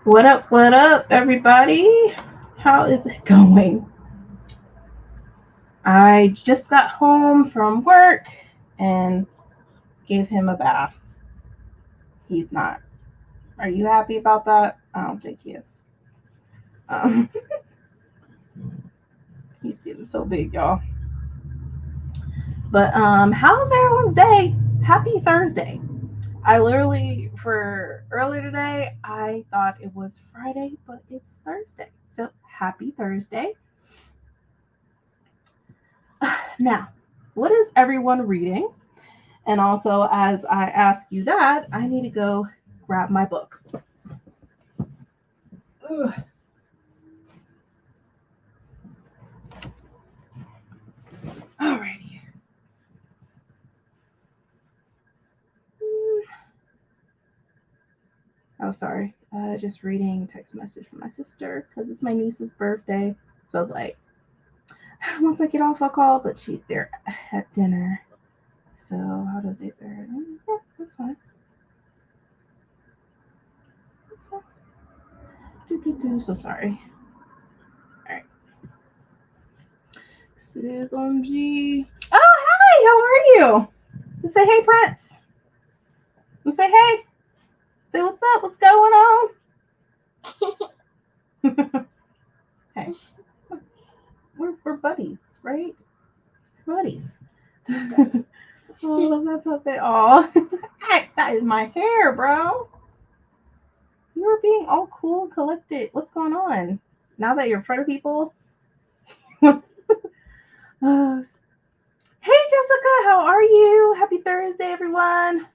What up, everybody? How is it going? I just got home from work and gave him a bath. He's not. Are you happy about that? I don't think he is. Um, he's getting so big, y'all. But how's everyone's day? Happy Thursday. I literally, for earlier today, I thought it was Friday, but it's Thursday. So happy Thursday. Now, what is everyone reading? And also, as I ask you that, I need to go grab my book. Ugh. Alrighty. Oh, sorry. Just reading text message from my sister because it's my niece's birthday. So I was like, once I get off, I'll call. But they're at dinner. So how does it? Yeah, that's fine. So sorry. Alright. This is OMG. Oh, hi! How are you? Let's say hey, Prince. Let's say hey. Say what's up? What's going on? Hey. We're buddies, right? Buddies. Oh, I love that puppet. Oh, that is my hair, bro. You were being all cool and collected. What's going on? Now that you're in front of people? Hey, Jessica, how are you? Happy Thursday, everyone.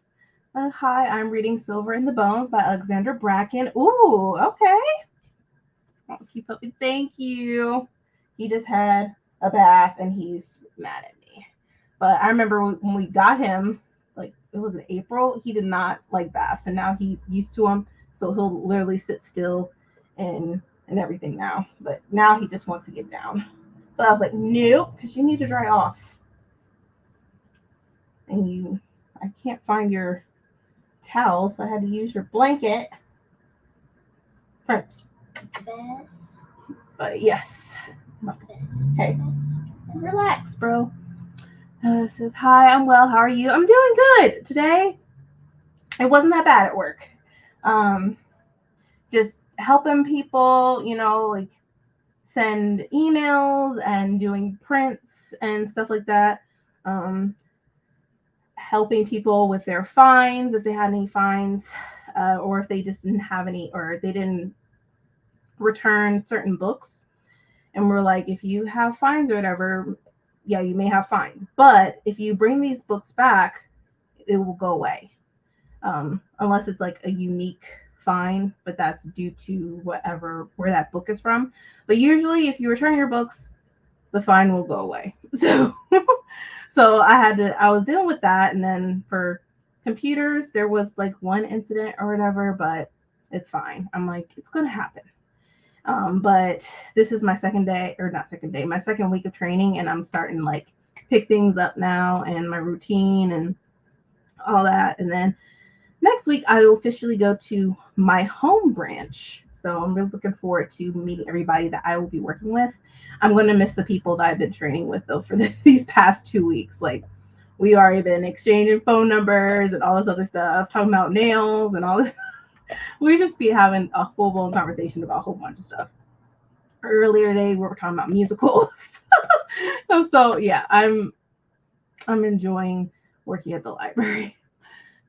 Hi, I'm reading Silver in the Bones by Alexander Bracken. Ooh, okay. I'll keep up with thank you. He just had a bath and he's mad at me. But I remember when we got him, like it was in April, he did not like baths, and now he's used to them. So he'll literally sit still and everything now. But now he just wants to get down. But I was like, nope, because you need to dry off. And I can't find your towel, so I had to use your blanket. Prince. Best. But yes. Okay. Relax, bro. Says, hi, I'm well. How are you? I'm doing good. Today, it wasn't that bad at work. Just helping people, like send emails and doing prints and stuff like that. Helping people with their fines if they had any fines, or if they just didn't have any, or they didn't return certain books. And we're like, if you have fines or whatever, yeah, you may have fines. But if you bring these books back, it will go away. Unless it's like a unique fine, but that's due to where that book is from. But usually if you return your books, the fine will go away. So I was dealing with that. And then for computers, there was like one incident or whatever, but it's fine. I'm like, it's going to happen. But this is my my second week of training, and I'm starting to like pick things up now and my routine and all that. And then next week I will officially go to my home branch. So I'm really looking forward to meeting everybody that I will be working with. I'm going to miss the people that I've been training with though for these past 2 weeks. Like we already been exchanging phone numbers and all this other stuff, talking about nails and all this. We just be having a full-blown conversation about a whole bunch of stuff. Earlier today, we were talking about musicals. So yeah, I'm enjoying working at the library.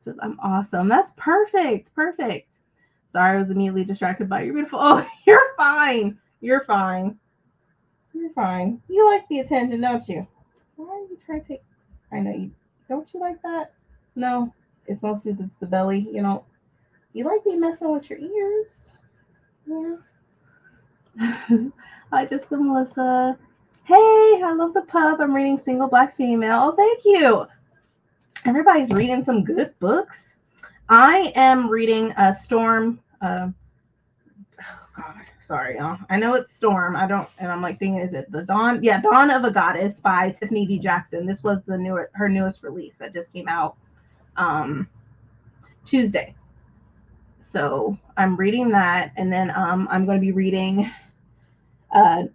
Says I'm awesome. That's perfect. Sorry, I was immediately distracted by your beautiful. Oh, you're fine. You like the attention, don't you? Why are you trying to take? I know you. Don't you like that? No, it's mostly the belly. You like me messing with your ears. Yeah. Hi, Jessica Melissa. Hey, I love the pub. I'm reading Single Black Female. Oh, thank you. Everybody's reading some good books. I am reading a Storm. Oh God, sorry, y'all. I know it's Storm. And I'm like thinking, is it the Dawn? Yeah, Dawn of a Goddess by Tiffany D. Jackson. This was her newest release that just came out Tuesday. So I'm reading that, and then I'm going to be reading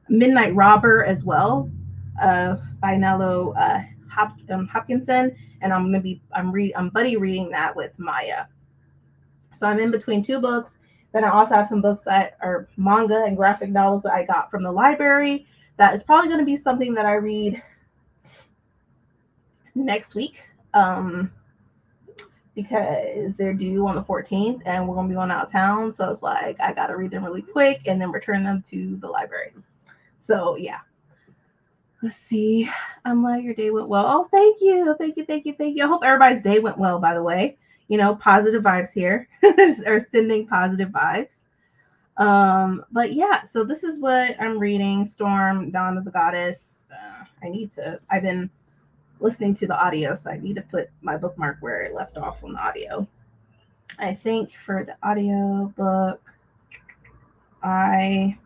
Midnight Robber as well, by Nello Hopkinson, and I'm buddy reading that with Maya. So I'm in between two books. Then I also have some books that are manga and graphic novels that I got from the library. That is probably going to be something that I read next week, because they're due on the 14th and we're going to be going out of town. So it's like I got to read them really quick and then return them to the library. So yeah. Let's see. I'm glad your day went well. Oh, thank you. Thank you. Thank you. Thank you. I hope everybody's day went well, by the way. Positive vibes here. Or sending positive vibes. But yeah, so this is what I'm reading. Storm, Dawn of the Goddess. I've been listening to the audio, so I need to put my bookmark where it left off on the audio. I think for the audio book, I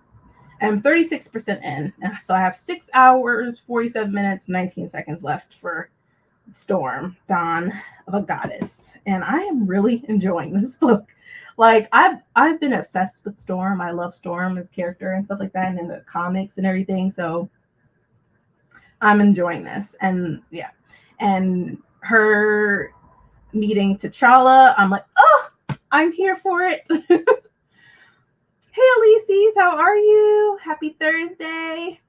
am 36% in. So I have 6 hours, 47 minutes, 19 seconds left for Storm, Dawn of a Goddess. And I am really enjoying this book. Like I've been obsessed with Storm. I love Storm as character and stuff like that, and in the comics and everything. So I'm enjoying this. And yeah. And her meeting T'Challa, I'm like, oh, I'm here for it. Hey, Elises, how are you? Happy Thursday.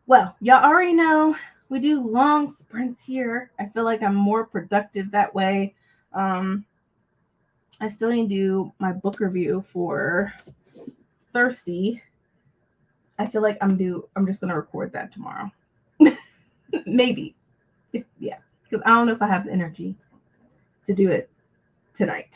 Well, y'all already know we do long sprints here. I feel like I'm more productive that way. I still need to do my book review for Thirsty. I feel like I'm just going to record that tomorrow. Maybe. Yeah, because I don't know if I have the energy to do it tonight.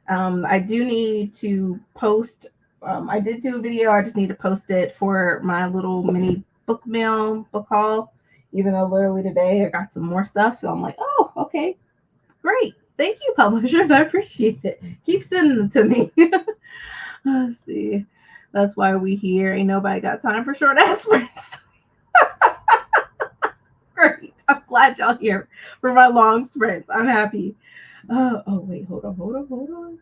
I do need to post. I did do a video. I just need to post it for my little mini book mail book haul. Even though literally today I got some more stuff, so I'm like, oh, okay, great. Thank you, publishers. I appreciate it. Keep sending them to me. Let's see. That's why we here. Ain't nobody got time for short ass sprints. Great. I'm glad y'all here for my long sprints. I'm happy. Oh, wait. Hold on.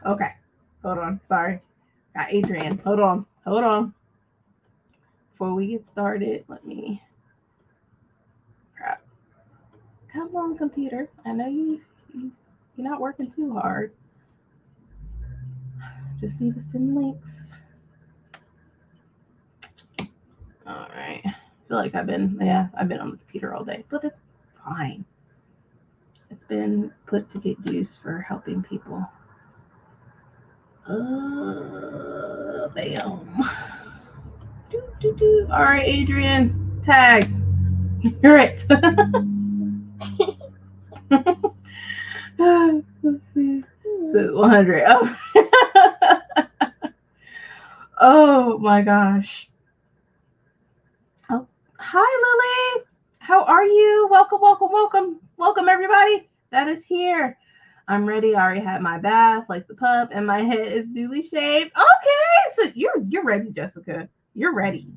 Okay. Hold on. Sorry. Got Adrian. Hold on. Before we get started, let me. Crap. Come on, computer. I know you're not working too hard. Just need to send links. All right. I feel like I've been on the computer all day, but it's fine. It's been put to get use for helping people. Bam. All right, Adrian. Tag. You're it. Let's see. So 100. Oh. Oh my gosh. Oh, hi, Lily. How are you? Welcome, everybody that is here. I'm ready. I already had my bath, like the pup, and my head is newly shaved. Okay, so you're ready, Jessica. You're ready.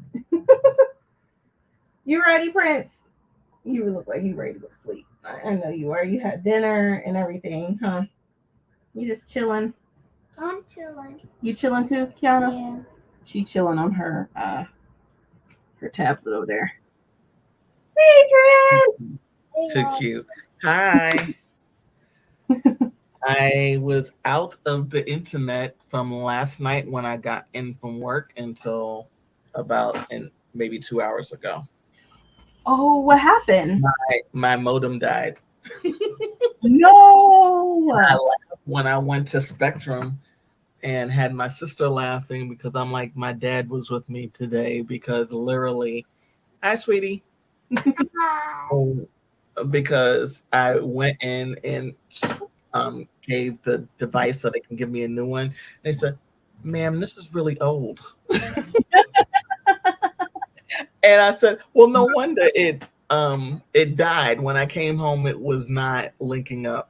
You ready, Prince? You look like you ready to go to sleep. I know you are. You had dinner and everything, huh? You just chilling. I'm chilling. You chilling too, Kiana? Yeah. She chilling on her tablet over there. Adrian! Too cute. Hi. I was out of the internet from last night when I got in from work until about maybe 2 hours ago. Oh, what happened? My modem died. No. I laughed when I went to Spectrum and had my sister laughing because I'm like, my dad was with me today because literally, hi, sweetie. Because I went in and gave the device so they can give me a new one. They said, ma'am, this is really old. And I said, well, no wonder it died. When I came home, it was not linking up.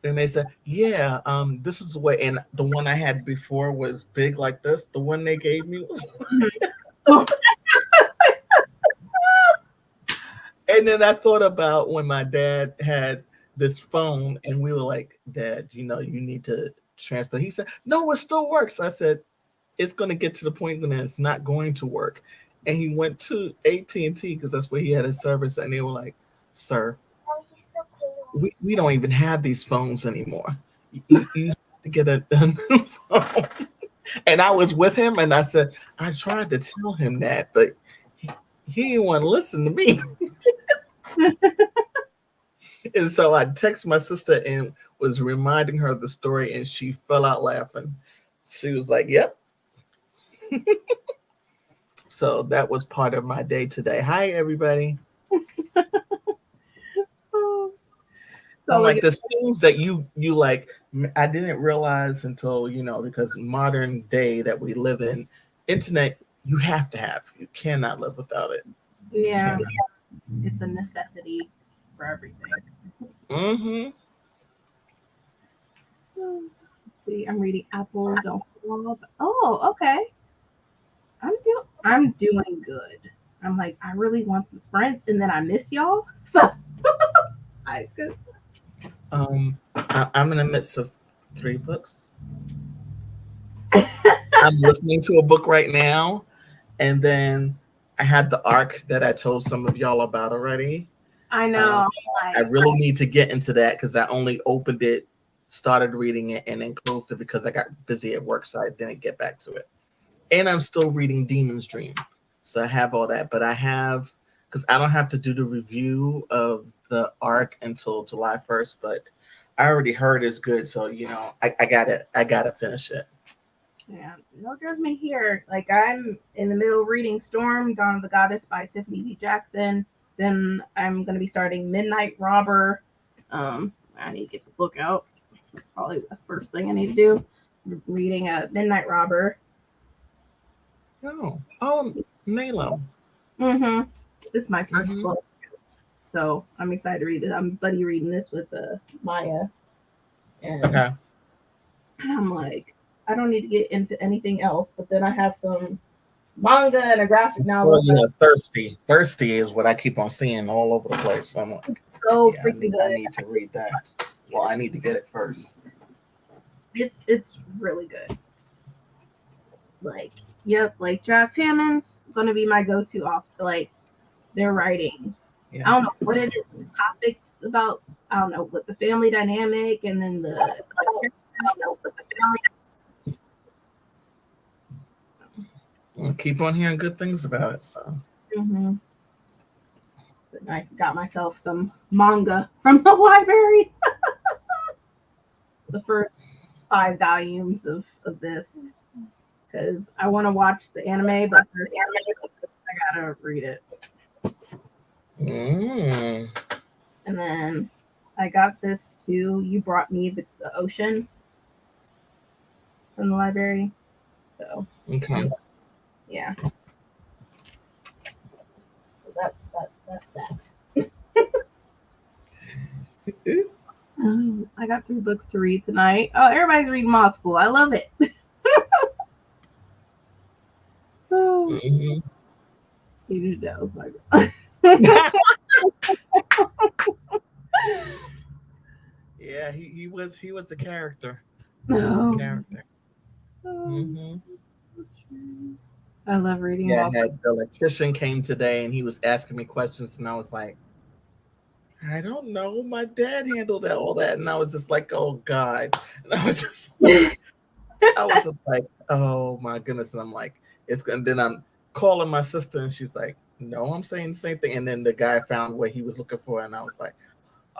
And they said, yeah, this is what, and the one I had before was big like this. The one they gave me was And then I thought about when my dad had this phone, and we were like, Dad, you know, you need to transfer. He said, no, it still works. I said, it's going to get to the point when it's not going to work. And he went to AT&T because that's where he had his service, and they were like, sir, we don't even have these phones anymore. You have to get a new phone. And I was with him, and I said, I tried to tell him that, but he didn't want to listen to me. And so I texted my sister and was reminding her of the story, and she fell out laughing. She was like, yep. So that was part of my day today. Hi, everybody. So I'm like like, there's things that you like, I didn't realize until, you know, because modern day that we live in, internet, you have to have. You cannot live without it. yeah, it's a necessity for everything. Mm-hmm. Let's see, I'm reading Apples Don't Fall Off. Oh, okay. I'm doing good. I'm like, I really want some sprints, and then I miss y'all. So I could. I'm in the midst of 3 books. I'm listening to a book right now, and then I had the arc that I told some of y'all about already. I know. I really need to get into that because I only opened it, started reading it, and then closed it because I got busy at work, so I didn't get back to it. And I'm still reading Demon's Dream, so I have all that. But I have, because I don't have to do the review of the arc until July 1st, but I already heard it's good, so you know I gotta finish it. Yeah, no judgment here. Like I'm in the middle of reading Storm, Dawn of the Goddess by Tiffany D. Jackson. Then I'm gonna be starting Midnight Robber. I need to get the book out. That's probably the first thing I need to do. Reading a Midnight Robber. Oh, Nalo. Mm-hmm. This is my 1st Mhm. book, so I'm excited to read it. I'm buddy reading this with Maya, and Okay. I'm like, I don't need to get into anything else. But then I have some manga and a graphic Well, novel yeah, thirsty. Thirsty is what I keep on seeing all over the place. I'm like, so yeah, freaking I good. need to read that. Well, I need to get it first. It's really good. Like, yep, like Jazz Hammond's gonna be my go-to off like their writing. Yeah. I don't know what it is, the topics about. I don't know what the family dynamic, and then the like, I don't know what the I keep on hearing good things about it. So. family. I got myself some manga from the library. The first 5 volumes of this because I want to watch the anime, but first I gotta read it. Mm. And then I got this too. You brought me the ocean from the library. So Okay. yeah. So that's that. I got 3 books to read tonight. Oh, everybody's reading multiple. I love it. Oh, Mm-hmm. you know. Yeah, he was the character. He was the No. character. Mm-hmm. I love reading Yeah, I multiple. had the electrician came today and he was asking me questions, and I was like, I don't know. My dad handled all that, and I was just like, oh God. And I was just like, oh my goodness. And I'm like, it's gonna. Then I'm calling my sister, and she's like, no, I'm saying the same thing. And then the guy found what he was looking for, and I was like,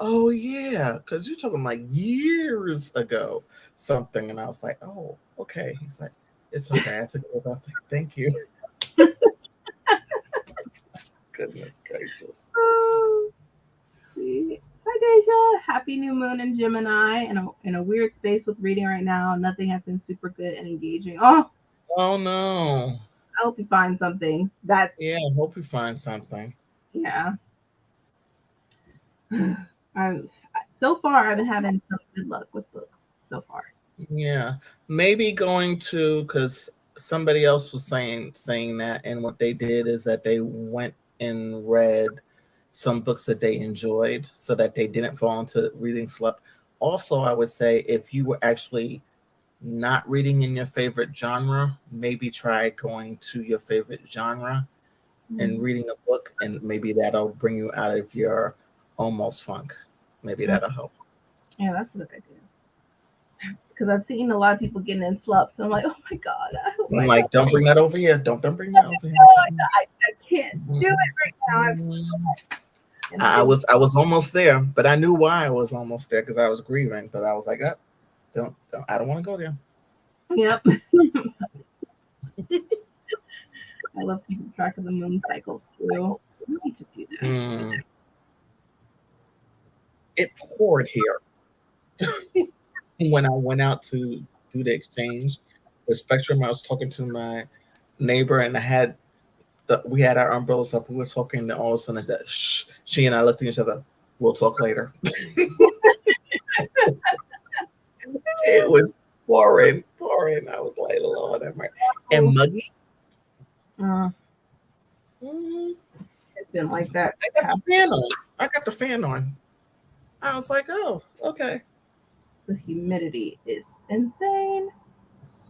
oh yeah, because you're talking like years ago, something. And I was like, oh, okay. He's like, it's okay. I took it. I was like, thank you. Goodness gracious. Oh, see. Hi Deja. Happy new moon in Gemini. In a weird space with reading right now. Nothing has been super good and engaging. Oh, Oh no. I hope you find something. That's Yeah, I hope you find something. yeah. I'm so far I've been having some good luck with books so far. Yeah, maybe going to because somebody else was saying that, and what they did is that they went and read some books that they enjoyed so that they didn't fall into reading slump. Also, I would say if you were actually not reading in your favorite genre, maybe try going to your favorite genre and reading a book, and maybe that'll bring you out of your almost funk. Maybe that'll help. Yeah, that's a good idea. Because I've seen a lot of people getting in slumps, and I'm like, oh my god, I hope I'm like, don't bring that over here. Don't bring that over here. I can't do it right now. I was almost there, but I knew why I was almost there because I was grieving. But I was like, don't I don't want to go there. Yep. I love keeping track of the moon cycles too. I need to do that. It poured here when I went out to do the exchange with Spectrum. I was talking to my neighbor, and we had our umbrellas up. We were talking, and all of a sudden I said, "Shh." She and I looked at each other. We'll talk later. It was pouring. I was like, Lord, and muggy. It's been like that. I got the fan on. I was like, oh, okay. The humidity is insane.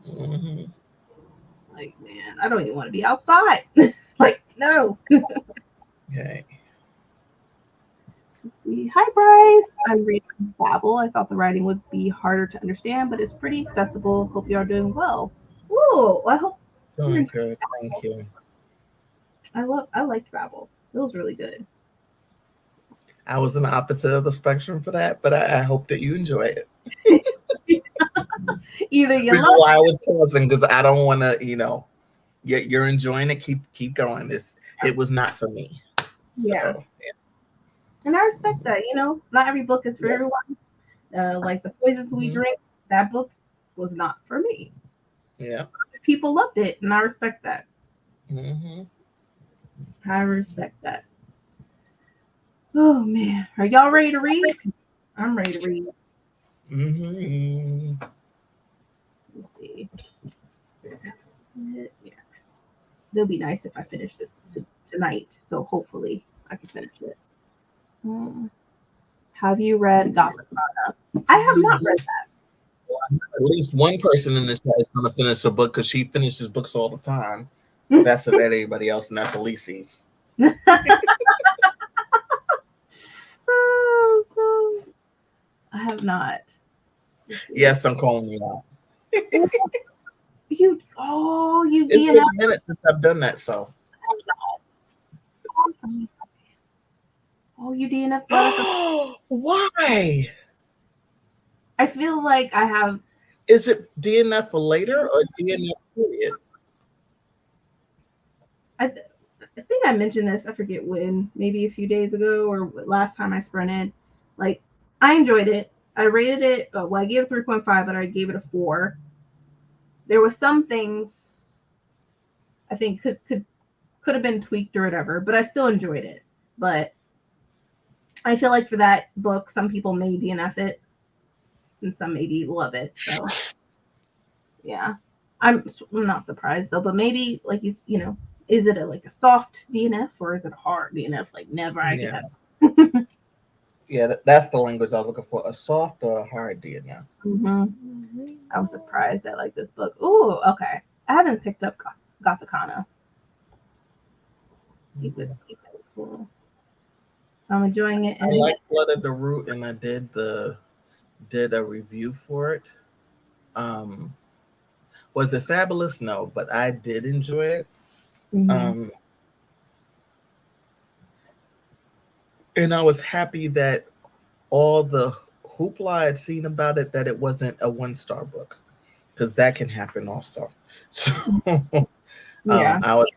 Mm-hmm. Like, man, I don't even want to be outside. Like, no. Okay. Let's see. Hi, Bryce. I'm reading Babel. I thought the writing would be harder to understand, but it's pretty accessible. Hope you are doing well. Ooh, I hope. Doing good. Thank you. I liked Babel. It was really good. I was in the opposite of the spectrum for that, but I hope that you enjoy it. Either you love why I was pausing, because I don't want to, you're enjoying it. Keep going. It was not for me. Yeah. And I respect that. Not every book is for everyone. Like The Poisons We Drink, that book was not for me. Yeah. People loved it, and I respect that. Mm-hmm. I respect that. Oh man, are y'all ready to read? I'm ready to read. Mm-hmm. Let's see. Yeah, it'll be nice if I finish this tonight. So hopefully I can finish it. Have you read Gothic? I have not read that. Well, at least one person in this chat is going to finish a book because she finishes books all the time. That's about everybody else, and that's Elise's. I have not. Yes, I'm calling you out. You It's been minutes since I've done that, so. Oh, you DNF. Why? I feel like I have. Is it DNF for later or DNF period? I think I mentioned this. I forget when, maybe a few days ago or last time I sprinted. Like, I enjoyed it. I rated it. Well, I gave it 3.5, but I gave it a 4. There were some things I think could have been tweaked or whatever, but I still enjoyed it. But I feel like for that book, some people may DNF it, and some maybe love it. So, yeah, I'm not surprised though. But maybe like is it a soft DNF or is it a hard DNF? Like never, I guess. Yeah, that's the language I was looking for. A soft or a hard DNF. Mm-hmm. I was surprised at this book. Ooh, okay. I haven't picked up Gothicana. Cool. I'm enjoying it. I like Blood of the Root, and I did a review for it. Was it fabulous? No, but I did enjoy it. Mm-hmm. And I was happy that all the hoopla I'd seen about it, that it wasn't a 1-star book, because that can happen also. So I was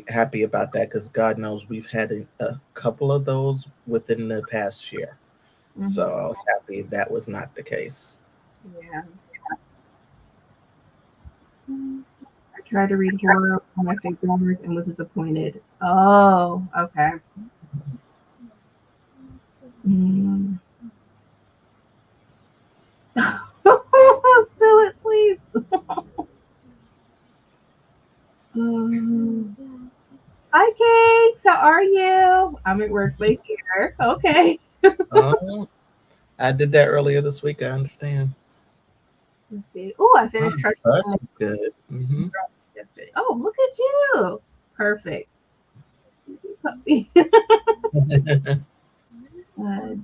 happy about that, because God knows we've had a couple of those within the past year. Mm-hmm. So I was happy that was not the case. Yeah. I tried to read horror on my fake dramas and was disappointed. Oh, okay. Spill it, please. Hi, Cakes. How are you? I'm at work. Thank you. Okay. Oh, I did that earlier this week. I understand. Let's see. Oh, I Ah, finished Treasure that's Planet good. Hmm. yesterday. Oh, look at you. Perfect.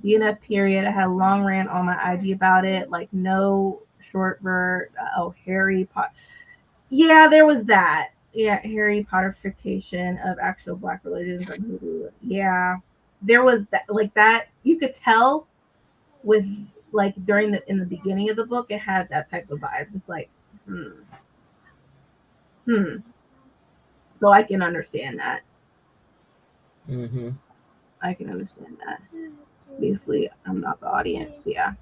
DNF period. I had a long rant on my IG about it. Like no short ver. Oh, Harry Potter. Yeah, there was that. Yeah, Harry Potterification of actual Black religions on Hulu. Yeah, there was that. Like that, you could tell with like during the in the beginning of the book, it had that type of vibes. It's like, hmm, hmm. So I can understand that. Hmm. I can understand that. Obviously, I'm not the audience. Yeah.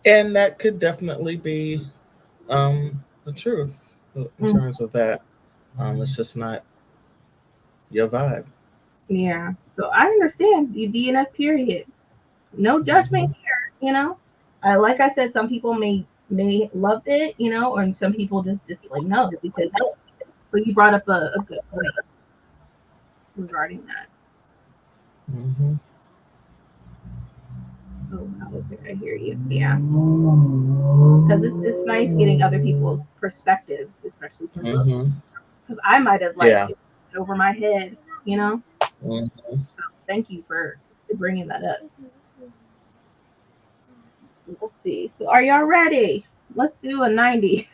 And that could definitely be the truth in Mm, terms of that. It's just not your vibe. yeah. So I understand you DNF period. No judgment Hmm. here. Like I said, some people may loved it, or some people just like no because. But you brought up a good point regarding that. Hmm. Oh, okay, I hear you. Yeah, because it's nice getting other people's perspectives, especially from books. Hmm. Because I might have like Yeah. it over my head, you know. Hmm. So thank you for bringing that up. Let's see. So are y'all ready? Let's do a 90.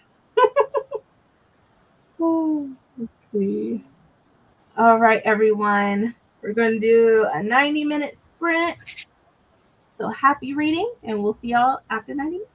Oh, let's see. All right, everyone. We're going to do a 90-minute sprint. So happy reading, and we'll see y'all after 90 minutes.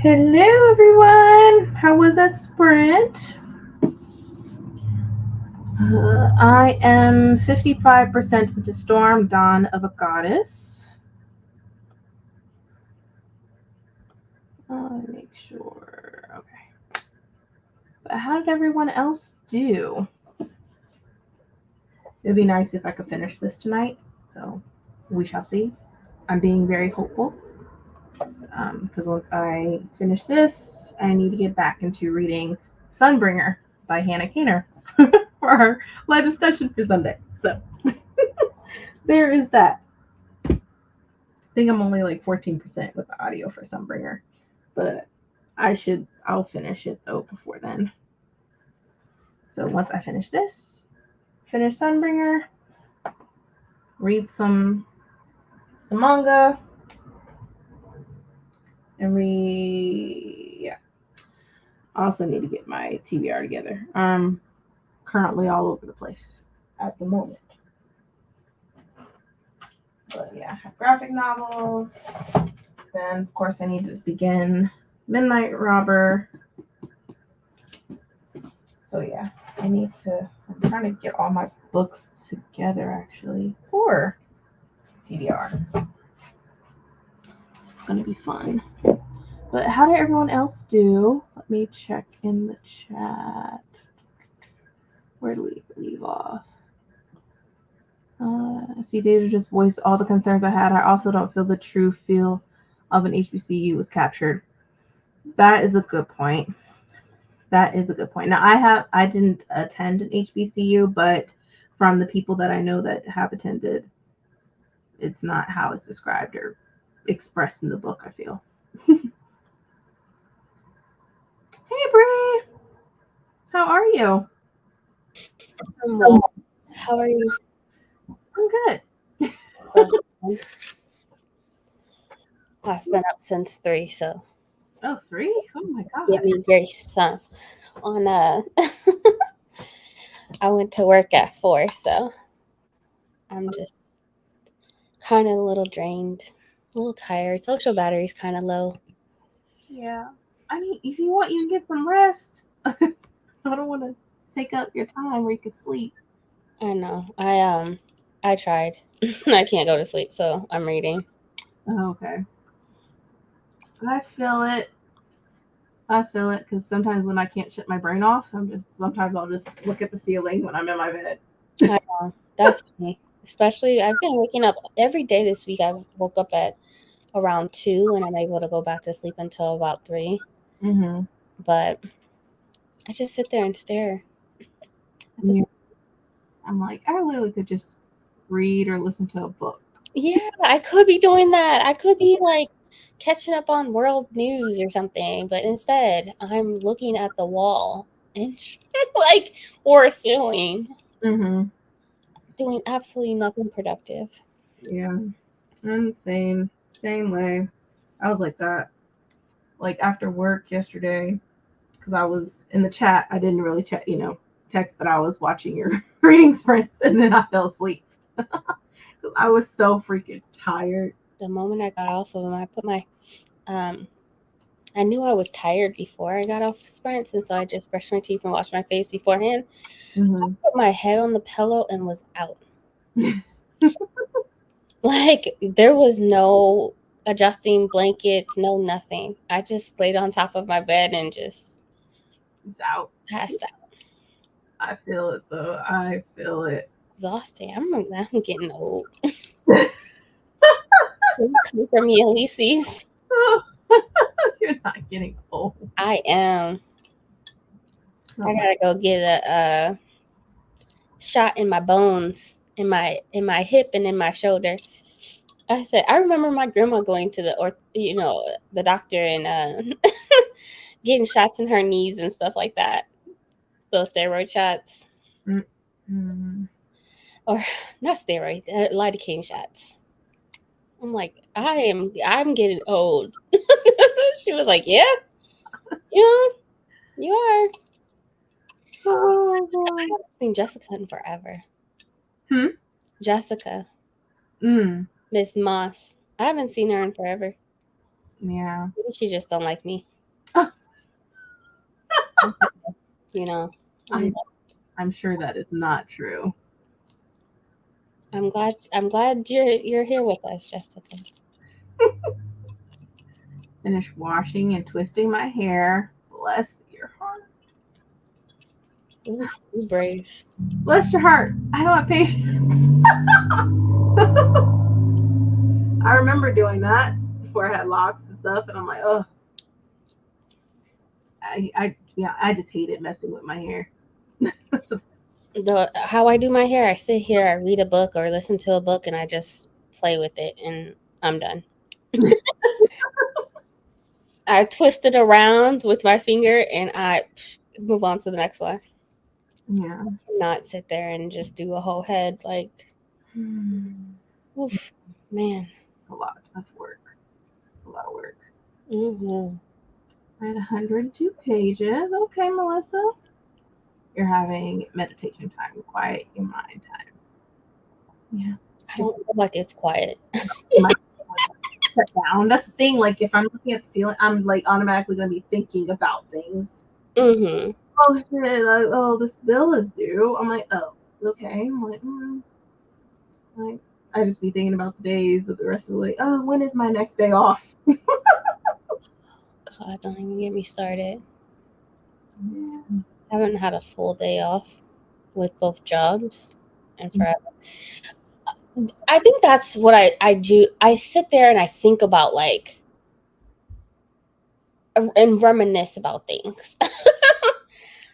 Hello, everyone. How was that sprint? I am 55% into Storm, Dawn of a Goddess. Make sure. Okay. But how did everyone else do? It'd be nice if I could finish this tonight. So we shall see. I'm being very hopeful. Because once I finish this, I need to get back into reading Sunbringer by Hannah Kaner for our live discussion for Sunday. So there is that. I think I'm only like 14% with the audio for Sunbringer, but I'll finish it though before then. So once I finish this, finish Sunbringer, read some manga, and yeah. I also need to get my TBR together. I'm currently all over the place at the moment. But yeah, I have graphic novels. Then of course I need to begin Midnight Robber. So yeah, I'm trying to get all my books together actually for TBR. It's gonna be fun. But how did everyone else do? Let me check in the chat. Where did we leave off? See, David just voiced all the concerns I had. I also don't feel the true feel of an HBCU was captured. That is a good point. Now I didn't attend an HBCU, but from the people that I know that have attended, it's not how it's described or expressed in the book, I feel. Hey Bree, how are you? I'm well. How are you? I'm good. I've been up since 3, so. Oh, 3? Oh my god. Give me grace. On I went to work at 4, so I'm just kind of a little drained, a little tired. Social battery's kind of low. Yeah. I mean, if you want, you can get some rest. I don't want to take up your time where you can sleep. I know. I tried. I can't go to sleep, so I'm reading. Oh, okay. I feel it because sometimes when I can't shut my brain off, sometimes I'll just look at the ceiling when I'm in my bed. I know. That's me. Especially, I've been waking up every day this week. I woke up at around 2, and I'm able to go back to sleep until about 3. Mm-hmm. But I just sit there and stare. Yeah. I'm like, I literally could just read or listen to a book. Yeah, I could be doing that. I could be like catching up on world news or something, but instead I'm looking at the wall and like or a ceiling, Mm-hmm. doing absolutely nothing productive. Yeah. I'm the same way. I was like that. Like after work yesterday, because I was in the chat. I didn't really chat, text, but I was watching your reading sprints, and then I fell asleep. I was so freaking tired. The moment I got off of them, I put my I knew I was tired before I got off sprints, and so I just brushed my teeth and washed my face beforehand. Mm-hmm. I put my head on the pillow and was out. Like there was no adjusting blankets, no nothing. I just laid on top of my bed and just out. passed out. I feel it though. I feel it. Exhausting. I'm getting old. Come for me, Ulysses. You're not getting old. I am. I gotta go get a shot in my bones, in my hip and in my shoulder. I said I remember my grandma going to the doctor and getting shots in her knees and stuff like that. Those steroid shots. Mm-hmm. Or not steroid, lidocaine shots. I'm like, I'm getting old. She was like, yeah, you are. Oh, I haven't seen Jessica in forever. Jessica. Mm. Miss Moss. I haven't seen her in forever. Yeah. Maybe she just don't like me. You know. I'm sure that is not true. I'm glad you're here with us, Jessica. Finish washing and twisting my hair. Bless your heart. Ooh, you brave. Bless your heart. I don't have patience. I remember doing that before I had locks and stuff, and I'm like, oh, I just hated messing with my hair. How I do my hair, I sit here, I read a book or listen to a book, and I just play with it, and I'm done. I twist it around with my finger, and I move on to the next one. Yeah. Not sit there and just do a whole head like, oof, man. A lot of work. A lot of work. Mm-hmm. Read 102 pages. Okay, Melissa. You're having meditation time, quiet your mind time. Yeah. I don't feel like it's quiet. Shut down. That's the thing. Like if I'm looking at the ceiling, I'm like automatically gonna be thinking about things. Mm-hmm. Oh shit! Like, oh, this bill is due. I'm like, oh, okay. I'm like, like I just be thinking about the days of the rest of the week. Oh, when is my next day off? God, don't even get me started. Yeah. I haven't had a full day off with both jobs and forever. I think that's what I do. I sit there and I think about like and reminisce about things.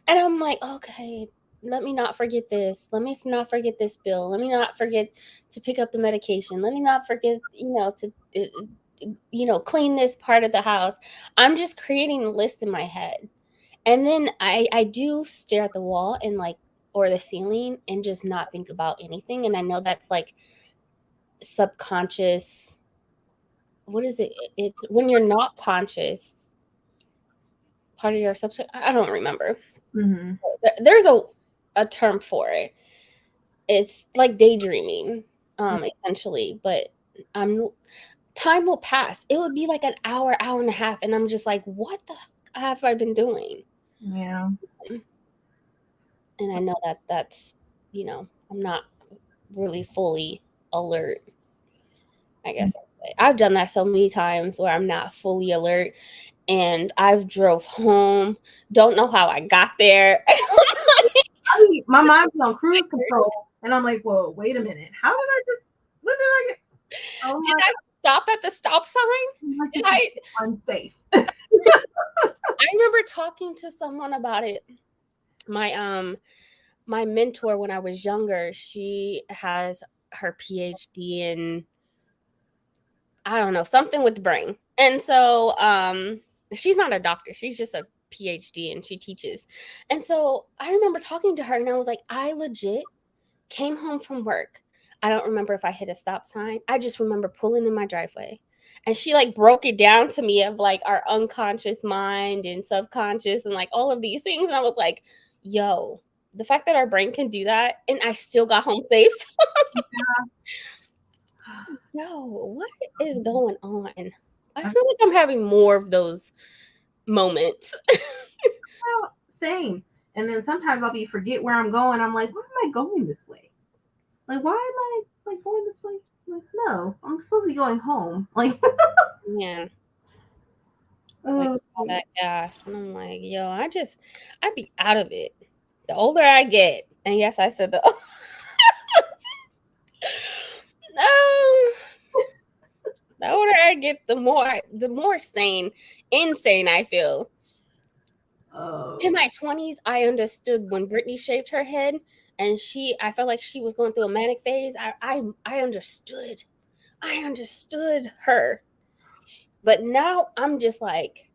And I'm like, okay, let me not forget this. Let me not forget this bill. Let me not forget to pick up the medication. Let me not forget, to clean this part of the house. I'm just creating a list in my head. And then I do stare at the wall and like, or the ceiling and just not think about anything. And I know that's like subconscious. What is it? It's when you're not conscious, part of your subconscious. I don't remember. Mm-hmm. There's a term for it. It's like daydreaming, essentially. But time will pass. It would be like an hour, hour and a half, and I'm just like, what the have I been doing? Yeah. And I know that's I'm not really fully alert. I guess I've done that so many times where I'm not fully alert, and I've drove home. Don't know how I got there. My mind's on cruise control, and I'm like, whoa, wait a minute. How did I just? What did I get? Oh Did I stop at the stop sign? God. I Unsafe. remember talking to someone about it. My mentor when I was younger, she has her PhD in, I don't know, something with the brain. And so she's not a doctor. She's just a PhD and she teaches. And so I remember talking to her and I was like, I legit came home from work. I don't remember if I hit a stop sign. I just remember pulling in my driveway. And she like broke it down to me of like our unconscious mind and subconscious and like all of these things. And I was like, yo, the fact that our brain can do that and I still got home safe. Yo, what is going on? I feel like I'm having more of those moments. Same. And then sometimes I'll be forget where I'm going. I'm like, why am I going this way? Like, why am I like going this way? Like, no, I'm supposed to be going home. Like, Yeah. Like all that gas. And I'm like, yo, I'd be out of it. The older I get, and yes, I said the the older I get, the more insane I feel. In my 20s, I understood when Britney shaved her head, and I felt like she was going through a manic phase. I understood. I understood her. But now I'm just like,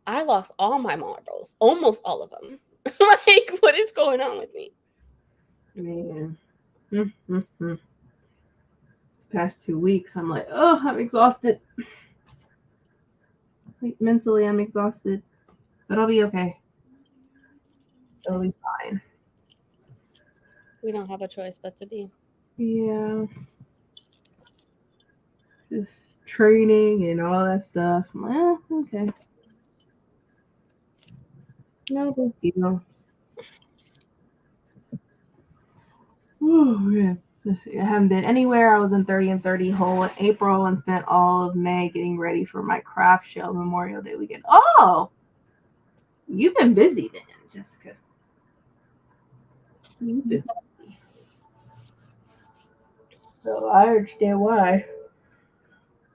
I lost all my marbles, almost all of them. Like, what is going on with me? Man. Past 2 weeks, I'm like, oh, I'm exhausted. Like, mentally, I'm exhausted. But I'll be okay. It'll be fine. We don't have a choice but to be. Yeah. Just training and all that stuff. I'm like, okay. No big deal. Oh, man. Let's see. I haven't been anywhere. I was in 30 and 30 whole in April and spent all of May getting ready for my craft show Memorial Day weekend. Oh, you've been busy then, Jessica. You've been busy. So I understand why.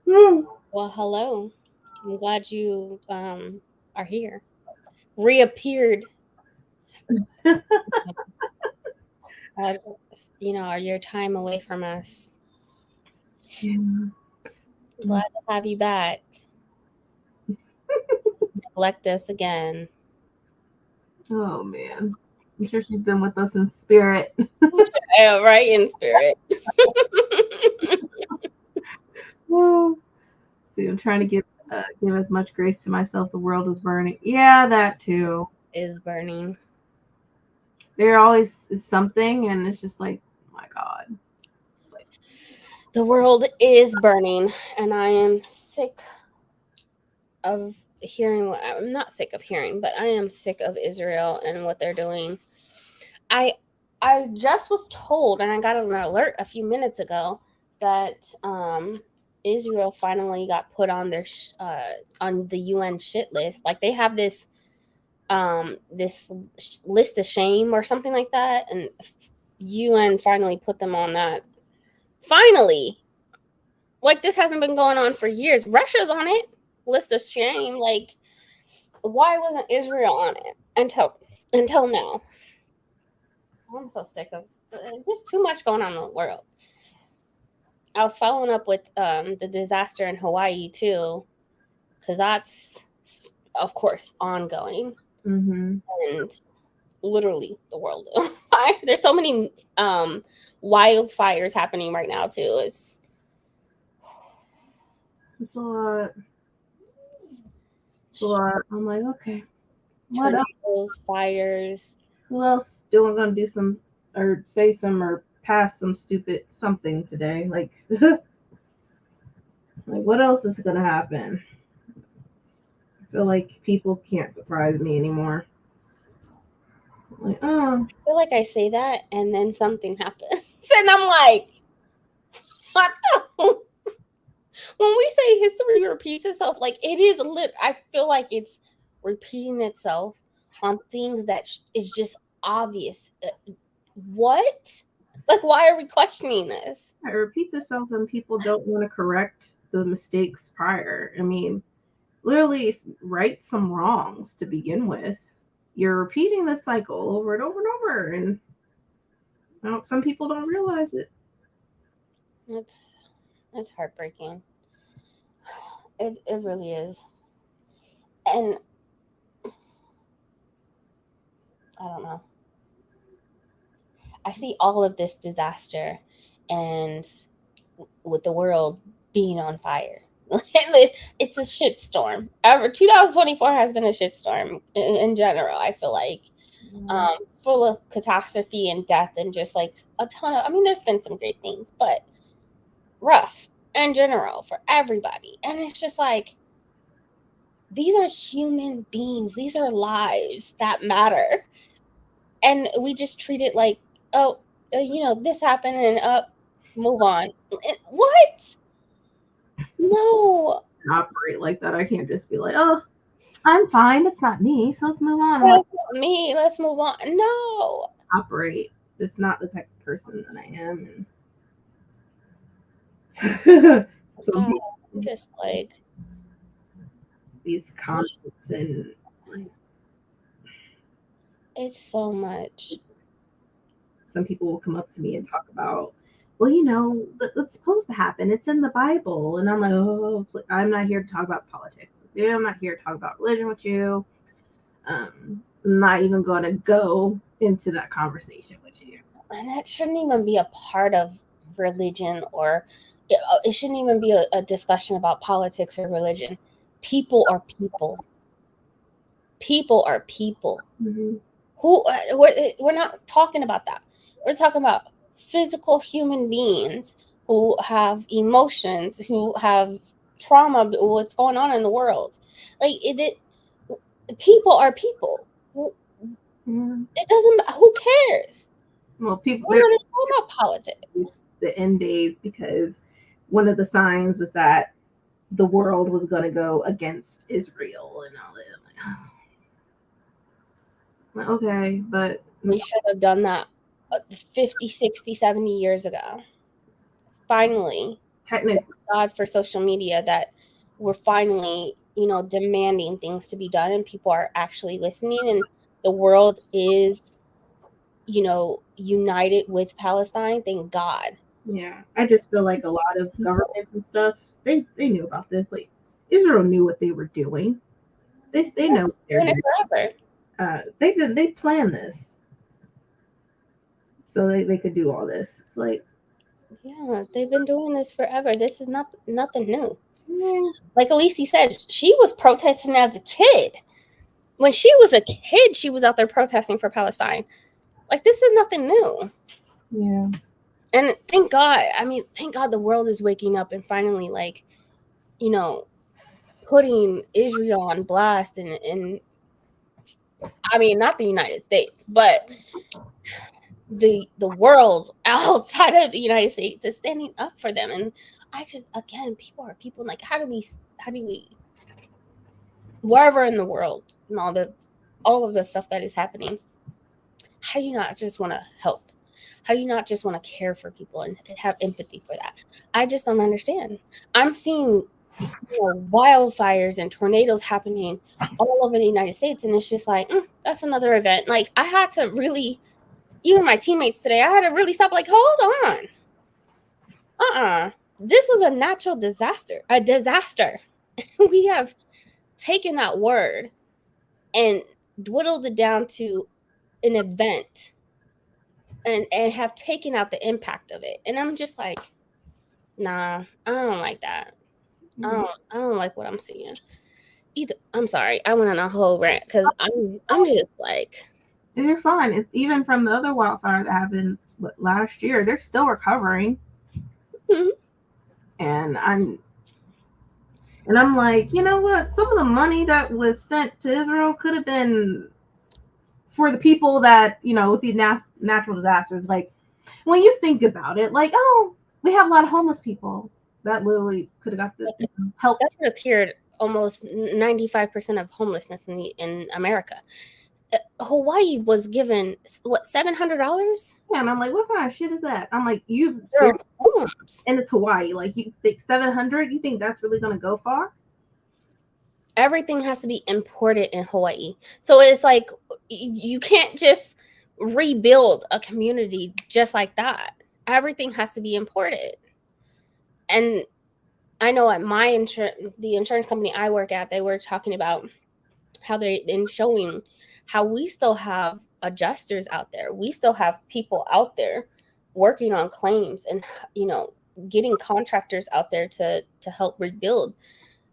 Well, hello. I'm glad you are here. Reappeared. Your time away from us. Yeah. Glad to have you back. Neglect us again. Oh man. I'm sure she's been with us in spirit. Yeah, right, in spirit. See, I'm trying to give as much grace to myself. The world is burning. Yeah, that too. Is burning. There always is something, and it's just like, oh my God. The world is burning, and I am sick of hearing. I'm not sick of hearing, but I am sick of Israel and what they're doing. I just was told, and I got an alert a few minutes ago that Israel finally got put on their on the UN shit list. Like they have this list of shame or something like that, and UN finally put them on that. Finally, like this hasn't been going on for years. Russia's on it, list of shame. Like, why wasn't Israel on it until now? I'm so sick of there's too much going on in the world. I was following up with the disaster in Hawaii too, because that's of course ongoing, and literally the world. There's so many wildfires happening right now too. It's a lot. It's a lot. I'm like, okay. What else? Fires. Who else still gonna do some or say some or pass some stupid something today? Like, like what else is gonna happen? I feel like people can't surprise me anymore. Like, oh. I feel like I say that and then something happens. And I'm like, what the? When we say history repeats itself, like it is I feel like it's repeating itself on things that is just obvious. What? Like, why are we questioning this? It repeats itself and people don't want to correct the mistakes prior. I mean, literally right some wrongs to begin with. You're repeating this cycle over and over and over, and some people don't realize it. It's heartbreaking. It really is. And I don't know. I see all of this disaster and with the world being on fire. It's a shitstorm. 2024 has been a shitstorm in general, I feel like. Full of catastrophe and death and just like a ton of, I mean, there's been some great things, but rough in general for everybody. And it's just like, these are human beings. These are lives that matter. And we just treat it like, oh, this happened and move on. What? No. Operate like that. I can't just be like, oh, I'm fine. It's not me. So let's move on. That's not me. Let's move on. No. Operate. It's not the type of person that I am. Just like these comments and like, it's so much. Some people will come up to me and talk about, well, that's supposed to happen. It's in the Bible. And I'm like, oh, I'm not here to talk about politics with you. I'm not here to talk about religion with you. I'm not even going to go into that conversation with you. And that shouldn't even be a part of religion, or it shouldn't even be a discussion about politics or religion. People are people. People are people. Mm-hmm. We're not talking about that. We're talking about physical human beings who have emotions, who have trauma, what's going on in the world. Like people are people. It doesn't. Who cares? Well, people We're not talking about politics. The end days, because one of the signs was that the world was going to go against Israel and all that. Like, okay, but we should have done that 50, 60, 70 years ago. Finally, technically, God for social media that we're finally, demanding things to be done and people are actually listening and the world is, united with Palestine. Thank God. Yeah, I just feel like a lot of governments and stuff, they knew about this. Like Israel knew what they were doing. They know what they're doing. Forever. They planned this so they could do all this. It's like, yeah, they've been doing this forever. This is nothing new. Like Elise said, she was protesting as a kid. When she was a kid, she was out there protesting for Palestine. Like, this is nothing new. Yeah. And thank God. I mean, thank God the world is waking up and finally, like, putting Israel on blast. And I mean, not the United States, but the world outside of the United States is standing up for them. And I just, again, people are people. Like, how do we, wherever in the world and all of the stuff that is happening, how do you not just want to help? How do you not just want to care for people and have empathy for that? I just don't understand. I'm seeing wildfires and tornadoes happening all over the United States, and it's just like, that's another event. Like, I had to really, even my teammates today, I had to really stop, like, hold on. This was a natural disaster, We have taken that word and dwindled it down to an event and have taken out the impact of it. And I'm just like, nah, I don't like that. I don't like what I'm seeing. Either I'm sorry, I went on a whole rant because I'm just like, and you're fine. It's even from the other wildfire that happened last year. They're still recovering. Mm-hmm. And I'm like, you know what? Some of the money that was sent to Israel could have been for the people that, with these natural disasters. Like, when you think about it, like, oh, we have a lot of homeless people that literally could have got the help. That would have cured almost 95% of homelessness in America. Hawaii was given what, $700? Yeah, and I'm like, what kind of shit is that? I'm like, and it's Hawaii. Like, you think 700? You think that's really gonna go far? Everything has to be imported in Hawaii, so it's like you can't just rebuild a community just like that. Everything has to be imported. And I know at the insurance company I work at, they were talking about how showing how we still have adjusters out there. We still have people out there working on claims and, getting contractors out there to help rebuild.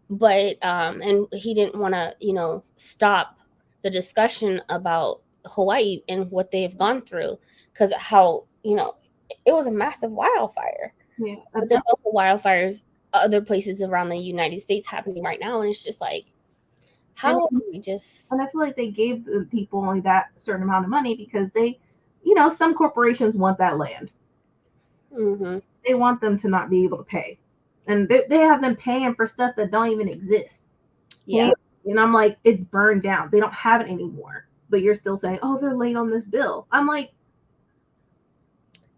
But, and he didn't want to, stop the discussion about Hawaii and what they've gone through, because how, it was a massive wildfire. Yeah. But there's also wildfires other places around the United States happening right now. And it's just like, how and I feel like they gave the people only that certain amount of money because they, some corporations want that land. Mm-hmm. They want them to not be able to pay. And they have them paying for stuff that don't even exist. Yeah. And I'm like, it's burned down. They don't have it anymore. But you're still saying, oh, they're late on this bill. I'm like,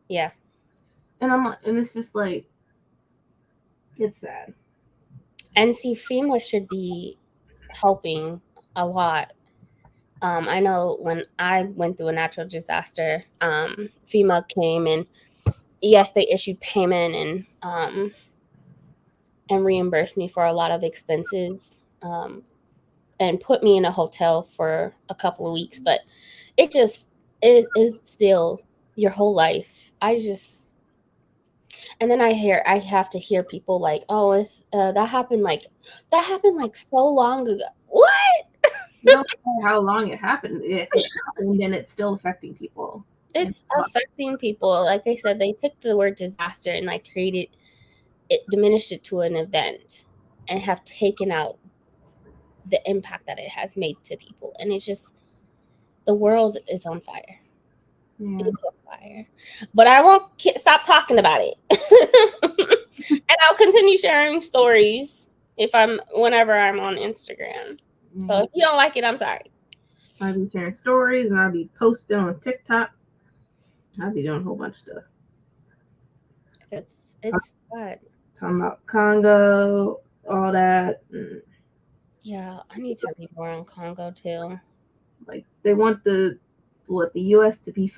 yeah. And it's just like, it's sad. And see, FEMA should be helping a lot. I know when I went through a natural disaster, FEMA came and yes, they issued payment and reimbursed me for a lot of expenses, and put me in a hotel for a couple of weeks. But it's still your whole life. And then I have to hear people like, oh, it's that happened like so long ago. What? You don't know how long it happened. And it's still affecting people. It's affecting people. Like I said, they took the word disaster and like diminished it to an event. and have taken out the impact that it has made to people. And it's just, the world is on fire. Yeah. It's on fire. But I won't stop talking about it. And I'll continue sharing stories whenever I'm on Instagram. So if you don't like it, I'm sorry. I'll be sharing stories and I'll be posting on TikTok. I'll be doing a whole bunch of stuff. It's bad. Talking about Congo, all that. Yeah, I need to read more on Congo too. Like they want the U.S. to be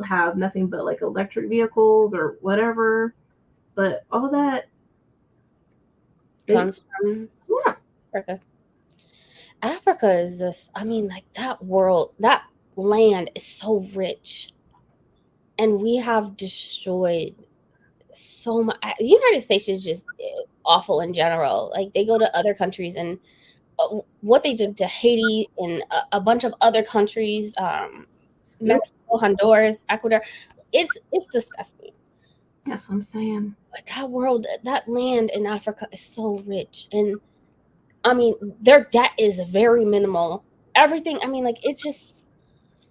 have nothing but like electric vehicles or whatever, but all that comes from Africa. Africa is just, I mean, like that land is so rich, and we have destroyed so much. The United States is just awful in general. Like they go to other countries and what they did to Haiti and a bunch of other countries, Mexico, Honduras, Ecuador, it's disgusting. That's what I'm saying. But that land in Africa is so rich, and I mean their debt is very minimal. Everything, I mean, like it just.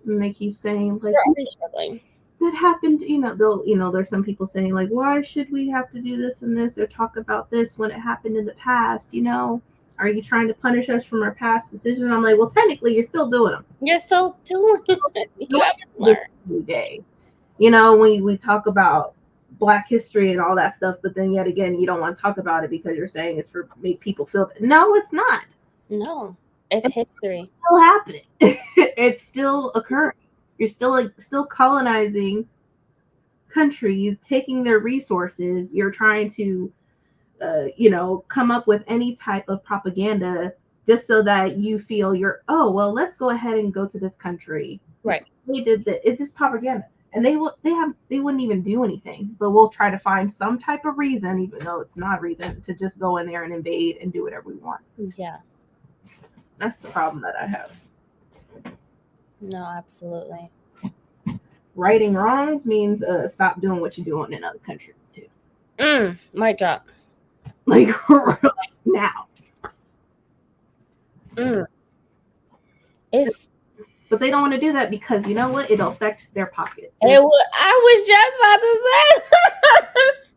And they keep saying like they're already struggling. That happened, there's some people saying like, why should we have to do this and this or talk about this when it happened in the past? Are you trying to punish us from our past decisions? I'm like, well, technically, you're still doing them. You're still doing it. You haven't learned. Every day. When we talk about Black history and all that stuff, but then yet again, you don't want to talk about it because you're saying it's for make people feel. No, it's not. No, it's history. It's still happening. It's still occurring. You're still colonizing countries, taking their resources. You're trying to, come up with any type of propaganda just so that you feel let's go ahead and go to this country. Right. They did that. It's just propaganda, and they wouldn't even do anything, but we'll try to find some type of reason, even though it's not a reason, to just go in there and invade and do whatever we want. Yeah. That's the problem that I have. No, absolutely. Righting wrongs means stop doing what you're doing in other countries too. Mic drop. Like now. But they don't want to do that because you know what? It'll affect their pockets. I was just about to say.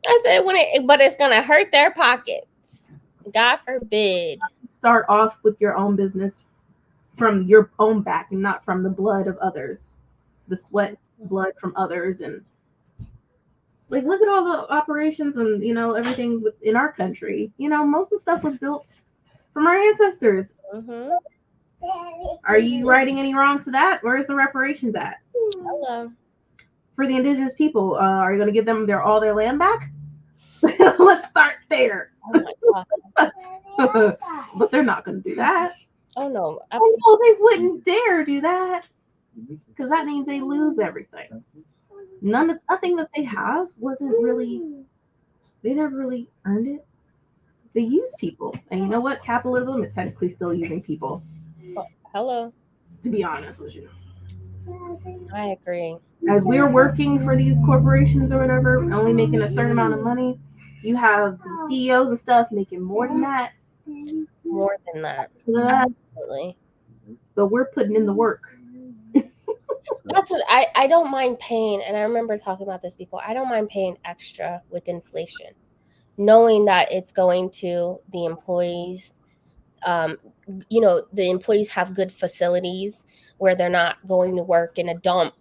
I said but it's gonna hurt their pockets. God forbid. Start off with your own business from your own back and not from the blood of others, the sweat, blood from others. And like, look at all the operations and, everything in our country. Most of the stuff was built from our ancestors. Mm-hmm. Are you righting any wrongs to that? Where's the reparations at? Hello. For the indigenous people, are you going to give them all their land back? Let's start there. Oh my God. But they're not going to do that. Oh no, absolutely. Oh, they wouldn't dare do that because that means they lose everything. Nothing that they have wasn't really. They never really earned it. They use people, and you know what? Capitalism is technically still using people. Hello. To be honest with you, I agree. As we're working for these corporations or whatever, only making a certain amount of money, you have the CEOs and stuff making more than that. More than that. Absolutely. But we're putting in the work. That's what I don't mind paying, and I remember talking about this before. I don't mind paying extra with inflation, knowing that it's going to the employees. The employees have good facilities where they're not going to work in a dump.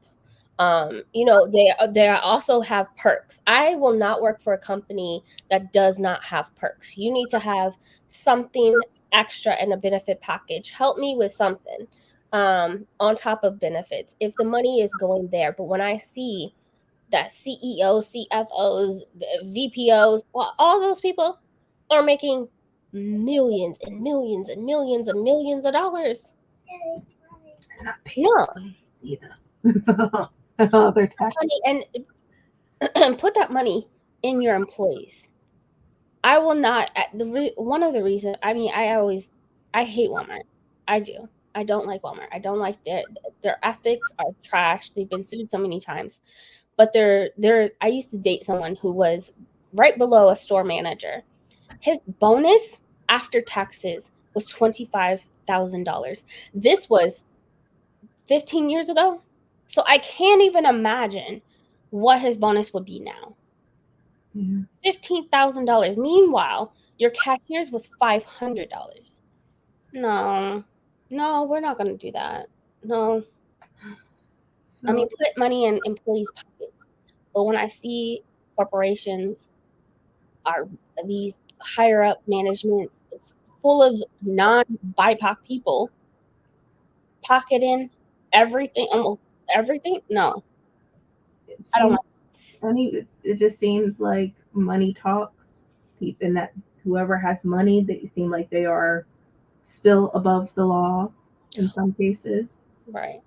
They also have perks. I will not work for a company that does not have perks. You need to have something extra in a benefit package. Help me with something on top of benefits if the money is going there. But when I see that CEOs, CFOs, VPOs, all those people are making millions and millions and millions and millions of dollars. They're not paying either. They're money and put that money in your employees. I will not. One of the reasons. I mean, I hate Walmart. I do. I don't like Walmart. I don't like their ethics are trash. They've been sued so many times. But I used to date someone who was right below a store manager. His bonus after taxes was $25,000. This was 15 years ago. So I can't even imagine what his bonus would be now. $15,000. Meanwhile, your cashier's was $500. No, we're not going to do that. No. I mean, put money in employees' pockets. But when I see corporations are these higher up managements full of non-BIPOC people pocketing everything, almost everything, no. I don't know. It just seems like money talks, and that whoever has money, they seem like they are still above the law in some cases. Right.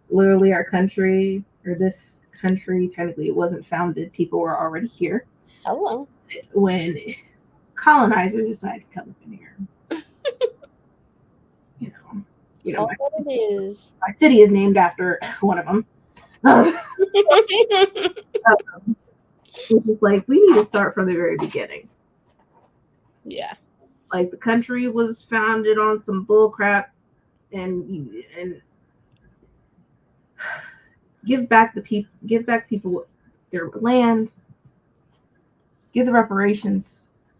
Literally, our country, or this country, technically it wasn't founded. People were already here. Hello. When colonizers decided to come up in here. My city is named after one of them. It's just like, we need to start from the very beginning. Yeah. Like, the country was founded on some bull crap, and give back people their land, give the reparations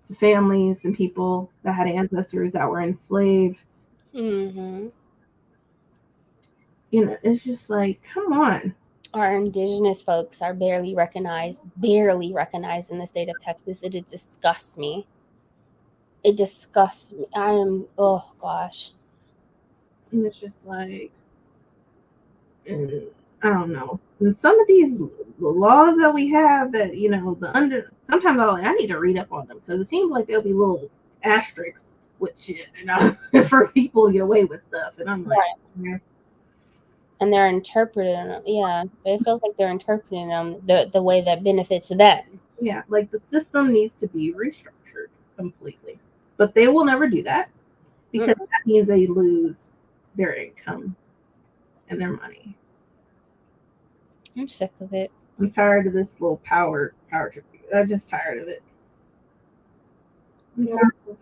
to families and people that had ancestors that were enslaved. Mm-hmm. It's just like, come on. Our indigenous folks are barely recognized in the state of Texas. It disgusts me. Oh gosh. And it's just like, I don't know. And some of these laws that we have that, sometimes I need to read up on them, because it seems like there'll be little asterisks with shit, for people to get away with stuff. And I'm like, right. And they're interpreting them. Yeah, it feels like they're interpreting them the way that benefits them. Yeah, like the system needs to be restructured completely. But they will never do that, because that means they lose their income and their money. I'm sick of it. I'm tired of this little power trip. I'm just tired of it. I'm tired of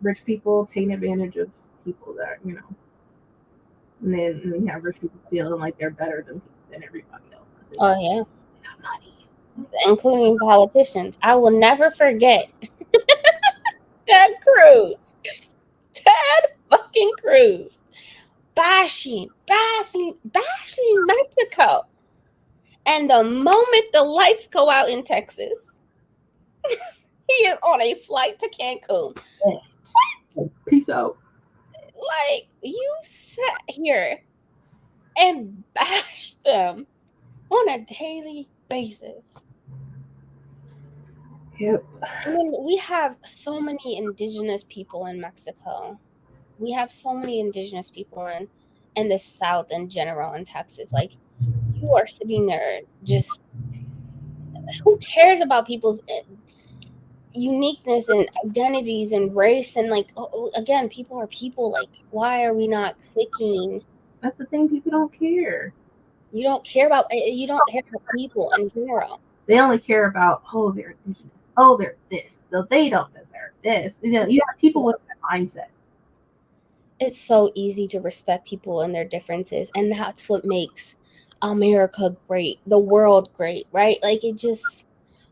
rich people taking advantage of people that, and then we have rich people feeling like they're better than everybody else. Oh, yeah. Money. Including politicians. I will never forget Ted fucking Cruz bashing Mexico. And the moment the lights go out in Texas, he is on a flight to Cancun. Peace out. Like, you sat here and bashed them on a daily basis. Yep. I mean, we have so many indigenous people in Mexico. We have so many indigenous people in the South in general, in Texas. Like, you are sitting there just, who cares about people's uniqueness and identities and race? And like, again, people are people. Like, why are we not clicking? That's the thing, people don't care. You don't care about people in general. They only care about, they're indigenous, they're this, so they don't deserve this. You have people with that mindset. It's so easy to respect people and their differences, and that's what makes America great, the world great, right? Like,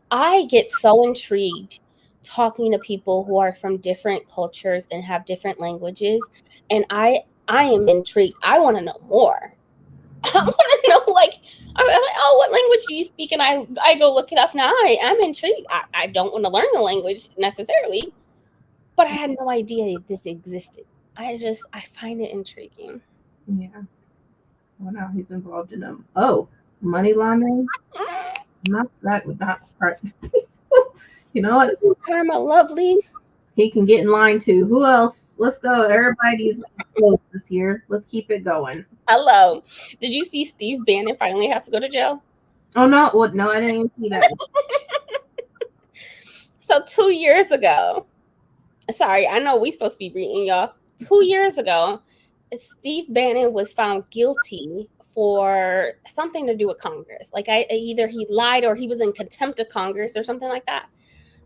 I get so intrigued talking to people who are from different cultures and have different languages, and I am intrigued. I want to know more. I want to know, like, I'm like, what language do you speak? And I go look it up now. I'm intrigued. I don't want to learn the language necessarily, but I had no idea this existed. I find it intriguing. Yeah. Well, now he's involved in them. Money laundering? That would not surprise me. You know what? Karma Lovely. He can get in line too. Who else? Let's go. Everybody's close this year. Let's keep it going. Hello. Did you see Steve Bannon finally has to go to jail? Oh, no. What? No, I didn't even see that. So 2 years ago, sorry, I know we're supposed to be reading, y'all. 2 years ago, Steve Bannon was found guilty for something to do with Congress. Like, either he lied or he was in contempt of Congress or something like that.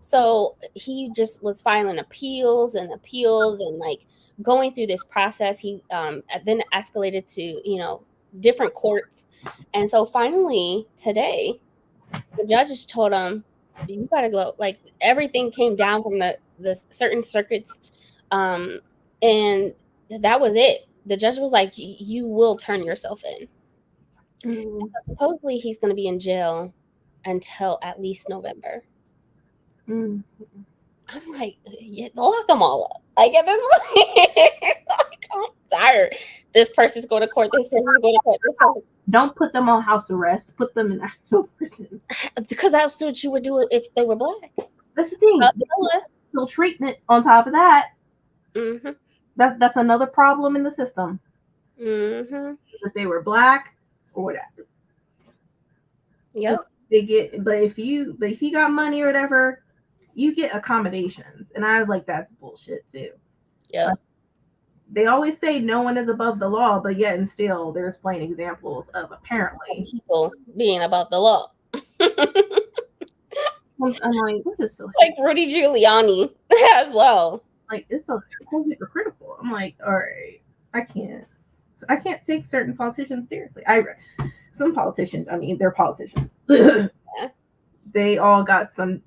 So he just was filing appeals and like going through this process. He then escalated to different courts, and so finally today the judges told him, you gotta go. Like, everything came down from the certain circuits, and that was it. The judge was like, you will turn yourself in. Mm. So supposedly he's going to be in jail until at least November. Mm. I'm like, yeah, lock them all up. Like, at this point, like, I'm tired. This person's going to court. This person's going to court. This person. Don't put them on house arrest. Put them in actual prison. Because that's what you would do if they were black. That's the thing. Still treatment on top of that. Mm-hmm. That's another problem in the system. Mm-hmm. If they were black or whatever. Yep. But if you got money or whatever, you get accommodations. And I was like, that's bullshit too. Yeah. They always say no one is above the law, but yet and still there's plain examples of apparently people being above the law. I'm like, this is so like Rudy Giuliani as well. Like, it's so hypocritical. I'm like, all right, I can't take certain politicians seriously. Some politicians, I mean, they're politicians. Yeah. They all got some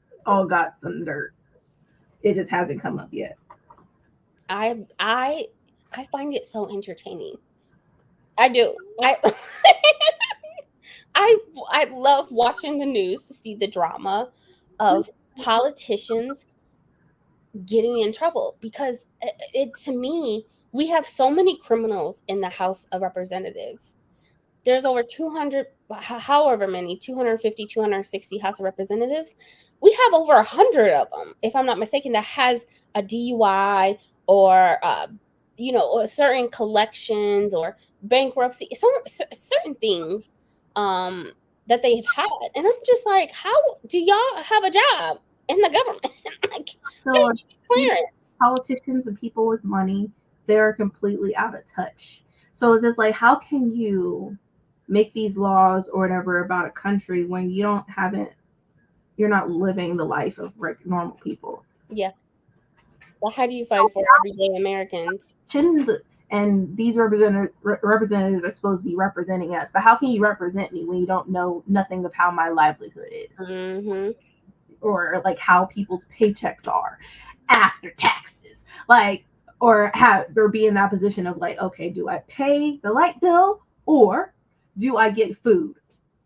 dirt. It just hasn't come up yet. I find it so entertaining. I do. I love watching the news to see the drama of politicians getting in trouble, because it to me, we have so many criminals in the House of Representatives. There's over 200, however many, 250, 260 House of Representatives. We have over 100 of them, if I'm not mistaken, that has a DUI or or certain collections or bankruptcy, certain things that they've had. And I'm just like, how do y'all have a job in the government? Like, so clearance. Politicians and people with money, they're completely out of touch. So it's just like, how can you make these laws or whatever about a country when you're not living the life of normal people? Yeah. Well, how do you fight for everyday Americans? And these representatives are supposed to be representing us, but how can you represent me when you don't know nothing of how my livelihood is? Mm-hmm. Or like how people's paychecks are after taxes, like, or be in that position of like, okay, do I pay the light bill or do I get food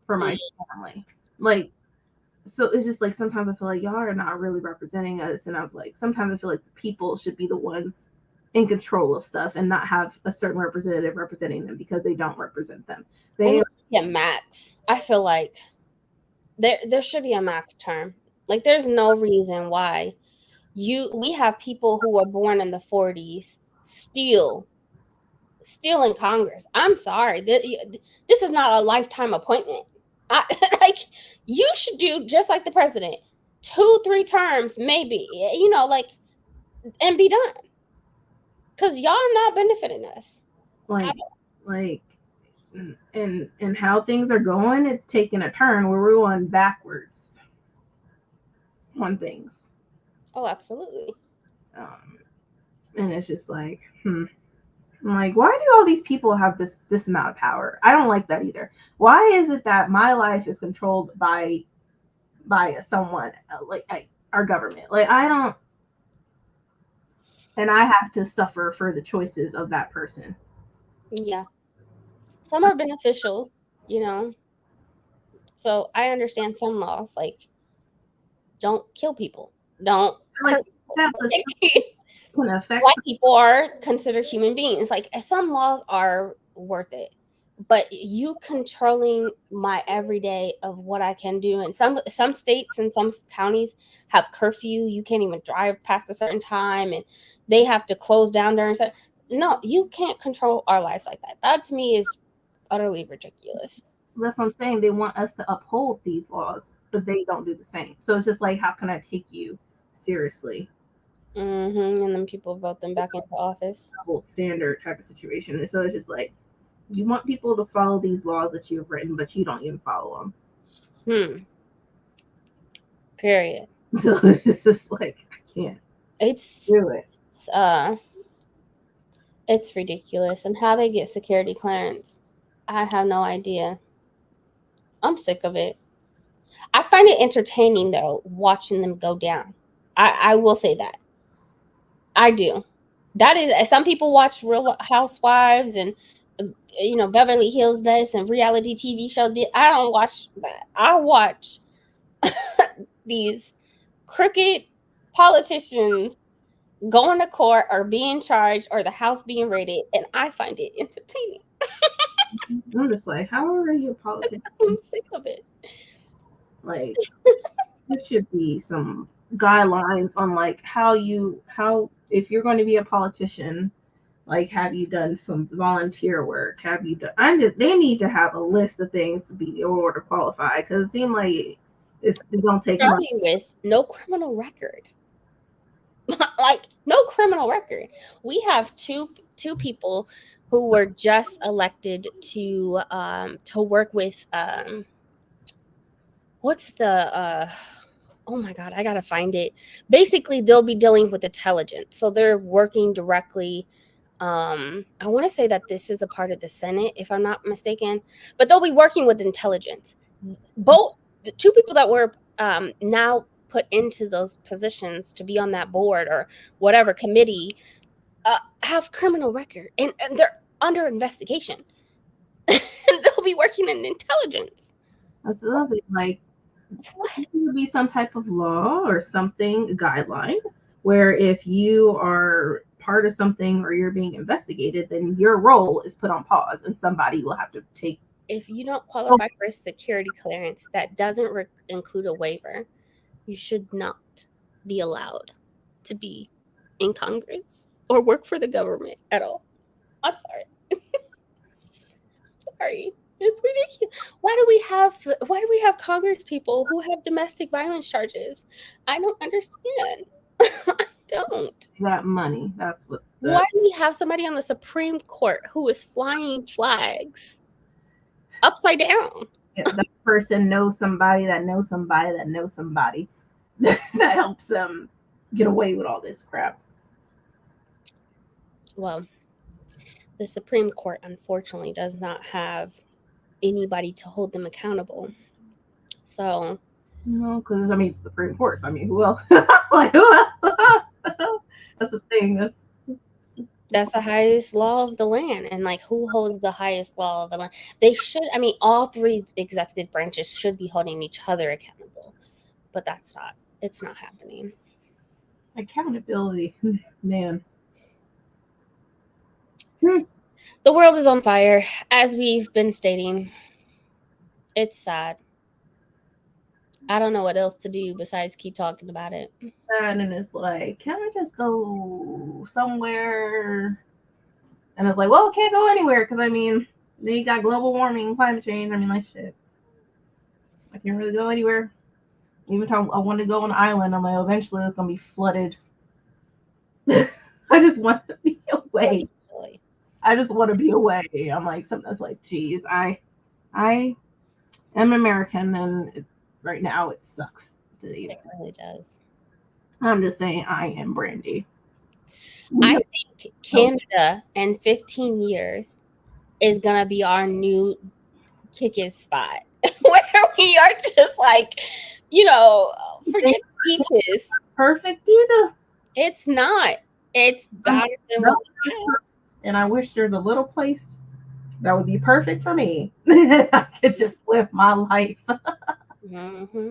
for my family? Like, so it's just like, sometimes I feel like y'all are not really representing us, and I'm like, sometimes I feel like the people should be the ones in control of stuff and not have a certain representative representing them, because they don't represent them. They max. I feel like there should be a max term. Like, there's no reason why we have people who were born in the 40s still in Congress. I'm sorry. This is not a lifetime appointment. Like, you should do just like the president, 2-3 terms, maybe, and be done. Because y'all not benefiting us. Like, and how things are going, it's taking a turn where we're going backwards on things. Oh, absolutely. And it's just like, I'm like, why do all these people have this amount of power? I don't like that either. Why is it that my life is controlled by someone like our government? Like, I don't, and I have to suffer for the choices of that person. Yeah. Some are beneficial, So I understand some laws, like, don't kill people. Don't hurt people. White people are considered human beings. Like, some laws are worth it, but you controlling my everyday of what I can do. And some states and some counties have curfew. You can't even drive past a certain time, and they have to close down during. No, you can't control our lives like that. That to me is utterly ridiculous. That's what I'm saying. They want us to uphold these laws, but they don't do the same. So it's just like, how can I take you seriously? Mm-hmm. And then people vote them back into office. Gold standard type of situation. And so it's just like, you want people to follow these laws that you've written, but you don't even follow them. Period. So it's just like I can't It's do it. it's ridiculous, and how they get security clearance, I have no idea. I'm sick of it. I find it entertaining though, watching them go down. I will say that. I do. That is, some people watch Real Housewives and Beverly Hills this and reality TV show. I don't watch that. I watch these crooked politicians going to court or being charged or the house being raided, and I find it entertaining. I'm just like, how are you a politician? I'm sick of it. Like, there should be some guidelines on like how if you're going to be a politician, like have you done some volunteer work? Have you done? They need to have a list of things to be in order to qualify because it seems like it don't take much. Starting with no criminal record. Like no criminal record. We have two people who were just elected to work with what's the oh my god, I gotta find it. Basically, they'll be dealing with intelligence, so they're working directly. I want to say that this is a part of the Senate, if I'm not mistaken, but they'll be working with intelligence. Both the two people that were now put into those positions to be on that board or whatever committee have criminal record, and they're under investigation. They'll be working in intelligence. That's lovely. Like, there would be some type of law or something, a guideline, where if you are part of something or you're being investigated, then your role is put on pause and somebody will have to take. If you don't qualify for a security clearance that doesn't include a waiver, you should not be allowed to be in Congress or work for the government at all. I'm sorry. Sorry. It's ridiculous. Why do we have Congress people who have domestic violence charges? I don't understand. I don't. That money. That's what. Why do we have somebody on the Supreme Court who is flying flags upside down? That person knows somebody that knows somebody that knows somebody that helps them get away with all this crap. Well, the Supreme Court unfortunately does not have anybody to hold them accountable. So no, because I mean it's the Supreme Court. I mean, who else? Like who else? That's the thing. That's the highest law of the land, and like who holds the highest law of the land? They should. I mean, all three executive branches should be holding each other accountable, but that's not. It's not happening. Accountability, man. The world is on fire, as we've been stating. It's sad. I don't know what else to do besides keep talking about it. And it's like, can I just go somewhere? And it's like, well, we can't go anywhere because I mean, they got global warming, climate change. I mean, like shit. I can't really go anywhere. Even if I want to go on an island, I'm like, eventually it's gonna be flooded. I just want to be away. I just want to be away. I'm like, something that's like, geez, I am American, and right now it sucks. It really does. I'm just saying, I am Brandy. I think Canada in 15 years is gonna be our new kick-it spot, where we are just like, forget beaches. Perfect either. It's not. It's better than what we have. And I wish there's a little place that would be perfect for me. I could just live my life. Mm-hmm.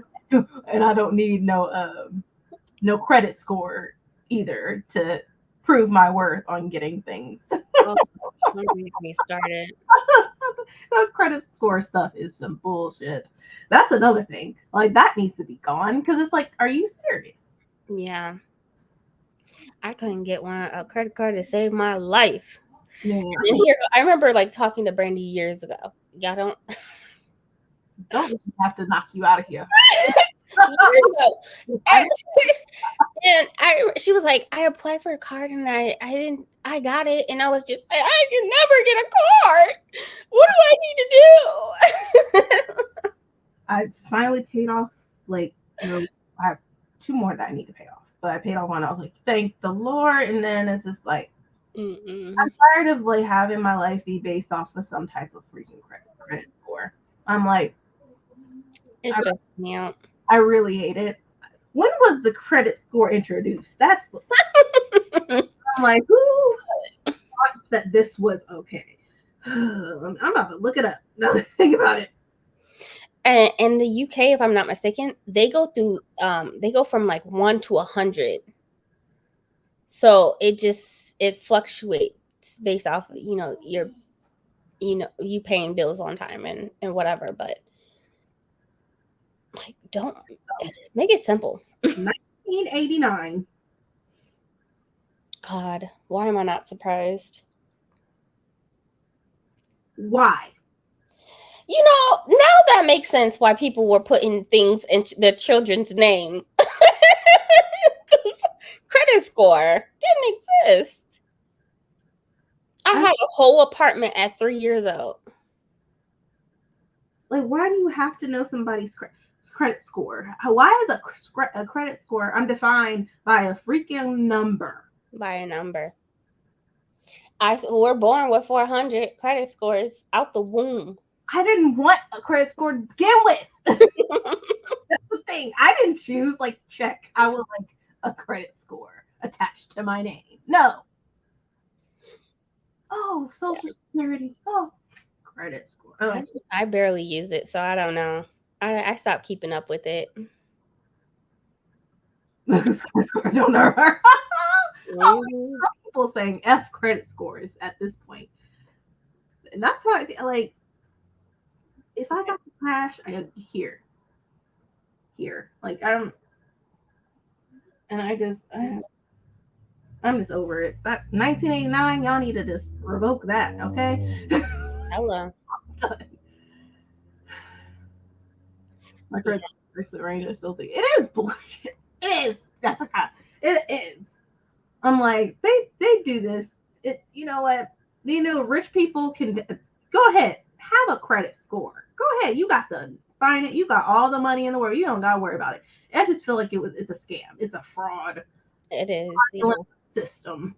And I don't need no credit score either to prove my worth on getting things. Oh, don't get me started. That credit score stuff is some bullshit. That's another thing. Like that needs to be gone because it's like, are you serious? Yeah. I couldn't get a credit card to save my life. Yeah. I remember like talking to Brandy years ago. Y'all don't have to knock you out of here. And she was like, I applied for a card and I got it, and I was just like, I can never get a card. What do I need to do? I finally paid off, like, I two more that I need to pay off. But I paid off one. I was like, thank the Lord. And then it's just like, I'm tired of like having my life be based off of some type of freaking credit score. I'm like, it's just me out. I really hate it. When was the credit score introduced? That's I'm like, who thought that this was okay? I'm about to look it up. Now that I think about it. And in the UK, if I'm not mistaken, they go through they go from like 1 to 100. So it fluctuates based off of, you paying bills on time and whatever, but like don't make it simple. 1989. God, why am I not surprised? Why? Now that makes sense why people were putting things in their children's name. Credit score didn't exist. I had a whole apartment at 3 years old. Like, why do you have to know somebody's credit score? Why is a credit score undefined by a freaking number? By a number. We're born with 400 credit scores out the womb. I didn't want a credit score to begin with. That's the thing. I didn't choose like check. I would like a credit score attached to my name. No. Oh, Social Security. Oh, credit score. Oh. I barely use it, so I don't know. I stopped keeping up with it. Credit score. I don't know. People saying F credit scores at this point. And that's how I feel like. If I got the cash, I got here. Like I'm just over it. That 1989, y'all need to just revoke that, okay? Hello. My credit range still think it is bullshit. It is. That's a cop. It is. I'm like, they do this. You know what? Rich people can go ahead, have a credit score. Go ahead. You got you got all the money in the world. You don't gotta worry about it. I just feel like it's a scam. It's a fraud. It is system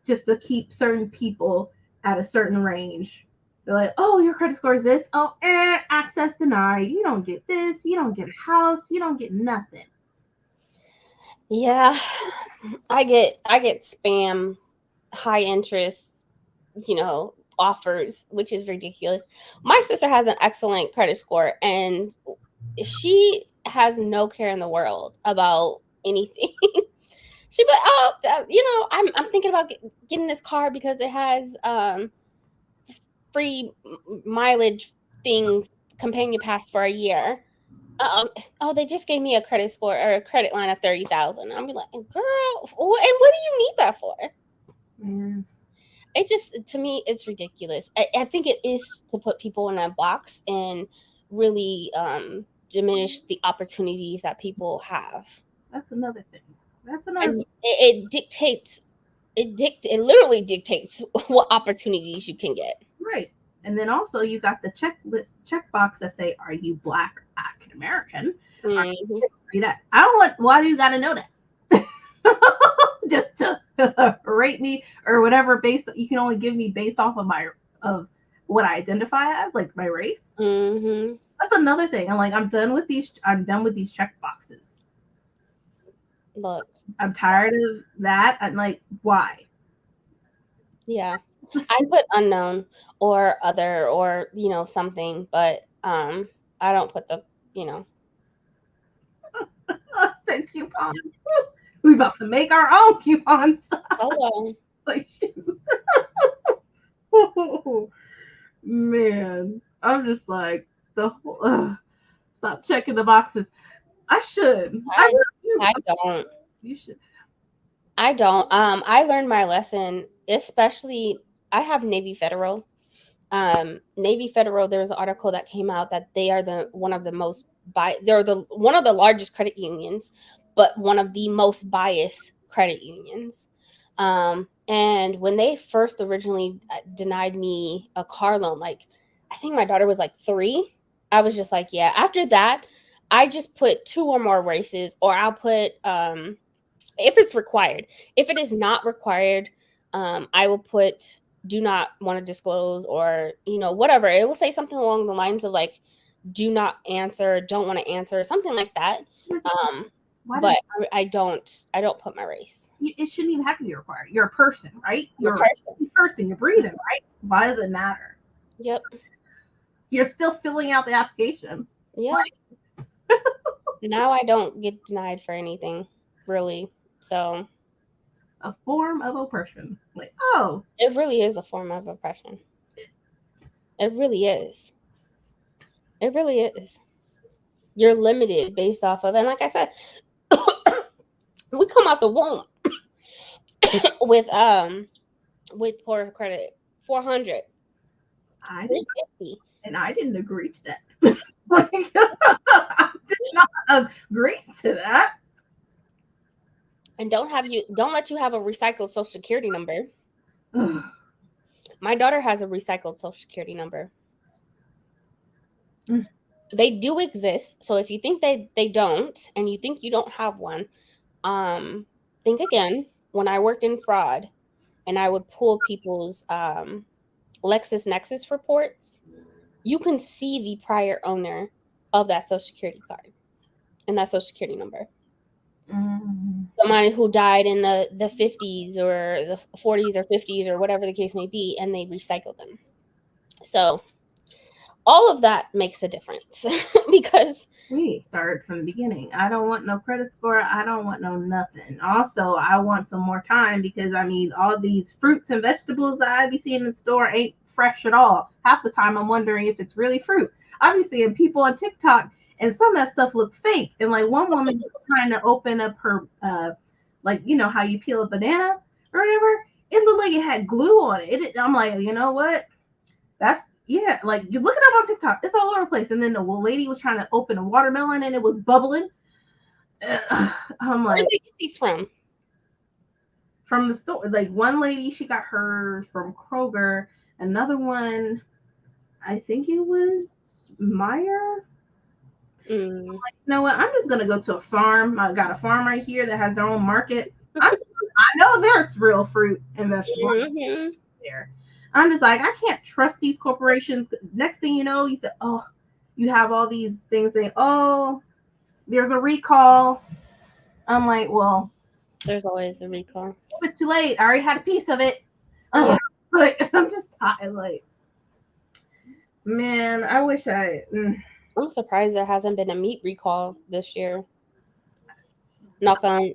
just to keep certain people at a certain range. They're like, oh, your credit score is this. Oh, access denied. You don't get this. You don't get a house. You don't get nothing. Yeah, I get spam, high interest, offers, which is ridiculous. My sister has an excellent credit score, and she has no care in the world about anything. She'd be like, oh, I'm thinking about getting this car because it has free mileage thing, companion pass for a year. Oh, they just gave me a credit score or a credit line of 30,000. I'll be like, girl, and what do you need that for? Mm. It just, to me, it's ridiculous. I think it is to put people in a box and really diminish the opportunities that people have. That's another thing. It literally dictates what opportunities you can get. Right. And then also you got the checkbox that say, are you Black or African American? Mm-hmm. Why do you got to know that? Just to rate me or whatever you can only give me based off of what I identify as, like my race. Mm-hmm. That's another thing. I'm done with these check boxes. Look, I'm tired of that. I'm like, why? Yeah. I put unknown or other or something, but I don't put the Thank coupons. We about to make our own coupons. Hello. Like, man, I'm just like stop checking the boxes. I should. I don't. You should. I don't. I learned my lesson, especially I have Navy Federal. Navy Federal, there was an article that came out that they are one of the largest credit unions, but one of the most biased credit unions. And when they first originally denied me a car loan, like I think my daughter was like 3, I was just like, yeah. After that, I just put 2 or more races, or I'll put if it's required. If it is not required, I will put do not want to disclose, or whatever. It will say something along the lines of like do not answer, don't want to answer, something like that. But I don't put my race. It shouldn't even have to be required. You're a person, right? You're a person. You're breathing, right? Why does it matter? Yep. You're still filling out the application. Yeah. Now I don't get denied for anything, really. So a form of oppression. Like, oh, it really is a form of oppression. It really is. It really is. You're limited based off of, and like I said, we come out the womb with poor credit 400. I didn't agree to that. I did not agree to that. And don't let you have a recycled social security number. My daughter has a recycled social security number. They do exist. So if you think they don't, and you think you don't have one, think again. When I worked in fraud and I would pull people's LexisNexis reports, you can see the prior owner of that social security card and that social security number. Someone who died in the 50s or the 40s or 50s or whatever the case may be, and they recycle them. So all of that makes a difference because we started from the beginning. I don't want no credit score. I don't want no nothing. Also, I want some more time because all these fruits and vegetables that I be seeing in the store ain't fresh at all. Half the time I'm wondering if it's really fruit. I be seeing people on TikTok and some of that stuff look fake. And like one woman was trying to open up her, how you peel a banana or whatever. It looked like it had glue on it. I'm like, you know what? Like you look it up on TikTok. It's all over the place. And then the lady was trying to open a watermelon and it was bubbling. I'm like, where did they get these from? From the store. Like one lady, she got hers from Kroger. Another one, I think it was Meyer. Like, you know what? I'm just gonna go to a farm. I got a farm right here that has their own market. I know there's real fruit and vegetables there. I'm just like, I can't trust these corporations. Next thing you know, you say, oh, you have all these things. There's a recall. I'm like, well, there's always a recall. But too late. I already had a piece of it. Yeah. Like, I'm just tired. Like, man, I wish I'm surprised there hasn't been a meat recall this year. Knock on.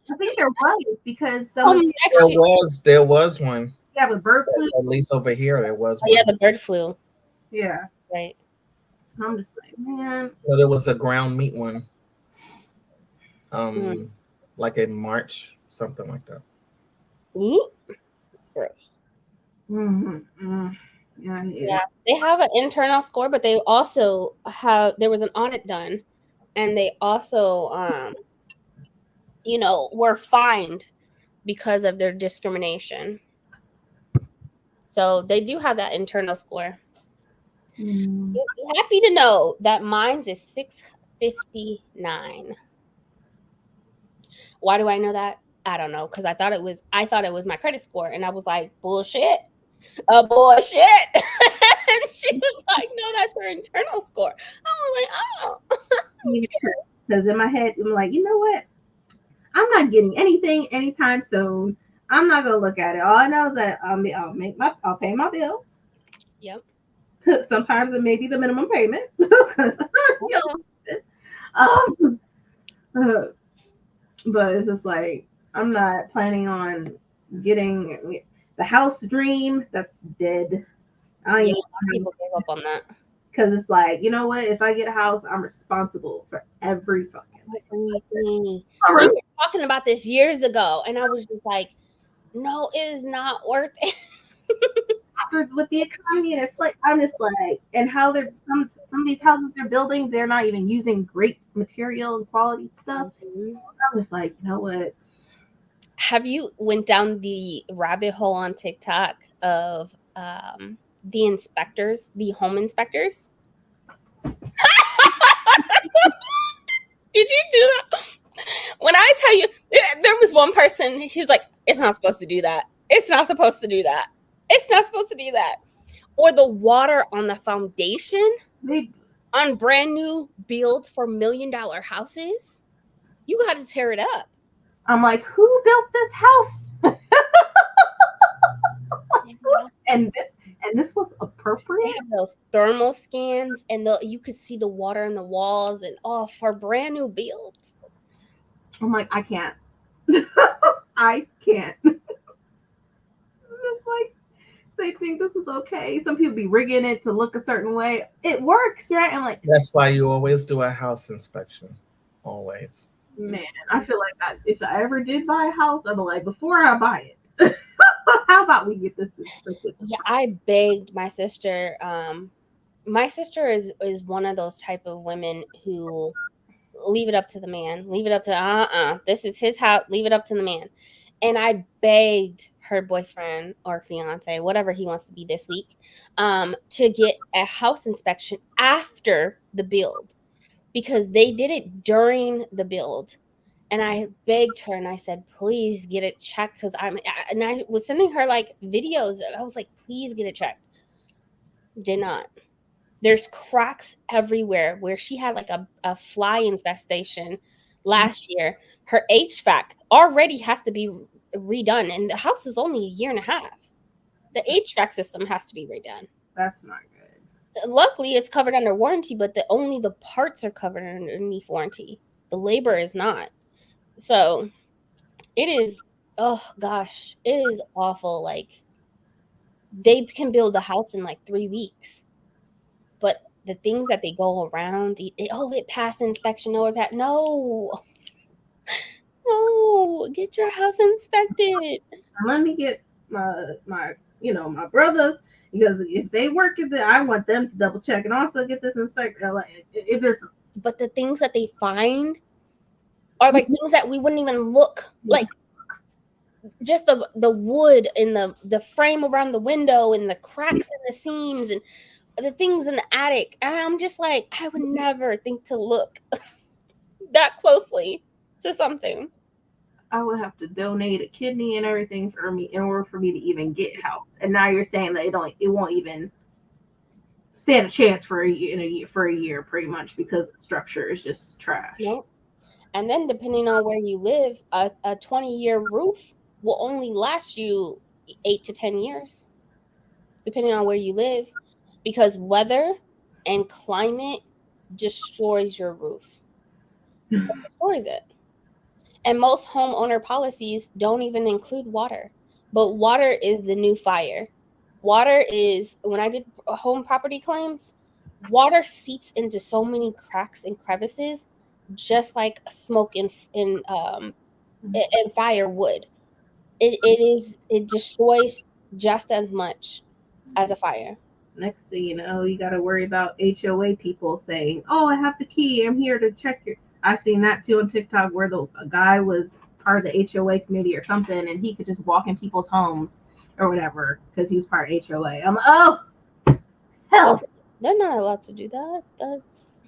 I think there was because there was one. Yeah, with bird flu. At least over here there was one. Yeah, the bird flu. Yeah. Right. I'm just like, man. Well, there was a ground meat one. Like in March, something like that. Ooh. Gross. Yeah. They have an internal score, but they also there was an audit done, and they also were fined because of their discrimination. So they do have that internal score. You'll be happy to know that mine's is 659. Why do I know that? I don't know, because I thought it was my credit score, and I was like, bullshit. Bullshit. And she was like, no, that's your internal score. I was like, oh. Because in my head, I'm like, you know what? I'm not getting anything anytime soon. I'm not gonna look at it. All I know is that I'll pay my bills. Yep. Sometimes it may be the minimum payment. But it's just like I'm not planning on getting the house dream. That's dead. People gave up on that. Because it's like, you know what? If I get a house, I'm responsible for every fucking thing. We were talking about this years ago, and I was just like, no, it is not worth it. With the economy and inflation, I'm just like, and how they're some of these houses they're building, they're not even using great material and quality stuff. I'm just like, you know what? Have you went down the rabbit hole on TikTok of the home inspectors? Did you do that? When I tell you, there was one person, she's like, it's not supposed to do that. It's not supposed to do that. It's not supposed to do that. Or the water on the foundation on brand new builds for $1 million houses. You got to tear it up. I'm like, who built this house? and this was appropriate. They have those thermal scans, and you could see the water in the walls, and for brand new builds. I'm like, I can't. I can't. It's like they think this was okay. Some people be rigging it to look a certain way. It works, right? I'm like, that's why you always do a house inspection. Always. Man, I feel like if I ever did buy a house, I'd be like, before I buy it, how about we get this inspected? Yeah, I begged my sister. My sister is one of those type of women who leave it up to the man. Leave it up to this is his house. Leave it up to the man. And I begged her boyfriend or fiance, whatever he wants to be this week, to get a house inspection after the build, because they did it during the build. And I begged her and I said, please get it checked, because I was sending her like videos. I was like, please get it checked. Did not. There's cracks everywhere where she had like a fly infestation last year. Her HVAC already has to be redone, and the house is only 1.5 years. The HVAC system has to be redone. That's not good. Luckily, it's covered under warranty, but only the parts are covered underneath warranty. The labor is not. So it is, oh gosh, it is awful. Like, they can build a house in like 3 weeks, but the things that they go around, it passed inspection. No, get your house inspected. Let me get my brothers, because if they work at I want them to double check and also get this inspected. Like, it just. But the things that they find are like things that we wouldn't even look like. Just the wood in the frame around the window and the cracks in the seams and the things in the attic. And I'm just like, I would never think to look that closely to something. I would have to donate a kidney and everything for me in order for me to even get help. And now you're saying that it won't even stand a chance for a year, pretty much, because the structure is just trash. Nope. And then depending on where you live, a 20-year roof will only last you 8 to 10 years, depending on where you live, because weather and climate destroys your roof. It destroys it. And most homeowner policies don't even include water. But water is the new fire. Water is, when I did home property claims, water seeps into so many cracks and crevices, just like smoke and firewood. It destroys just as much as a fire. Next thing you know, you got to worry about HOA people saying, "Oh, I have the key. I'm here to check your." I've seen that too on TikTok, where a guy was part of the HOA committee or something, and he could just walk in people's homes or whatever because he was part of HOA. I'm like, oh, hell! They're not allowed to do that.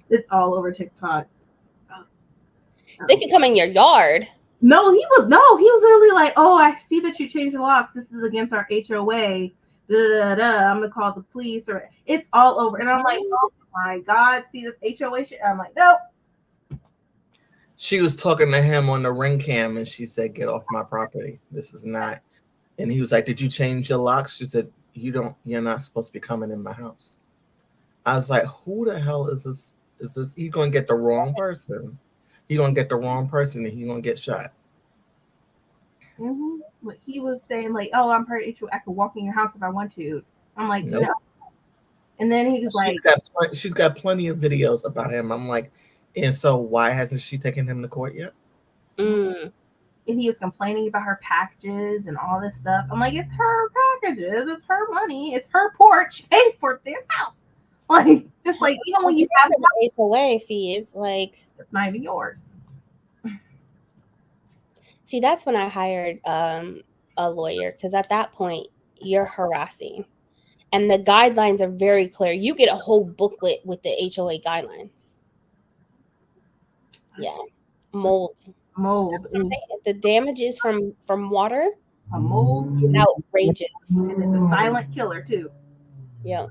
It's all over TikTok. They can come in your yard. No, he was literally like, "Oh, I see that you changed the locks. This is against our HOA. I'm gonna call the police." Or it's all over, and I'm like, "Oh my God, see this HOA shit." I'm like, nope. She was talking to him on the Ring Cam, and she said, "Get off my property. This is not." And he was like, "Did you change your locks?" She said, You're not supposed to be coming in my house." I was like, "Who the hell is this? Is this? You're gonna get the wrong person. You're gonna get the wrong person, and you're gonna get shot." Mm-hmm. But he was saying like, "Oh, I'm part of HOA. I can walk in your house if I want to." I'm like, nope. No. And then he was she's got plenty of videos about him. I'm like, and so why hasn't she taken him to court yet? And he was complaining about her packages and all this stuff. I'm like, it's her packages. It's her money. It's her porch. Pay for their house. Like, just like, even when you have the HOA fees, like, it's not even yours. See, that's when I hired a lawyer, because at that point you're harassing, and the guidelines are very clear. You get a whole booklet with the HOA guidelines. Yeah, mold. Mold is The damages from water a mold is outrageous. and it's a silent killer too. Yeah.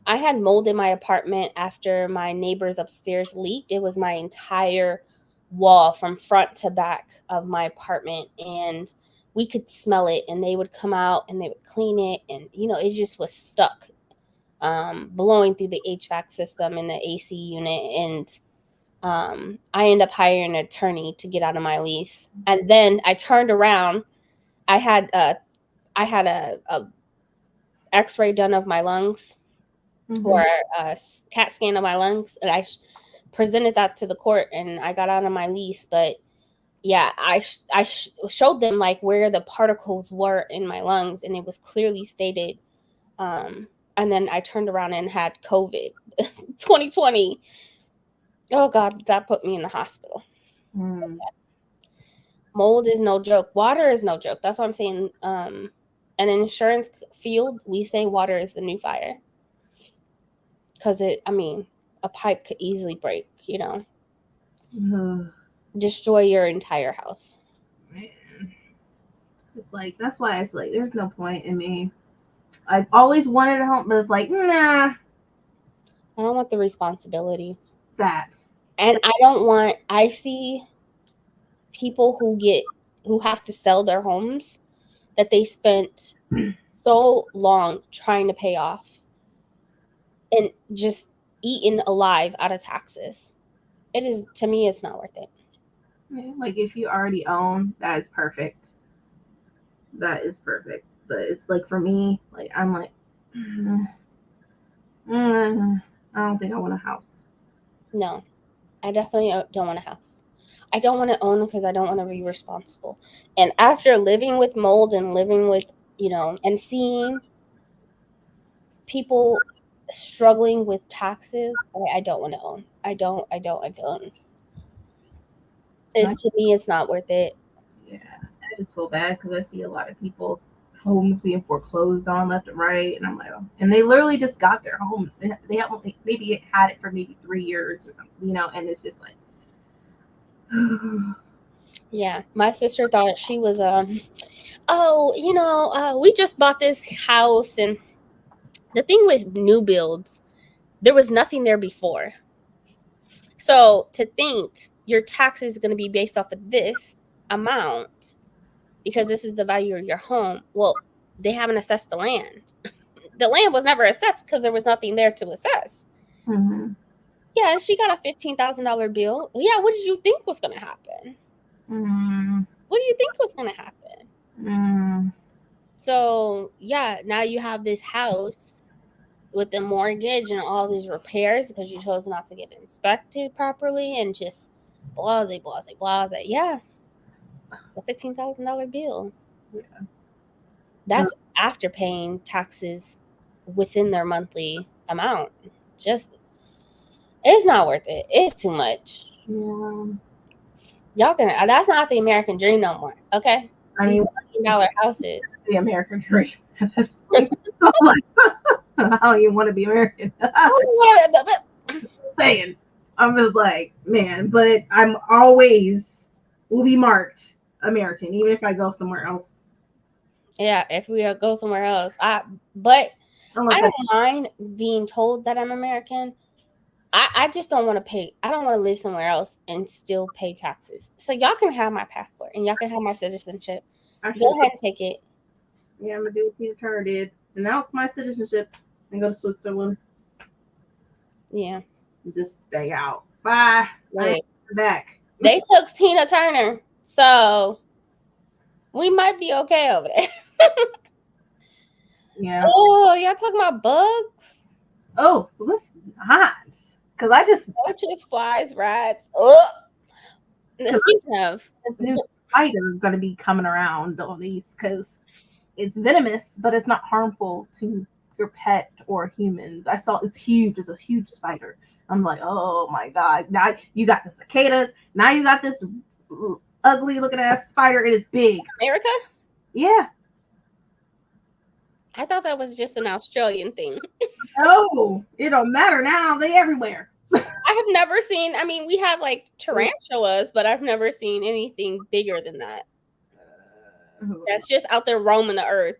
I had mold in my apartment after my neighbors upstairs leaked. It was my entire wall from front to back of my apartment, and we could smell it, and they would come out and they would clean it, and it just was stuck, blowing through the HVAC system in the AC unit. And I ended up hiring an attorney to get out of my lease. And then I turned around. I had a X-ray done of my lungs, or a CAT scan of my lungs, and I presented that to the court, and I got out of my lease. But yeah, I showed them like where the particles were in my lungs, and it was clearly stated. And then I turned around and had COVID, 2020. Oh God, that put me in the hospital. Mold is no joke. Water is no joke. That's what I'm saying. An insurance field, we say water is the new fire. Because a pipe could easily break, destroy your entire house. Man. Just like, that's why it's like, there's no point in me. I've always wanted a home, but it's like, nah. I don't want the responsibility. That. And I see people who have to sell their homes that they spent so long trying to pay off and just eaten alive out of taxes. To me, it's not worth it. Like, if you already own, that is perfect. That is perfect. But it's like, for me, like, I'm like, I don't think I want a house. No, I definitely don't want a house. I don't want to own because I don't want to be responsible. And after living with mold and living with, and seeing people struggling with taxes, I don't want to own. I don't. To me, it's not worth it. Yeah, I just feel bad because I see a lot of people, homes being foreclosed on left and right, and I'm like, oh. And they literally just got their home. They have maybe had it for maybe 3 years or something, and it's just like, yeah. My sister thought she was we just bought this house, and the thing with new builds, there was nothing there before. So to think your tax is going to be based off of this amount because this is the value of your home, well, they haven't assessed the land. The land was never assessed because there was nothing there to assess. Mm-hmm. Yeah, she got a $15,000 bill. Yeah, what did you think was going to happen? Mm-hmm. What do you think was going to happen? Mm-hmm. So, yeah, now you have this house with the mortgage and all these repairs because you chose not to get it inspected properly and just blase. Yeah, a $15,000 bill. Yeah. That's after paying taxes within their monthly amount. Just, it's not worth it. It's too much. Yeah. Y'all can. That's not the American dream no more. Okay. I mean, $1 houses. The American dream at this point. I don't even want to be American. Saying, I'm just like, man, but I'm always will be marked American, even if I go somewhere else. Yeah, if we go somewhere else, I don't mind being told that I'm American. I just don't want to pay. I don't want to live somewhere else and still pay taxes. So y'all can have my passport and y'all can have my citizenship. Go ahead and take it. Yeah, I'm gonna do what Tina Turner did. Announce my citizenship and go to Switzerland. Yeah. Just beg out. Bye. I'm back. They took Tina Turner, so we might be okay over there. Yeah. Oh, y'all talking about bugs? Oh, let's not. Because I just roaches, flies, rats. Oh. Speaking of, this new spider is going to be coming around on the East Coast. It's venomous, but it's not harmful to your pet or humans. I saw it's huge. It's a huge spider. I'm like, oh my God. Now you got the cicadas. Now you got this ugly looking ass spider. It is big. America? Yeah. I thought that was just an Australian thing. No, it don't matter now. They everywhere. I have never seen. I mean, we have like tarantulas, but I've never seen anything bigger than that. That's just out there roaming the earth.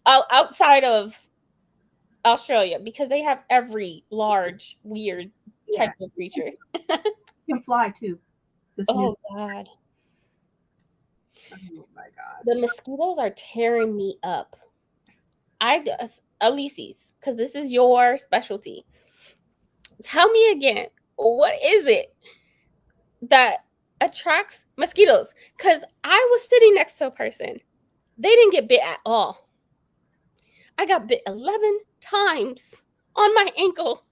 Outside of Australia, because they have every large, weird type of creature. Can fly too. Oh God. Oh my God. The mosquitoes are tearing me up. Elise's, because this is your specialty. Tell me again, what is it that attracts mosquitoes? Because I was sitting next to a person. They didn't get bit at all. I got bit 11 times on my ankle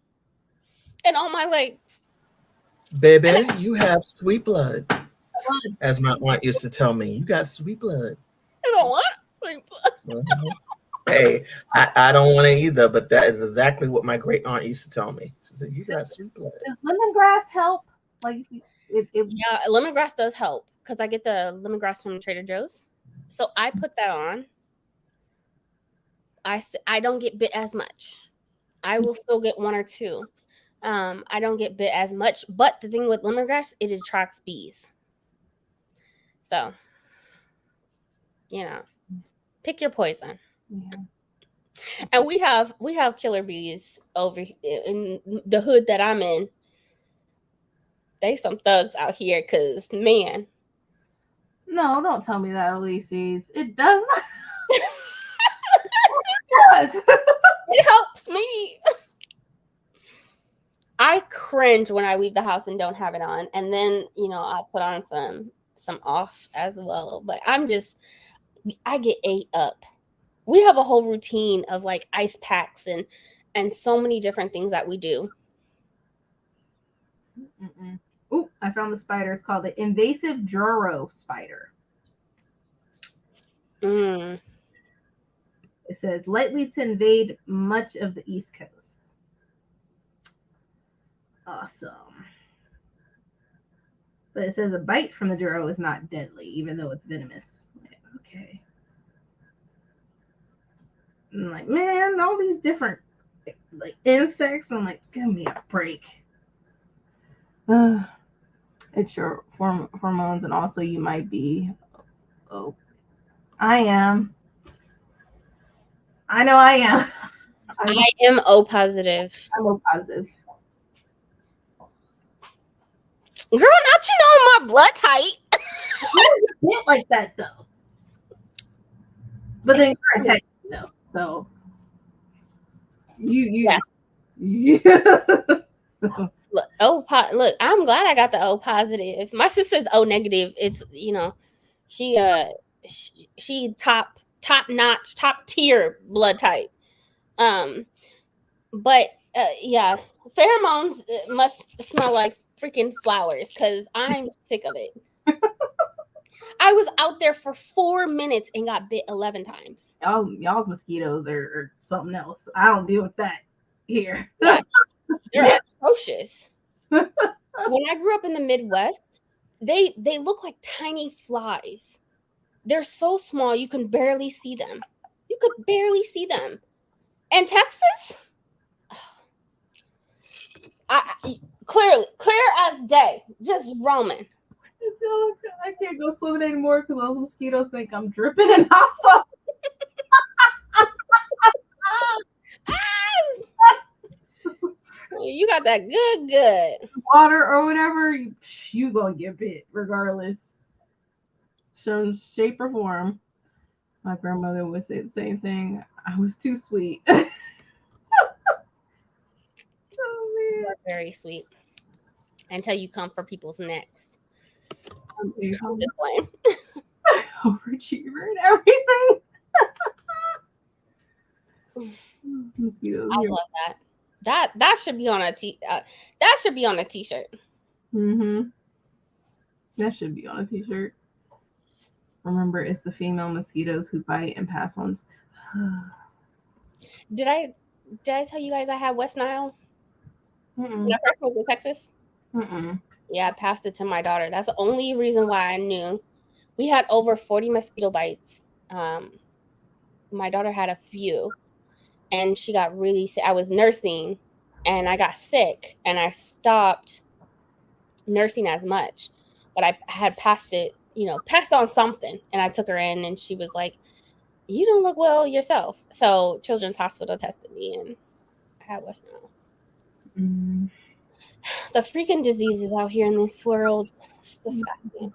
and on my legs. Baby, you have sweet blood. As my aunt used to tell me, you got sweet blood. I don't want sweet blood. Hey, I don't want it either, but that is exactly what my great aunt used to tell me. She said, you got sweet blood. Does lemongrass help? Like, yeah, lemongrass does help because I get the lemongrass from Trader Joe's. So I put that on. I don't get bit as much. I will still get one or two. I don't get bit as much, but the thing with lemongrass, it attracts bees. So, pick your poison. Yeah. And we have killer bees over in the hood that I'm in. They some thugs out here, cause man. No, don't tell me that, Elise's. It does not. It does. It helps me. I cringe when I leave the house and don't have it on, and then I put on some off as well. But I get ate up. We have a whole routine of like ice packs and so many different things that we do. Oh, I found the spider. It's called the invasive Juro spider. It says likely to invade much of the East Coast. Awesome. But it says a bite from the Juro is not deadly, even though it's venomous. Okay. I'm like, man, all these different like insects. I'm like, give me a break. It's your hormones, and also you might be. Oh, I am. I know I am. I am O positive. I'm O positive. Girl, not my blood type. I don't get like that though. But then you're a Texas though, so you. Look, I'm glad I got the O positive. My sister's O negative. It's she top notch, top tier blood type. But yeah, pheromones must smell like freaking flowers because I'm sick of it. I was out there for 4 minutes and got bit 11 times. Y'all's mosquitoes are something else. I don't deal with that here. Yeah, they're atrocious. When I grew up in the Midwest, they look like tiny flies. They're so small you can barely see them. You could barely see them. And Texas, clear as day, just roaming. I can't go swimming anymore because those mosquitoes think I'm dripping in hot sauce. You got that good water or whatever. You gonna get bit regardless. Some shape or form. My grandmother would say the same thing. I was too sweet. Oh man, You're very sweet. Until you come for people's necks. I'm just playing. Overachiever and everything. I love that. That should be on a that should be on a t-shirt. That should be on a t-shirt. Remember, it's the female mosquitoes who bite and pass on. Did I tell you guys I had West Nile? When I first moved to Texas? Yeah, I passed it to my daughter. That's the only reason why I knew. We had over 40 mosquito bites. My daughter had a few, and she got really sick. I was nursing, and I got sick and I stopped nursing as much, but I had passed on something, and I took her in, and she was like, "You don't look well yourself." So Children's Hospital tested me, and I had West Nile. The freaking diseases out here in this world, it's disgusting.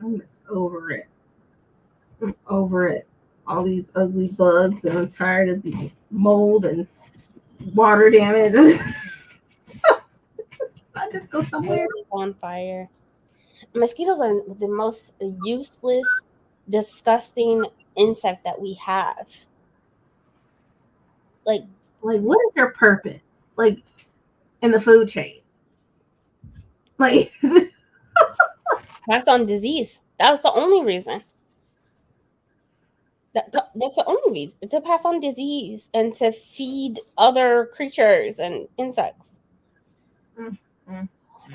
I'm just over it. I'm over it. All these ugly bugs, and I'm tired of the mold and water damage. I just go somewhere. It's on fire. Mosquitoes are the most useless, disgusting insect that we have. Like, what is their purpose? Like, in the food chain? Like, pass on disease. That was the only reason. That's the only reason, to pass on disease and to feed other creatures and insects.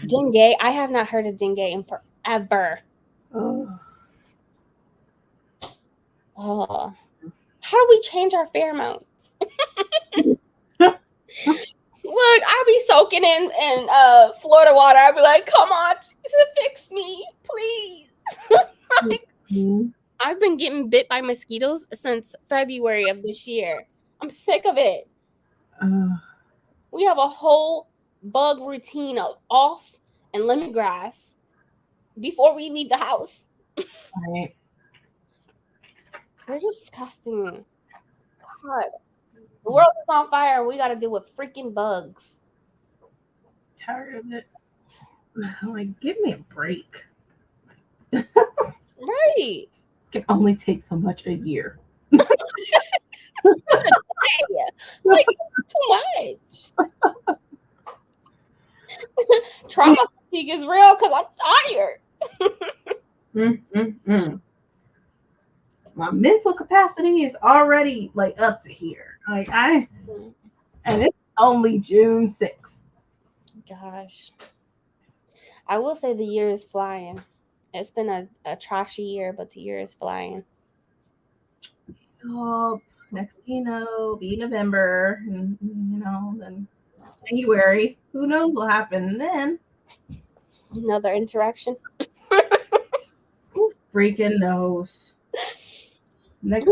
Dengue. I have not heard of dengue in forever. Oh. How do we change our pheromones? Look, I'll be soaking in Florida water. I'll be like, come on, Jesus, fix me, please. I've been getting bit by mosquitoes since February of this year. I'm sick of it. We have a whole bug routine of off and lemongrass before we leave the house. Right. They're disgusting. God. The world is on fire. We got to deal with freaking bugs. Tired of it. Like, give me a break. Right. Can only take so much a year. Like, it's too much. Trauma fatigue is real because I'm tired. My mental capacity is already like up to here. And it's only June 6th. Gosh. I will say the year is flying. It's been a trashy year, but the year is flying. Oh, next thing you know, be November, and then January. Who knows what happened then? Another interaction. Who freaking knows? Next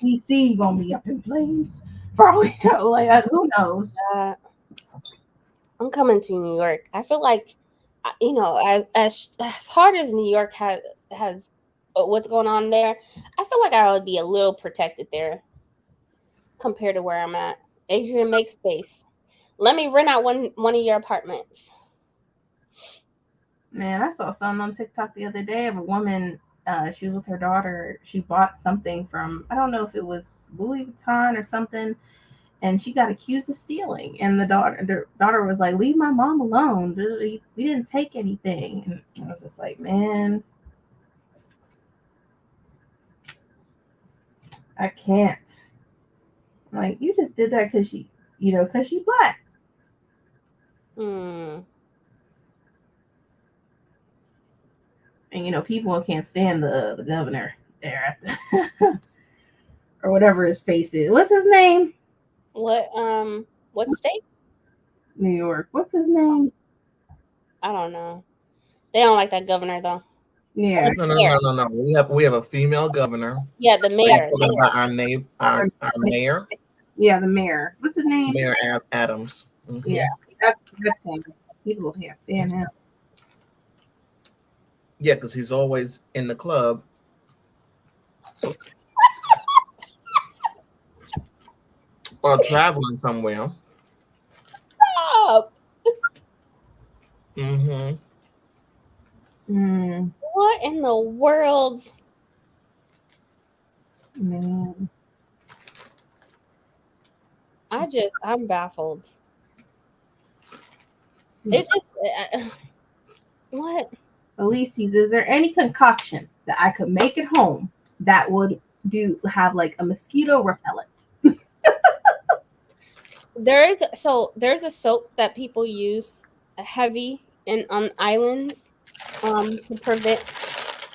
DC gonna be up in flames. Probably know. Like, who knows? I'm coming to New York. I feel like, as hard as New York has what's going on there, I feel like I would be a little protected there compared to where I'm at. Adrian, make space. Let me rent out one of your apartments. Man, I saw something on TikTok the other day of a woman. She was with her daughter. She bought something from, I don't know if it was Louis Vuitton or something, and she got accused of stealing. And the daughter was like, "Leave my mom alone. We didn't take anything." And I was just like, man, I can't. Like, you just did that because she black. And people can't stand the governor there at the or whatever his face is. What's his name? What state? New York. What's his name? I don't know. They don't like that governor though. Yeah. No. We have a female governor. Yeah, the mayor. Talking about our mayor. Yeah, the mayor. What's his name? Mayor Adams. Mm-hmm. Yeah, that's him. People can't stand him. Yeah, because he's always in the club. Or traveling somewhere. Stop. What in the world? Man. I'm baffled. It just what? Elise, is there any concoction that I could make at home that would have like a mosquito repellent? There's a soap that people use heavy on islands to prevent.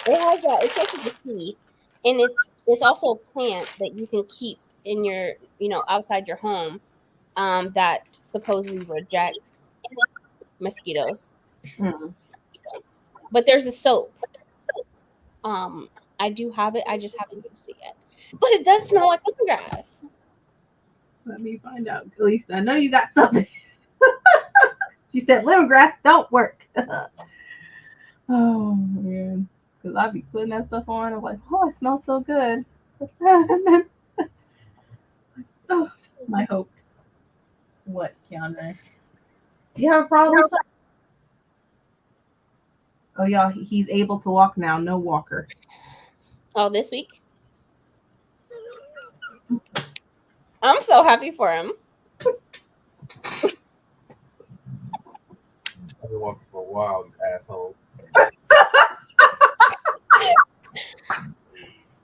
It takes the heat, and it's also a plant that you can keep in your outside your home that supposedly rejects mosquitoes. Mm. But there's a soap. I do have it. I just haven't used it yet. But it does smell like lemongrass. Let me find out. At least I know you got something. She said lemongrass don't work. Oh man, because I'd be putting that stuff on. I'm like, oh, it smells so good. And then, oh, my hopes. What, Keandre? Do you have a problem? Sir? Oh, y'all, he's able to walk now. No walker. Oh, this week? I'm so happy for him. I've been walking for a while, you asshole.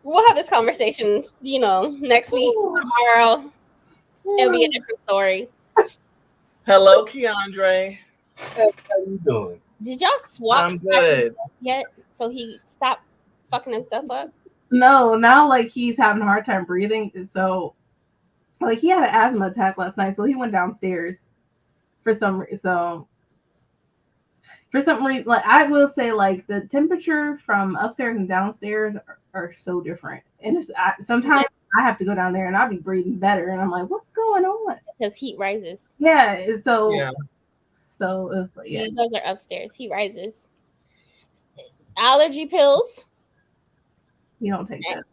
We'll have this conversation, next week, tomorrow. It'll be a different story. Hello, Keandre. How you doing? Did y'all swap I'm good. yet so he stopped fucking himself up? No, now like he's having a hard time breathing. So, like he had an asthma attack last night, so he went downstairs for some reason. So, for some reason, like I will say, like the temperature from upstairs and downstairs are so different, and sometimes I have to go down there and I'll be breathing better, and I'm like, what's going on? Because heat rises. Yeah. So Yeah. So it's like, yeah. You guys are upstairs. He rises. Allergy pills. You don't take that.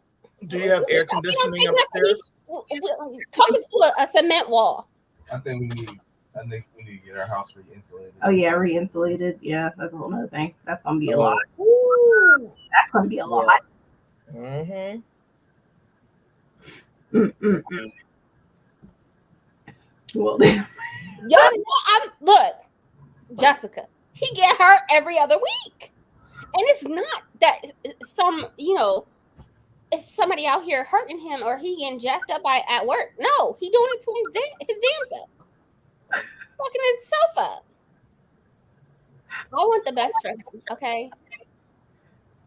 Do you have air conditioning upstairs? Talking to a cement wall. I think we need to get our house re-insulated. Oh yeah, re-insulated. Yeah, that's a whole other thing. That's gonna be a Oh. lot. Ooh. That's gonna be a lot. Mm-hmm. Well, then. Look, Jessica, he get hurt every other week. And it's not that it's somebody out here hurting him or he getting jacked up at work. No, he doing it to his damn self. Fucking himself up. I want the best for him, okay?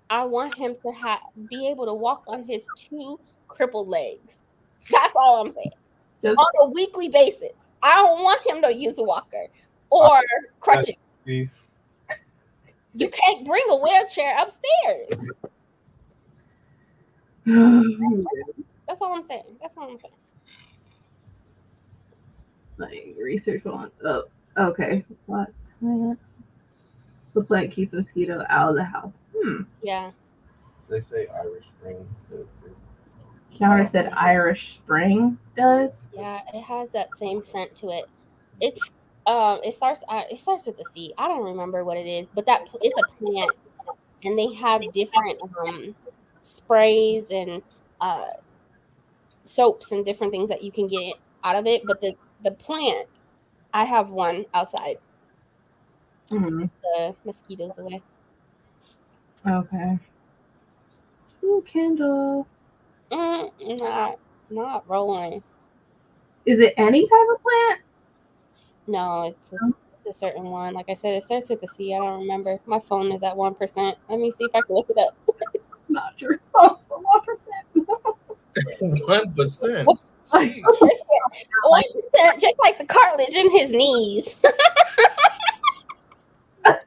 I want him to be able to walk on his 2 crippled legs. That's all I'm saying. Just on a weekly basis. I don't want him to use a walker or crutches. You can't bring a wheelchair upstairs. That's all I'm saying. Like research on. Oh, okay. What? The plant keeps the mosquito out of the house. Yeah. They say Irish Spring. Counter said Irish Spring does. Yeah, it has that same scent to it. It starts with the C. I don't remember what it is, but it's a plant, and they have different sprays and soaps and different things that you can get out of it. But the plant, I have one outside to keep the mosquitoes away. Okay. Ooh, Kendall. Not rolling. Is it any type of plant? No, it's a certain one. Like I said, it starts with a C. I don't remember. My phone is at 1%. Let me see if I can look it up. Not sure. Oh, 1%. 1%. 1%, just like the cartilage in his knees. I'm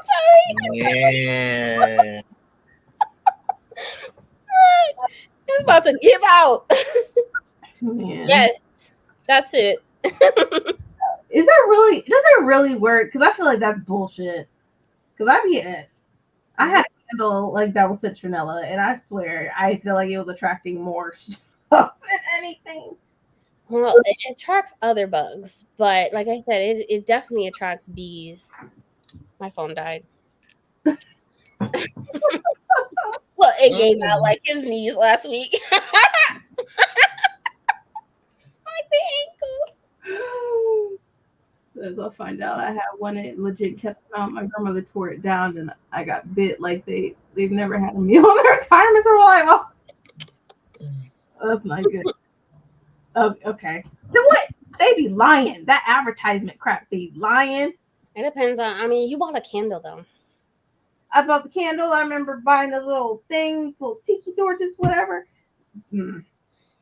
sorry. Yeah. It's about to give out. Man. Yes, that's it. Does it really work? Because I feel like that's bullshit. Because I had a candle like that was citronella, and I swear I feel like it was attracting more stuff than anything. Well, it attracts other bugs, but like I said, it definitely attracts bees. My phone died. Well, it gave out like his knees last week. Like the ankles. As I'll find out, I had one that legit kept out. My grandmother tore it down, and I got bit. Like they've never had a meal in their retirement, so we're like, oh, that's not good. Okay. Then what? They be lying. That advertisement crap, they lying. It depends on. You bought a candle though. I bought the candle. I remember buying the little thing, little tiki torches, whatever.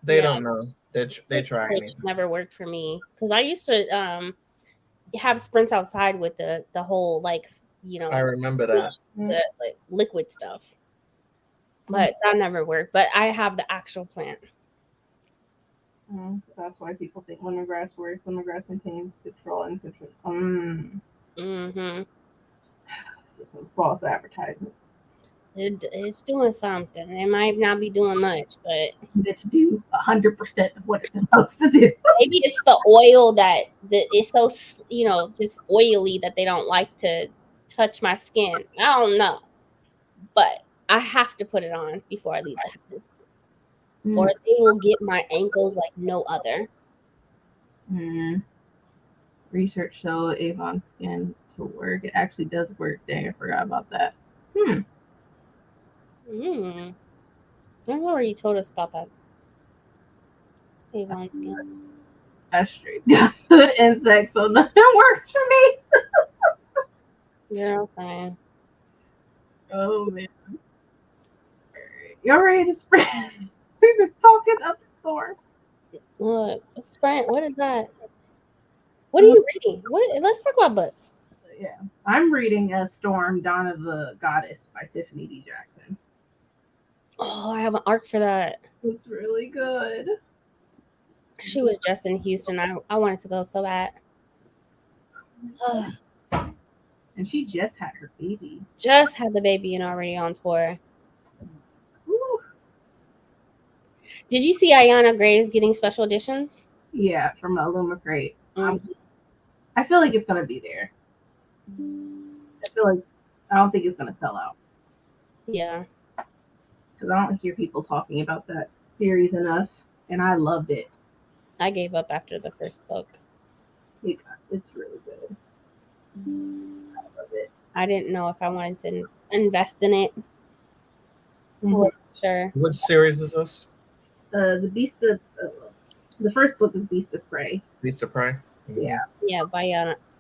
They don't know. They try Which anything. never worked for me because I used to have sprints outside with the whole like I remember that. the like liquid stuff, but that never worked. But I have the actual plant. That's why people think lemongrass works. Lemongrass contains citral and citrus. Mm-hmm. Just some false advertisement. It's doing something. It might not be doing much, but That to do 100% of what it's supposed to do. maybe it's the oil that is so just oily that they don't like to touch my skin. I don't know, but I have to put it on before I leave the house, or they will get my ankles like no other. Research show Avon skin to work. It actually does work. Dang, I forgot about that. I already told us about that. Avon skin. That's straight. Good insect, so nothing works for me. You know what I'm saying? Oh man. Alright. Y'all ready to spread? We've been talking up the storm. Look, Sprint, what is that? What are you reading? Let's talk about books. Yeah. I'm reading Storm, Dawn of the Goddess by Tiffany D. Jackson. Oh, I have an arc for that. It's really good. She was just in Houston. I wanted to go so bad. And she just had her baby. Just had the baby and already on tour. Woo. Did you see Ayana Gray's getting special editions? Yeah, from Illuma Crate. I feel like it's gonna be there. I don't think it's gonna sell out. Yeah. Because I don't hear people talking about that series enough, and I loved it. I gave up after the first book. It's really good. I love it. I didn't know if I wanted to invest in it. Sure. What series is this? The Beast of the first book is Beast of Prey. Beast of Prey. Yeah. Yeah, by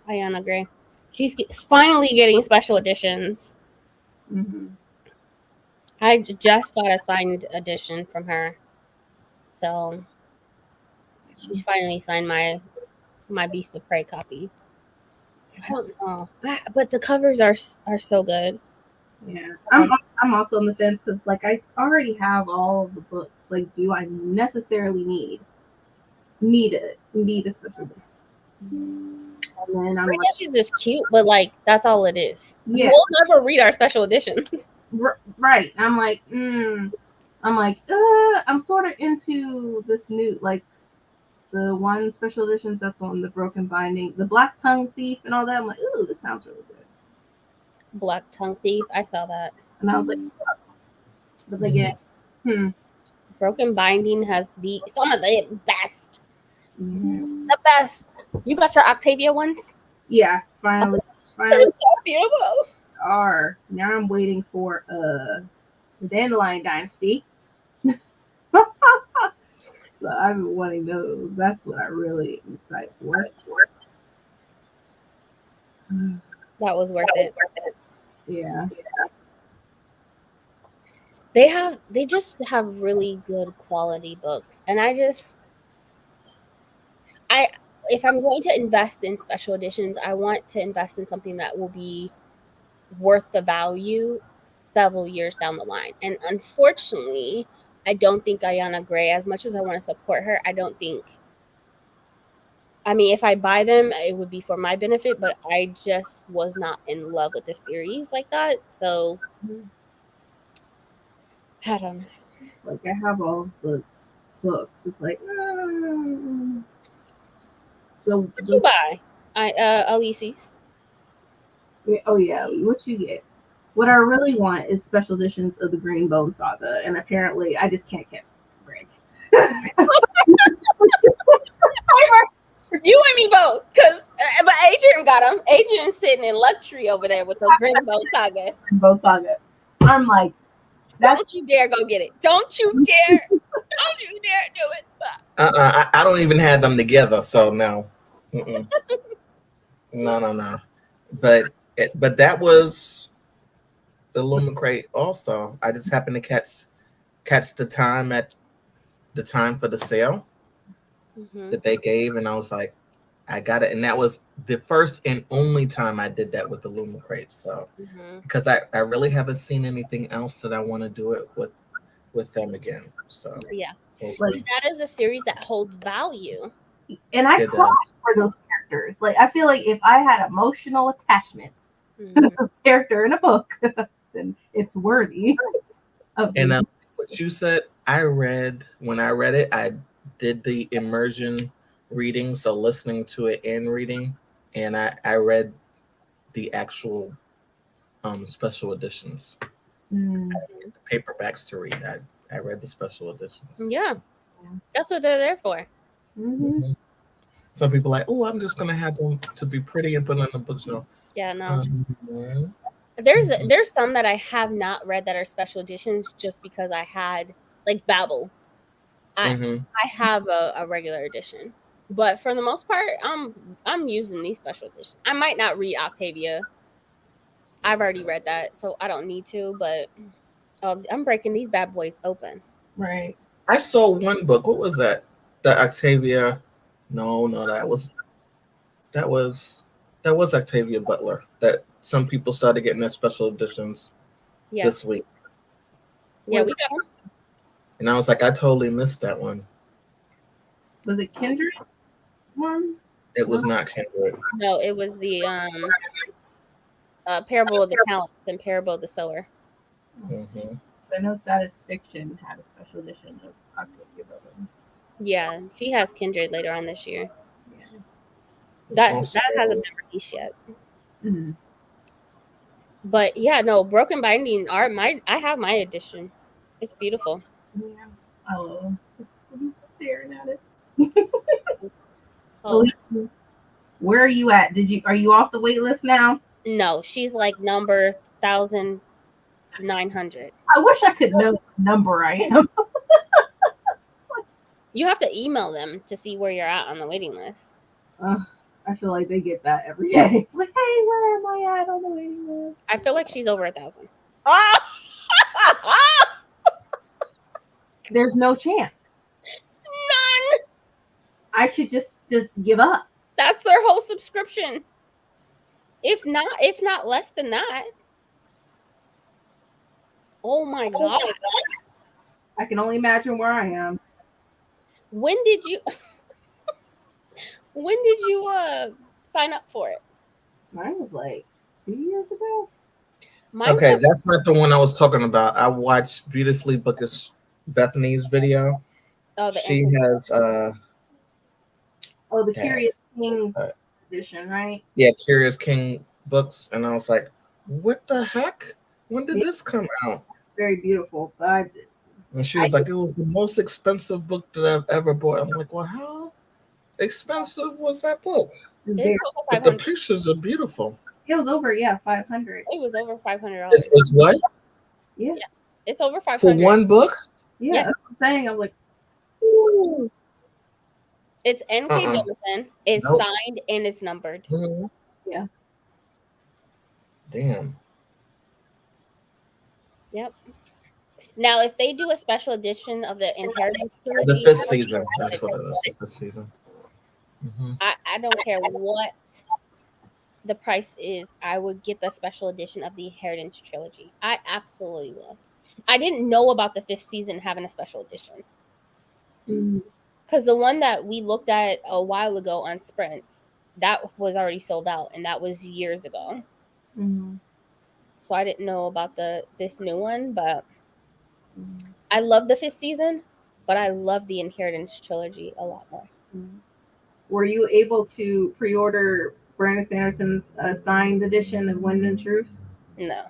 Ayana Gray. She's finally getting special editions. I just got a signed edition from her, so she's finally signed my Beast of Prey copy. So I don't know, but the covers are so good. Yeah, I'm also on the fence because like I already have all of the books. Like, do I necessarily need a special book? And then I'm like, issues is cute, but like that's all it is. Yeah, we'll never read our special editions. Right. I'm like, I'm sort of into this new, like, the one special editions that's on the Broken Binding, the Black Tongue Thief and all that. I'm like, ooh, this sounds really good. Black Tongue Thief, I saw that. And I was like, but again, Broken Binding has some of the best. The best. You got your Octavia ones? Yeah, finally. They're so beautiful. Now I'm waiting for the Dandelion Dynasty. So I've been wanting those. That's what I really am excited for. That was worth it. Yeah. They just have really good quality books. And if I'm going to invest in special editions, I want to invest in something that will be worth the value several years down the line. And unfortunately, I don't think Ayana Gray, as much as I want to support her, if I buy them, it would be for my benefit, but I just was not in love with the series like that. So I don't know. Like, I have all the books. It's like, What'd you buy? Ulysses. Oh yeah, what you get? What I really want is special editions of the Green Bone Saga, and apparently I just can't catch Greg. You and me both, but Adrian got them. Adrian's sitting in luxury over there with the Green Bone Saga. Green Saga. I'm like, don't you dare go get it. Don't you dare. Don't you dare do it. I don't even have them together, so no. No. But that was the Illuma Crate also. I just happened to catch the time at the time for the sale that they gave, and I was like, I got it. And that was the first and only time I did that with the Luma Crate. So because I really haven't seen anything else that I want to do it with them again. So yeah, we'll so see. that is a series that holds value. And I It cried does. for those characters. Like, I feel like if I had emotional attachment to a character in a book, then it's worthy of And me. what you said, when I read it, I did the immersion reading, so listening to it and reading, and I read the actual special editions. Mm. The paperbacks to read. I read the special editions. Yeah, that's what they're there for. Mm-hmm. Some people are like, oh, I'm just gonna have them to be pretty and put on the bookshelf. Yeah, no. There's some that I have not read that are special editions just because I had like Babel. I have a regular edition, but for the most part, I'm using these special editions. I might not read Octavia. I've already read that, so I don't need to. But I'm breaking these bad boys open. Right. I saw one book. What was that? The Octavia. No, that was Octavia Butler. That some people started getting their special editions this week. Yeah, we got them. And I was like, I totally missed that one. Was it Kindred one? It was not Kindred. No, it was the Parable of the Talents and Parable of the Sower. I know Satisfaction had a special edition of Octavia Butler. Yeah, she has Kindred later on this year. Yeah. That hasn't been released yet. Mm-hmm. But yeah, no, Broken Binding art. I have my edition. It's beautiful. Yeah. Oh, I'm staring at it. So, where are you at? Are you off the wait list now? No, she's like number 1,900. I wish I could know what number I am. You have to email them to see where you're at on the waiting list. I feel like they get that every day. Like, hey, where am I at on the waiting list? I feel like she's over 1,000. There's no chance. None. I should just give up. That's their whole subscription. If not less than that. Oh my god. I can only imagine where I am. When did you sign up for it? Mine was like 2 years ago. Okay, that's not the one I was talking about. I watched Beautifully Bookish Bethany's video. Oh, she has the Curious Kings edition, right? Yeah, Curious King books, and I was like, what the heck? When did this come out? Very beautiful. And she was like, it was the most expensive book that I've ever bought. I'm like, well, how expensive was that book? But the pictures are beautiful. It was over, $500. It was over $500. It's what? Yeah. It's over $500 for one book. Yeah, that's what I'm saying. I was like, ooh. It's N.K. Jemisin. It's signed and it's numbered. Yeah. Damn. Yep. Now, if they do a special edition of the Inheritance trilogy, the fifth season. That's what it is. The fifth season. I don't care what the price is. I would get the special edition of the Inheritance trilogy. I absolutely will. I didn't know about the fifth season having a special edition. Because the one that we looked at a while ago on Sprints, that was already sold out, and that was years ago. So I didn't know about this new one, but I love the fifth season, but I love the Inheritance trilogy a lot more. Were you able to pre-order Brandon Sanderson's signed edition of Wind and Truth? No.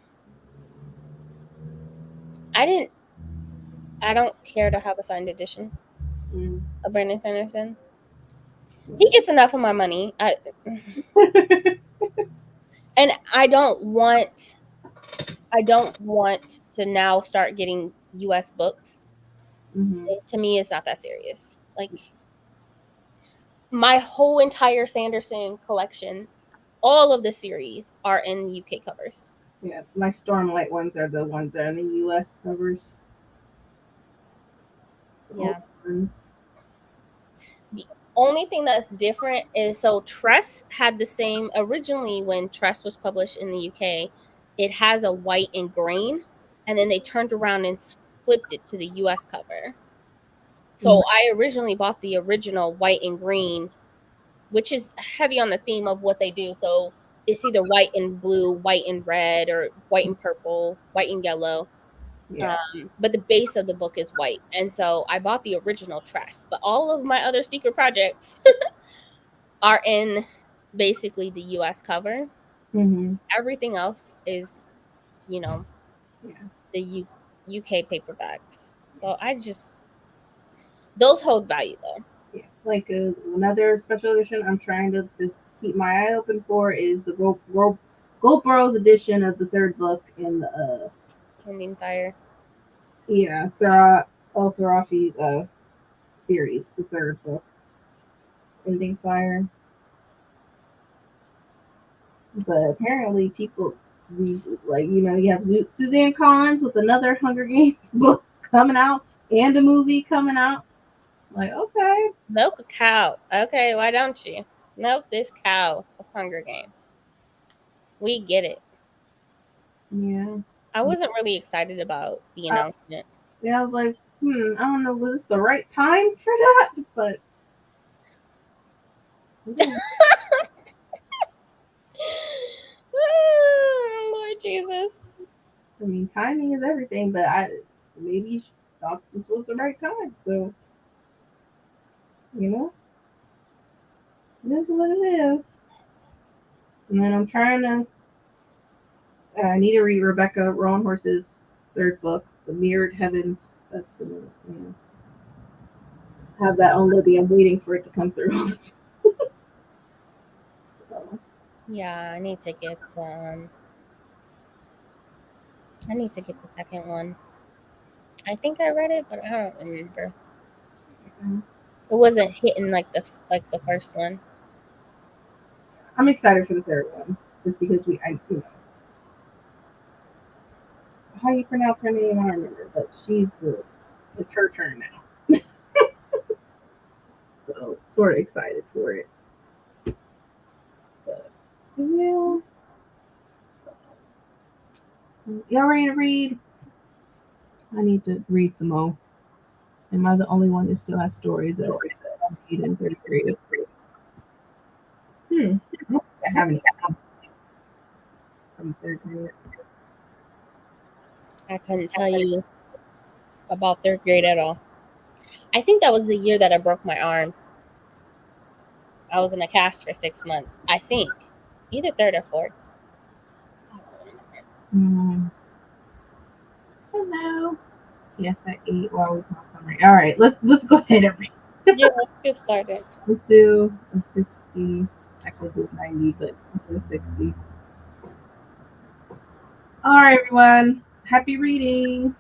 I don't care to have a signed edition of Brandon Sanderson. He gets enough of my money. And I don't want to now start getting US books. To me, it's not that serious. Like, my whole entire Sanderson collection, all of the series are in UK covers. Yeah, my Stormlight ones are the ones that are in the US covers. Yeah. ones. The only thing that's different is so Tress had the same originally when Tress was published in the UK. It has a white and green, and then they turned around and flipped it to the US cover. So I originally bought the original white and green, which is heavy on the theme of what they do. So it's either white and blue, white and red, or white and purple, white and yellow. Yeah. But the base of the book is white. And so I bought the original Tress. But all of my other secret projects are in basically the US cover. Mm-hmm. Everything else is, you know, Yeah. the UK paperbacks. So I just, those hold value though. Yeah. Like another special edition I'm trying to just keep my eye open for is the Gold Burrows edition of the third book in the Ending Fire. yeah, Sarah El Sarafi's series, the third book. Ending Fire. But apparently people like, you know, you have Suzanne Collins with another Hunger Games book coming out and a movie coming out. Like, okay. Milk a cow. Okay, why don't you? Milk this cow of Hunger Games. We get it. Yeah. I wasn't really excited about the announcement. Yeah, I was like, I don't know, was this the right time for that? But Lord Jesus. I mean, timing is everything, but I maybe thought this was the right time. So, you know, it is what it is. And then I'm trying to, I need to read Rebecca Roanhorse's third book, The Mirrored Heavens. That's the, you know, have that on Libby. I'm waiting for it to come through. So, Yeah, I need to get the second one. I think I read it, but I don't remember. It wasn't hitting like the first one. I'm excited for the third one, just because you know, how you pronounce her name, I don't remember, but it's her turn now. So, sort of excited for it. But, yeah. Y'all ready to read? I need to read some more. Am I the only one that still has stories that I read in third grade? I haven't from third grade. I couldn't tell you about third grade at all. I think that was the year that I broke my arm. I was in a cast for 6 months. I think either third or fourth. Hello. Yes, I ate while we were summary. All right, let's go ahead and read. Yeah, let's get started. Let's do a 60. Actually, do 90, but let's do 60. All right, everyone. Happy reading.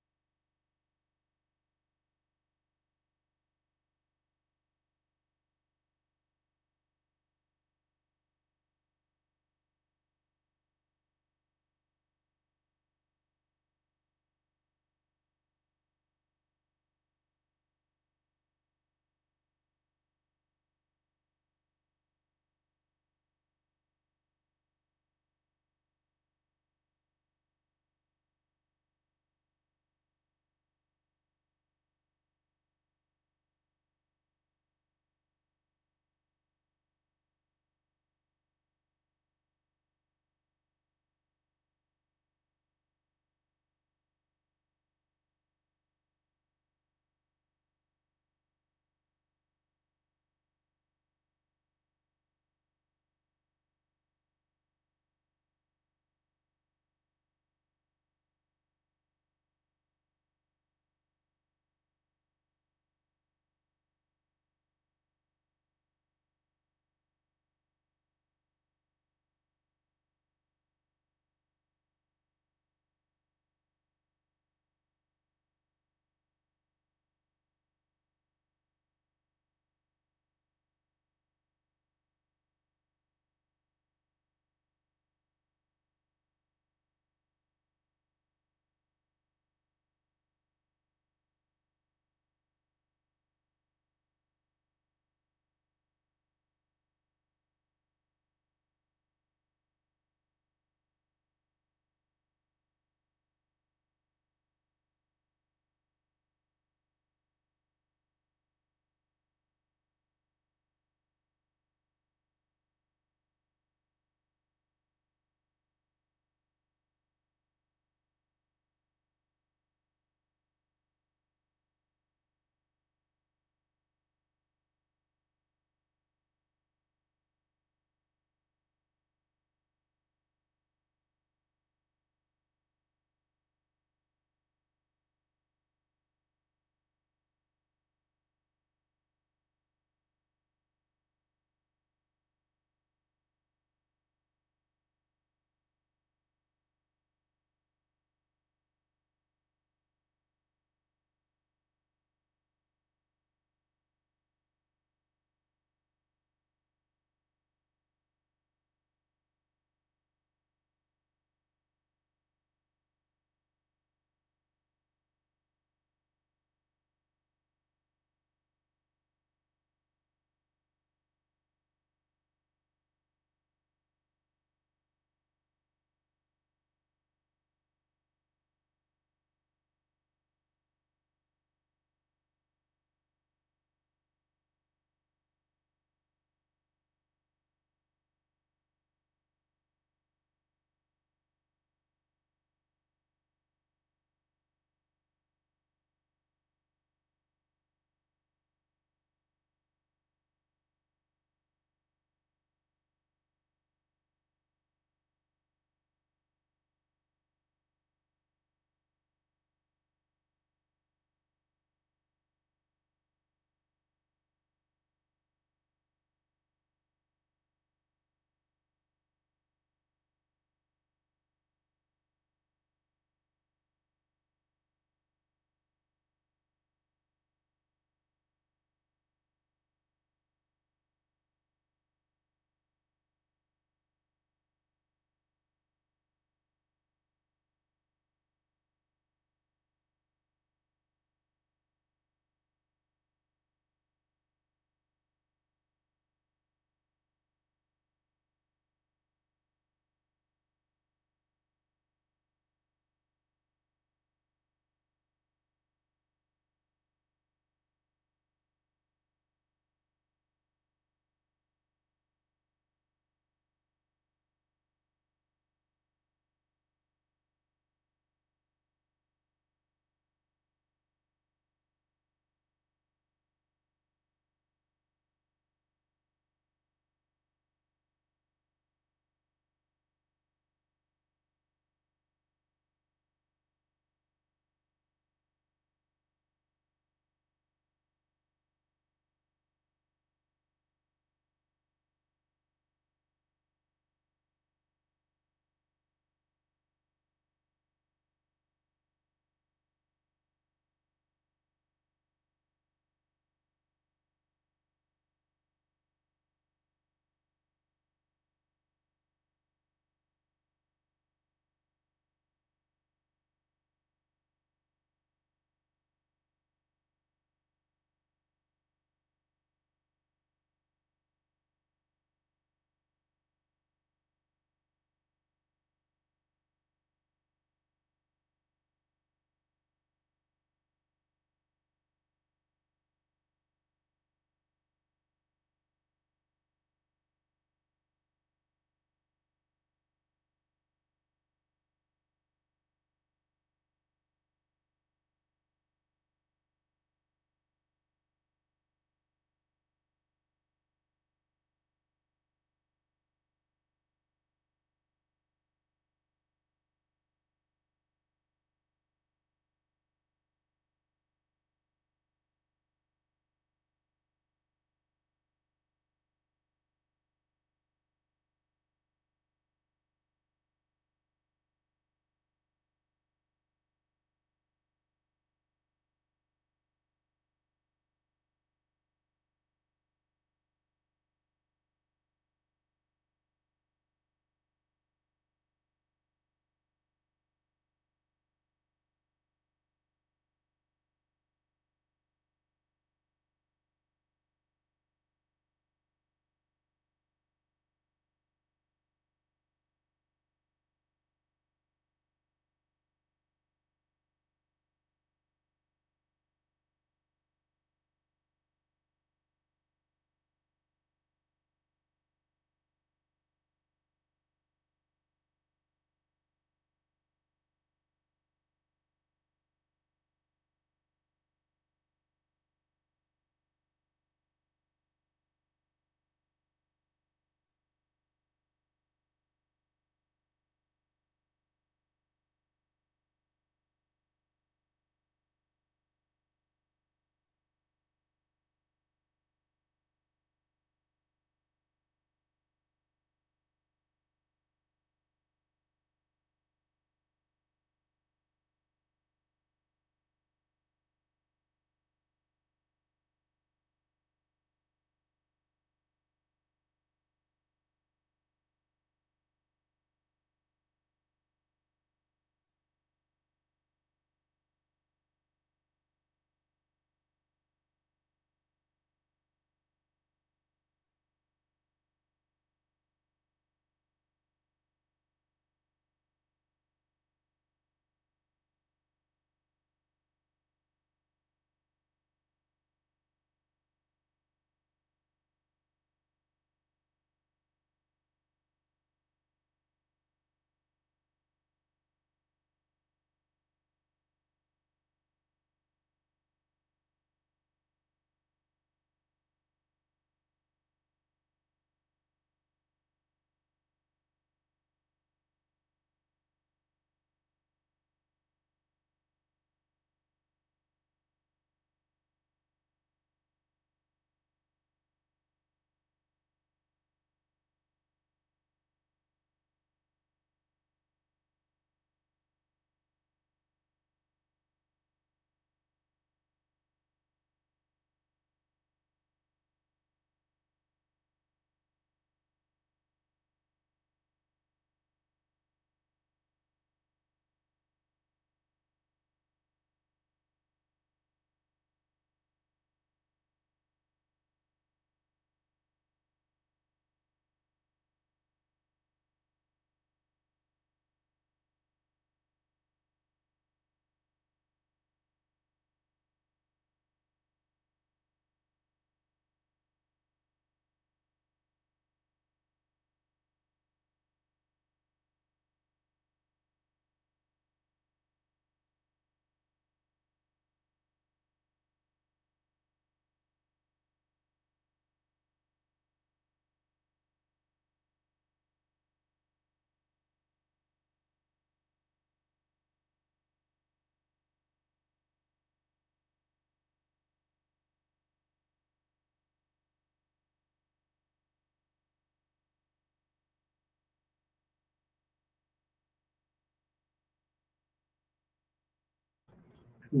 Hey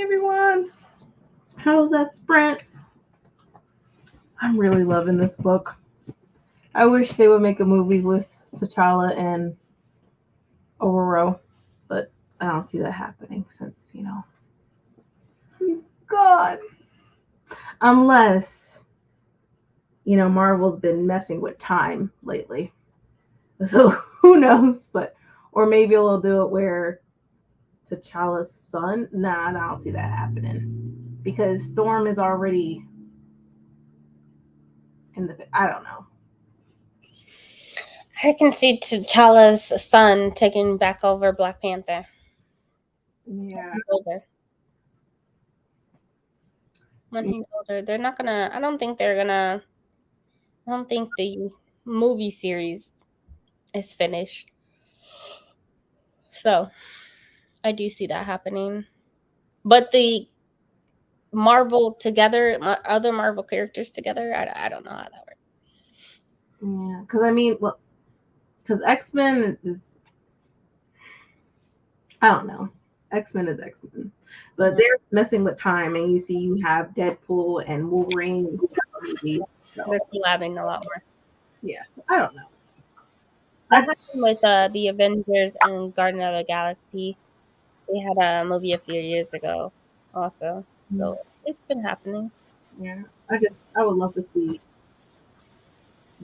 everyone, how's that sprint? I'm really loving this book. I wish they would make a movie with T'Challa and Ororo, but I don't see that happening since, he's gone. Unless, Marvel's been messing with time lately. So who knows? Or maybe they'll do it where T'Challa's son. Nah, I don't see that happening because Storm is already in the. I don't know. I can see T'Challa's son taking back over Black Panther. Yeah. When he's older, they're not gonna. I don't think the movie series is finished. So I do see that happening. But the other Marvel characters together, I don't know how that works. Yeah, because X-Men is, I don't know. X-Men is X-Men. But they're messing with time, and you have Deadpool and Wolverine. They're collabing a lot more. Yes, I don't know. That happened with the Avengers and Guardian of the Galaxy. They had a movie a few years ago also. So it's been happening. Yeah, I would love to see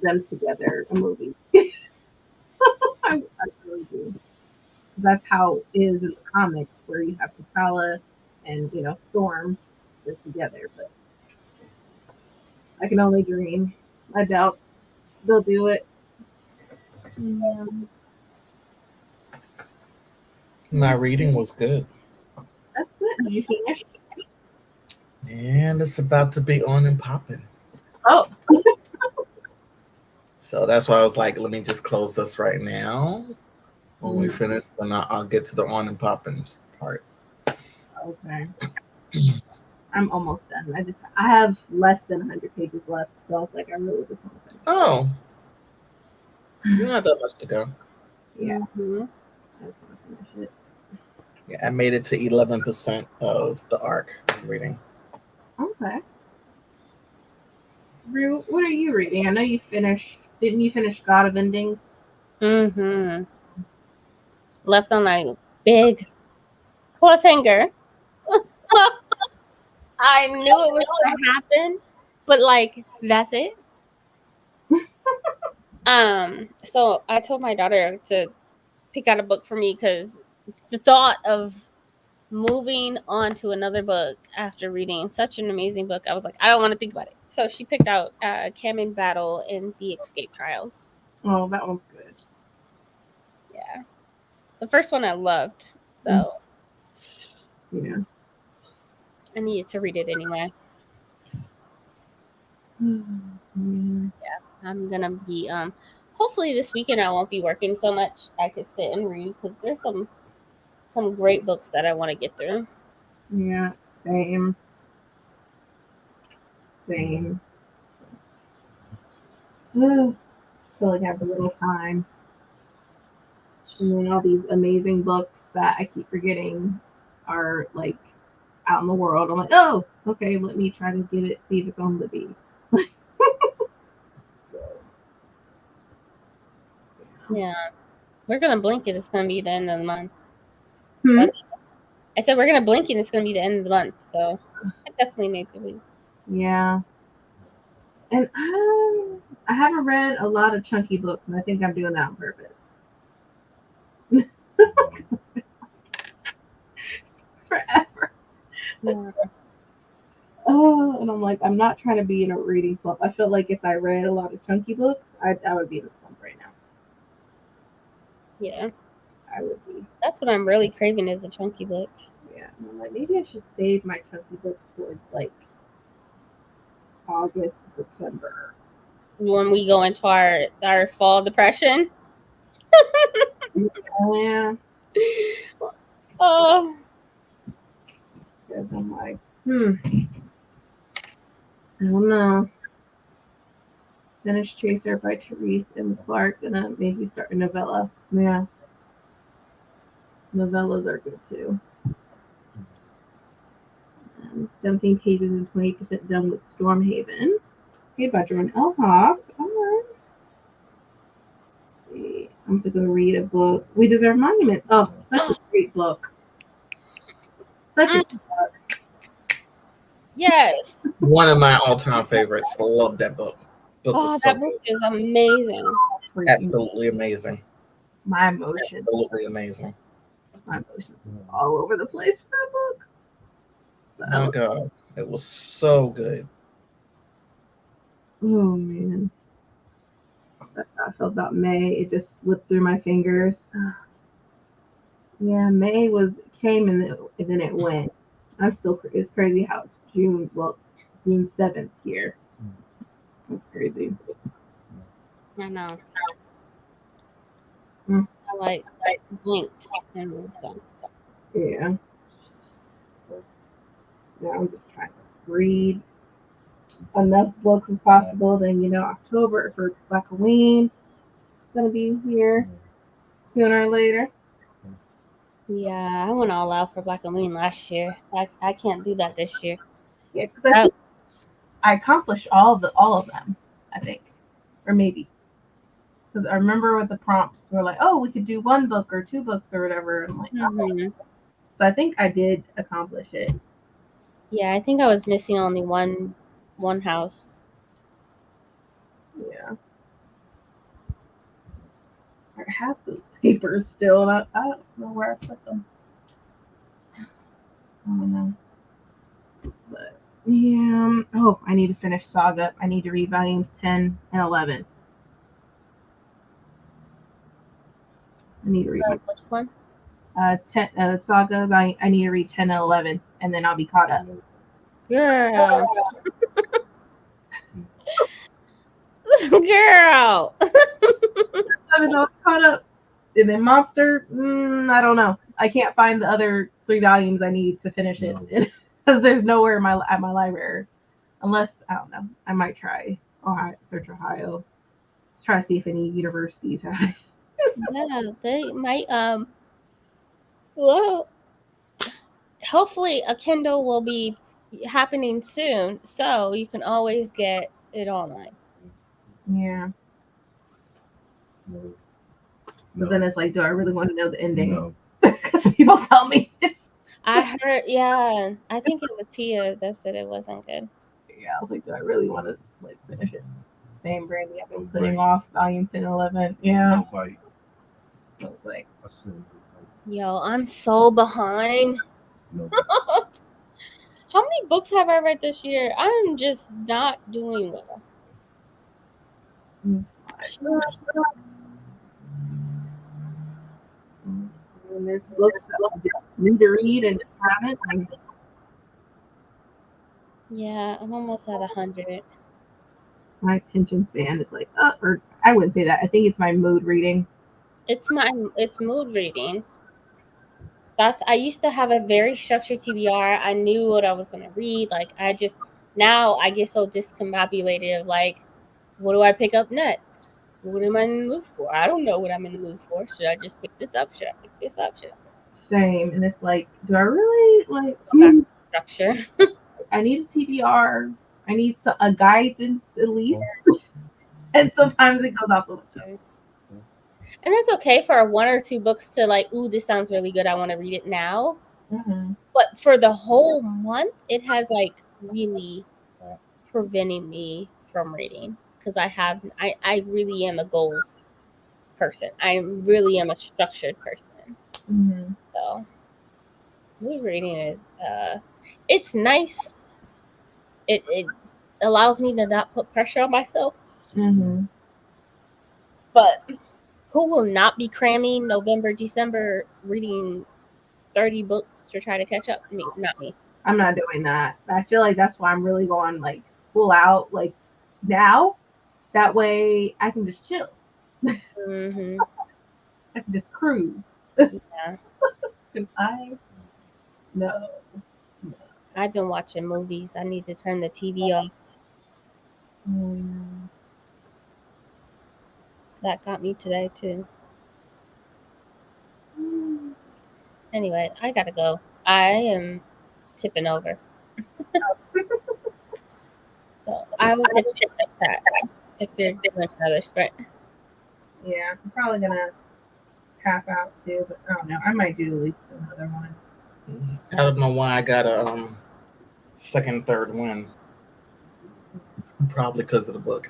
them together, a movie. I really do. That's how it is in the comics, where you have T'Challa and Storm together. But I can only dream. I doubt they'll do it. Yeah. My reading was good. That's good. Did you finish? And it's about to be on and popping. Oh. So that's why I was like, let me just close this right now. When we finish, then I'll get to the on and popping part. Okay. I'm almost done. I have less than 100 pages left, so I was like, I really just want to finish. Oh. You don't have that much to go. Yeah. Mm-hmm. I just want to finish it. Yeah, I made it to 11% of the arc I'm reading. Okay. Rue, what are you reading? I know you finished. Didn't you finish God of Endings? Mm-hmm. Left on a big cliffhanger. I knew it was going to happen, but that's it. So I told my daughter to pick out a book for me because the thought of moving on to another book after reading such an amazing book, I was like, I don't want to think about it. So she picked out Cam in Battle and The Escape Trials. Oh, that one's good. Yeah. The first one I loved, so yeah. I needed to read it anyway. Yeah, I'm gonna be hopefully this weekend I won't be working so much. I could sit and read because there's some great books that I want to get through. Yeah, same. I feel like I have a little time. And then all these amazing books that I keep forgetting are out in the world. I'm like, oh, okay, let me try to get it, see if it's on Libby. Yeah, we're gonna blink it. It's gonna be the end of the month. Hmm? I said we're gonna blink and it's gonna be the end of the month. So I definitely need to read. Yeah. And I haven't read a lot of chunky books, and I think I'm doing that on purpose. Forever. Yeah. Oh, and I'm like, I'm not trying to be in a reading slump. I feel like if I read a lot of chunky books, I would be in a slump right now. Yeah. I would be. That's what I'm really craving is a chunky book. Yeah. And I'm like, maybe I should save my chunky books towards August, September. When we go into our fall depression. Oh, yeah. Oh. Because I'm like, I don't know. Finish Chaser by Therese M. Clark, and then maybe start a novella. Yeah. Novellas are good too. 17 pages and 20% done with Stormhaven. Okay, by Jordan L. Hawk. All right. Let's see. I'm just going to read a book. We Deserve Monument. Oh, such a great book. Such a good book. Yes. One of my all-time favorites. I love that book. That book is amazing. Absolutely amazing. My emotions. Absolutely amazing. My emotions was all over the place for that book. Oh God, it was so good. Oh man, that's how I felt about May. It just slipped through my fingers. Yeah, May came and then it went. It's crazy how it's June. Well, it's June 7th here. That's crazy. I know. Mm. I like blinked and moved on. Yeah. Now I'm just trying to read enough books as possible. Then October for Black Halloween is gonna be here sooner or later. Yeah, I went all out for Black Halloween last year. I can't do that this year. Yeah, because I think I accomplished all of them. I think, or maybe. Because I remember with the prompts were like, oh, we could do one book or two books or whatever. I'm like, oh. So I think I did accomplish it. Yeah, I think I was missing only one house. Yeah. I have those papers still, and I don't know where I put them. I don't know. But yeah. Oh, I need to finish Saga. I need to read volumes 10 and 11. I need to read which one? 10 Saga. I need to read 10 and 11, and then I'll be caught up. Girl. Girl. I'm caught up. And then Monster, I don't know. I can't find the other 3 volumes I need to finish it because there's nowhere at my library. Unless I don't know, I might try search Ohio, try to see if any universities have it. Yeah, they might. Well, hopefully a Kindle will be happening soon, so you can always get it online. Yeah. But then it's like, do I really want to know the ending? Because people tell me I heard, yeah. I think it was Tia that said it wasn't good. Yeah, I was like, do I really want to finish it? Same Brandy, I've been putting off volume 10 and 11. Yeah. Like, yo, I'm so behind. How many books have I read this year? I'm just not doing well. And there's books that I just need to read and haven't. Yeah, I'm almost at 100. My attention span is like, or I wouldn't say that. I think it's my mood reading. It's mood reading. I used to have a very structured TBR. I knew what I was gonna read. Like now I get so discombobulated of like, what do I pick up next? What am I in the mood for? I don't know what I'm in the mood for. Should I just pick this up? Should I pick this up? Same. And it's like, do I really structure? I need a TBR. I need a guidance at least. And sometimes it goes off the window. And it's okay for 1 or 2 books to like, ooh, this sounds really good. I want to read it now. Mm-hmm. But for the whole month, it has like really preventing me from reading because I really am a goals person. I really am a structured person. Mm-hmm. So mood reading is it's nice. It allows me to not put pressure on myself. Mm-hmm. But who will not be cramming November, December reading 30 books to try to catch up? Me, not me. I'm not doing that. I feel like that's why I'm really going like full out like now. That way I can just chill. Mm-hmm. I can just cruise. Yeah. No. I've been watching movies. I need to turn the TV off. That got me today too. Anyway, I gotta go. I am tipping over. So I will catch you at that if you're doing another sprint. Yeah, I'm probably gonna tap out too, but I don't know. I might do at least another one. I don't know why I got a second, third win. Probably because of the book.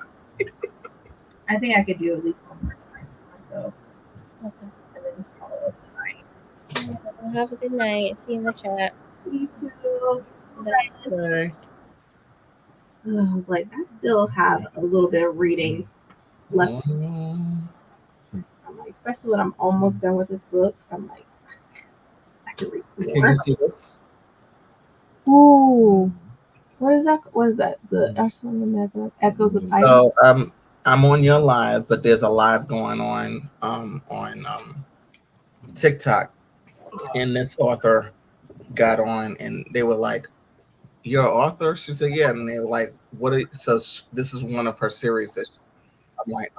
I think I could do at least one more time. So, Okay. and then call it a night. Well, have a good night. See you in the chat. Me too. Okay. I was like, I still have a little bit of reading left. Mm. I'm like, especially when I'm almost done with this book. I'm like, I could read Can more. you see this? Ooh, what is that? What is that? The Echoes of Ice. So I'm on your live, but there's a live going on TikTok, and this author got on, and they were like, "You're an author?" She said, "Yeah," and they were like, "What?" This is one of her series. I'm like,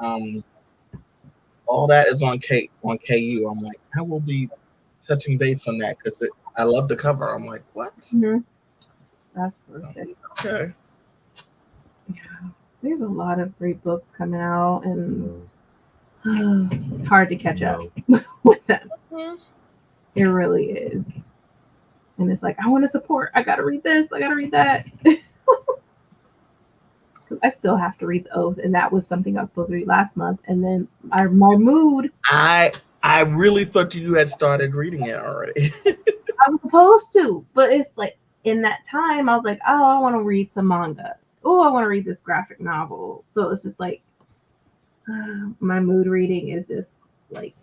all that is on KU. I'm like, I will be touching base on that because I love the cover. I'm like, what? Mm-hmm. That's perfect. Okay. Yeah, there's a lot of great books coming out, and it's hard to catch up with them. Yeah. It really is. And it's like, I want to support. I got to read this. I got to read that. I still have to read The Oath, and that was something I was supposed to read last month. And then my mood. I really thought you had started reading it already. I was supposed to, but it's like in that time, I was like, oh, I want to read some manga. Oh, I want to read this graphic novel. So it's just like my mood reading is just like,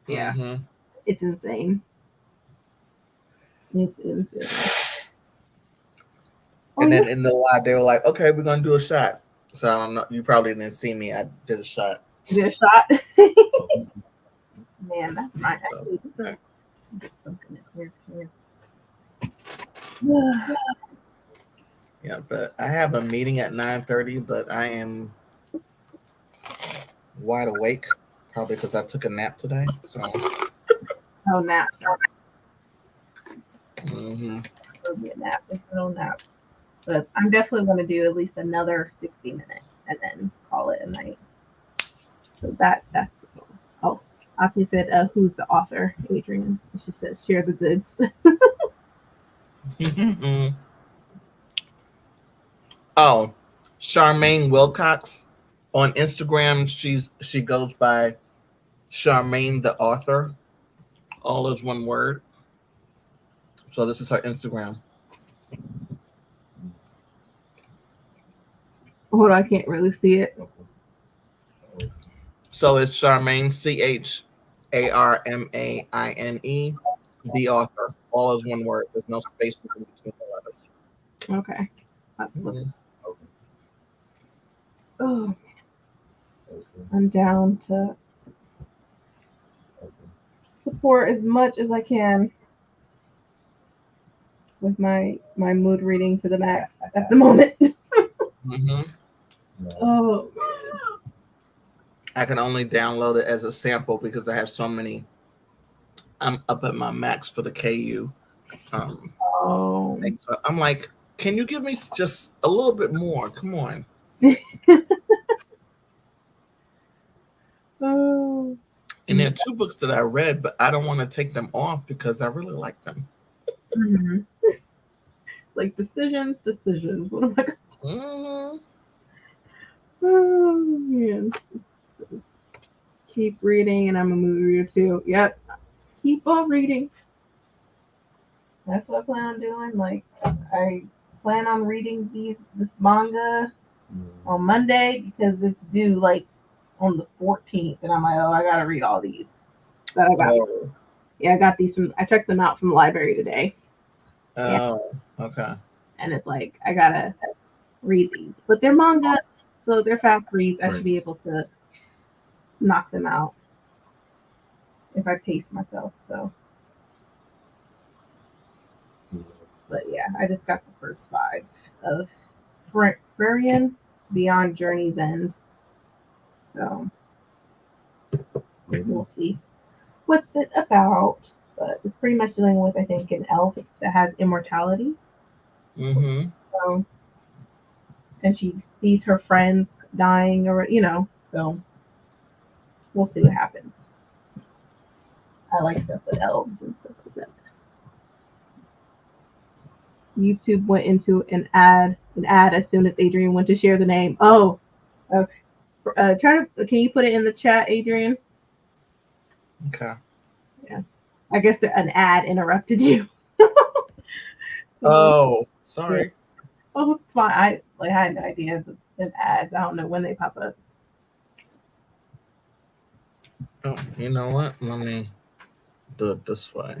yeah, Mm-hmm. It's insane. It's insane. And then in the live, they were like, "Okay, we're gonna do a shot." So I don't know. You probably didn't see me. I did a shot. Did a shot. Man, that's my actually. Get something in here. Yeah, but I have a meeting at 9:30, but I am wide awake, probably because I took a nap today. So. Oh, naps. Mm-hmm. It'll be a nap. It's a little nap. But I'm definitely going to do at least another 60 minutes and then call it a night. So that's the goal. Oh, Ati said, who's the author? Adrian. She says, share the goods. Mm-hmm. Oh, Charmaine Wilcox on Instagram. She goes by Charmaine the author. All is one word. So this is her Instagram. Hold on, I can't really see it. So it's Charmaine, CHARMAINE, the author. All is one word. There's no space in between the letters. Okay. Mm-hmm. Oh, I'm down to support as much as I can with my mood reading to the max at the moment. Mm-hmm. Oh, I can only download it as a sample because I have so many. I'm up at my max for the KU. oh. So I'm like, can you give me just a little bit more? Come on. Oh. And there are two books that I read, but I don't want to take them off because I really like them. Mm-hmm. Like decisions. What am I? Mm-hmm. Oh man. Keep reading, and I'm a mood reader too. Yep. Keep on reading. That's what I plan on doing. Like I plan on reading this manga on Monday because it's due like on the 14th, and I'm like, oh, I gotta read all these that I got. Oh. Yeah, I got these from. I checked them out from the library today. Oh, okay. And it's like I gotta read these, but they're manga, so they're fast reads. I should be able to knock them out if I pace myself. So, but yeah, I just got the first 5 of Frarian Beyond Journey's End. So we'll see what's it about. But it's pretty much dealing with, I think, an elf that has immortality. Mm-hmm. So, and she sees her friends dying, or so we'll see what happens. I like stuff with elves and stuff like that. YouTube went into an ad as soon as Adrian went to share the name. Oh, okay. Can you put it in the chat, Adrian? Okay. Yeah. I guess an ad interrupted you. Oh, sorry. Oh, it's fine. I had no idea of ads. I don't know when they pop up. Oh, you know what? Let me do it this way.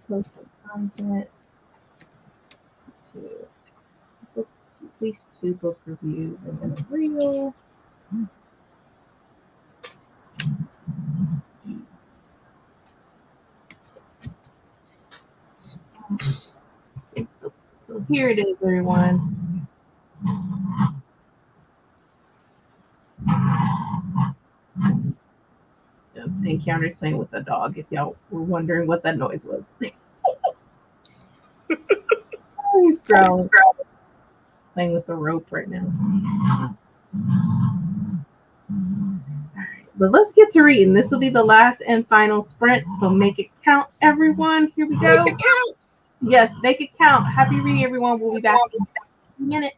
Post some content to book, at least 2 book reviews and then a reel. So here it is, everyone. Encounter's playing with a dog. If y'all were wondering what that noise was, he's growling, playing with the rope right now. Alright, but let's get to reading. This will be the last and final sprint, so make it count, everyone. Here we go. Make it count. Yes, make it count. Happy reading, everyone. We'll be back in 2 minutes.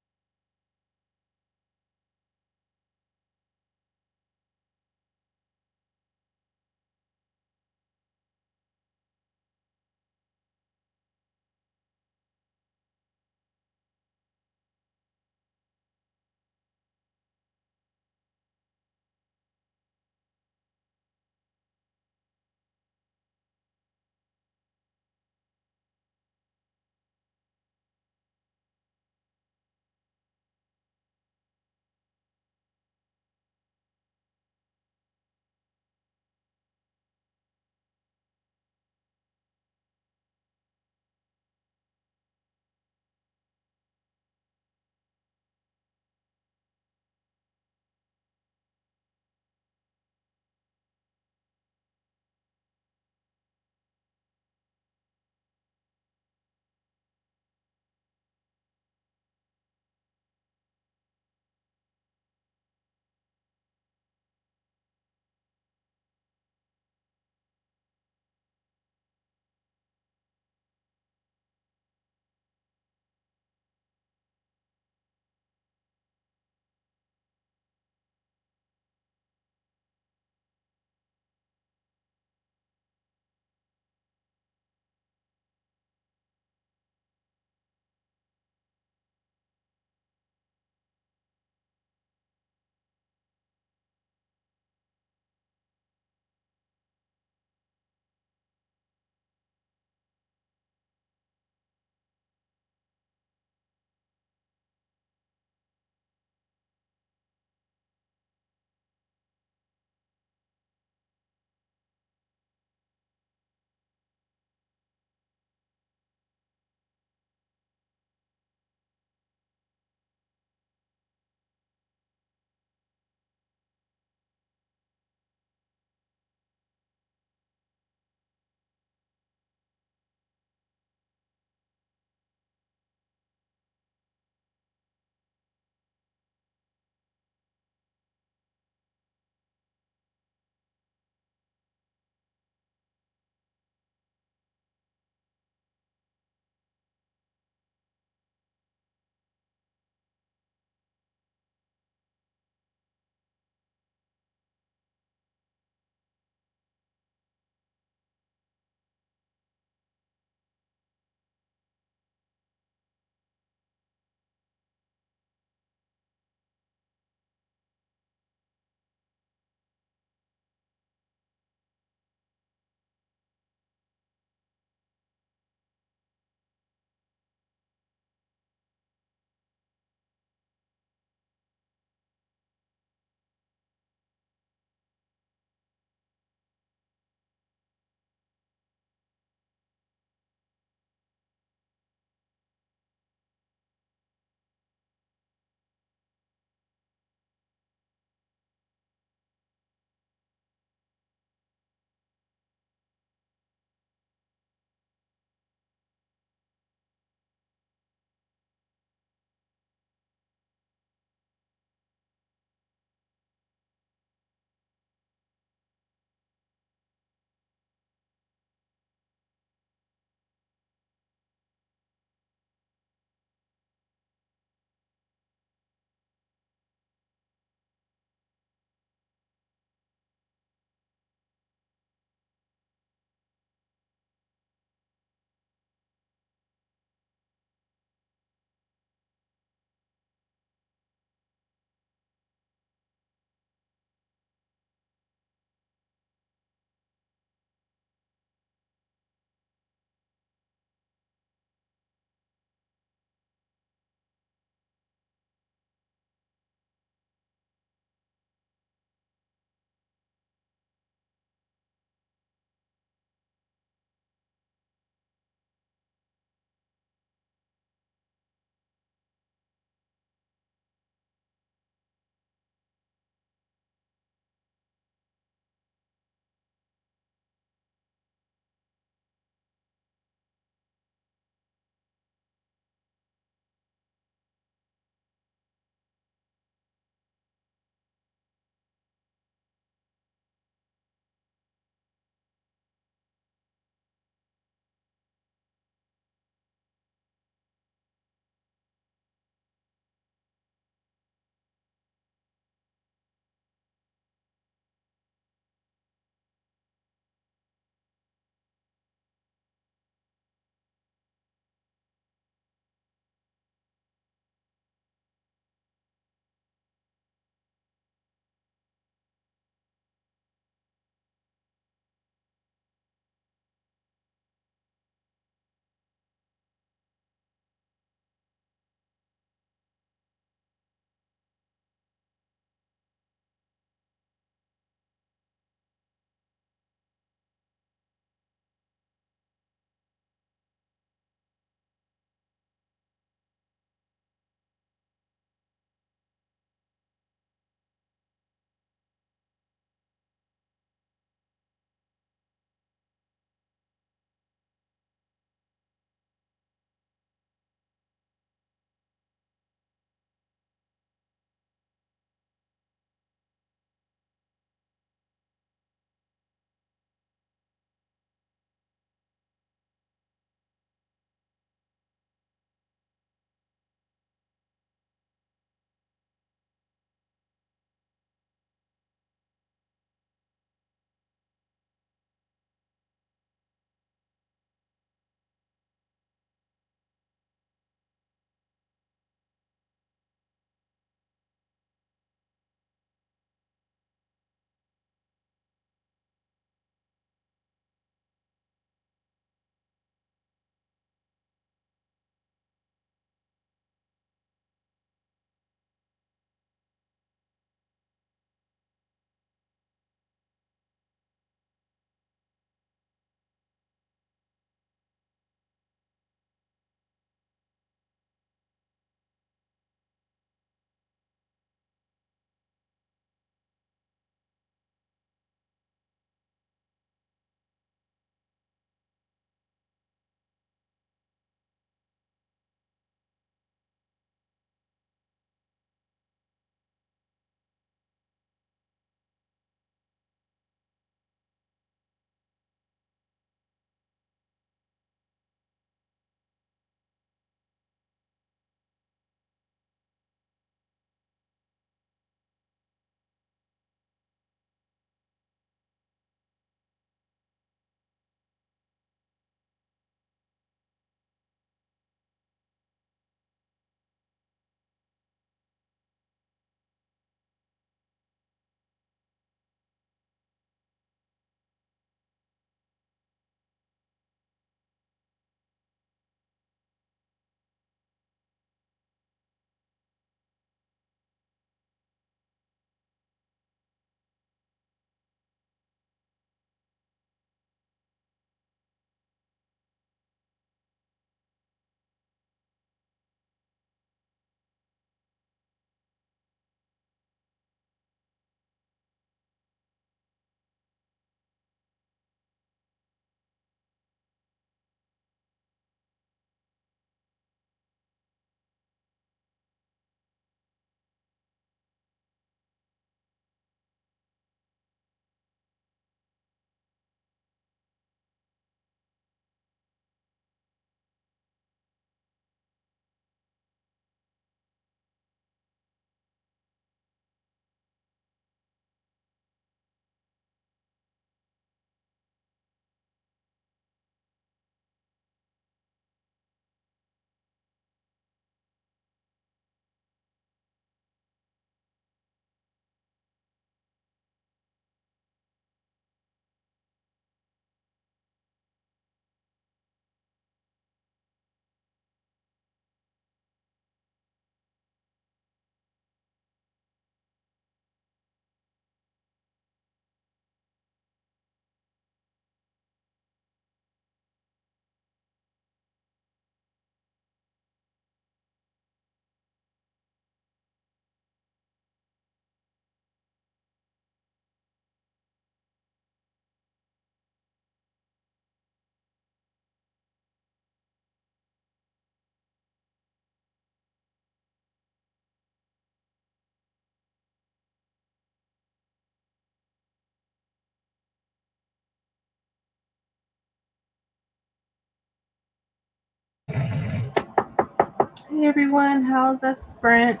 Hey everyone, how's that sprint?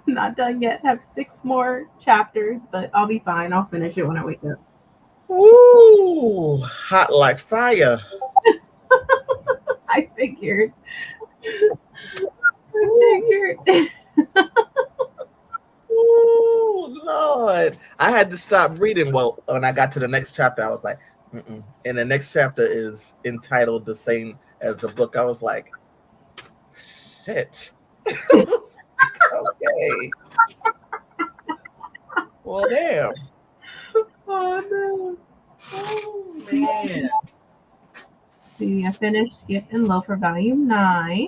Not done yet. Have 6 more chapters, but I'll be fine. I'll finish it when I wake up. Ooh, hot like fire. I figured. I Ooh, figured. ooh, Lord. I had to stop reading. Well, when I got to the next chapter, I was like, mm-mm. And the next chapter is entitled the same as the book. I was like, shit. Okay. Well, damn. Oh no. Oh, man. See, I finished Skip and Loafer Volume 9.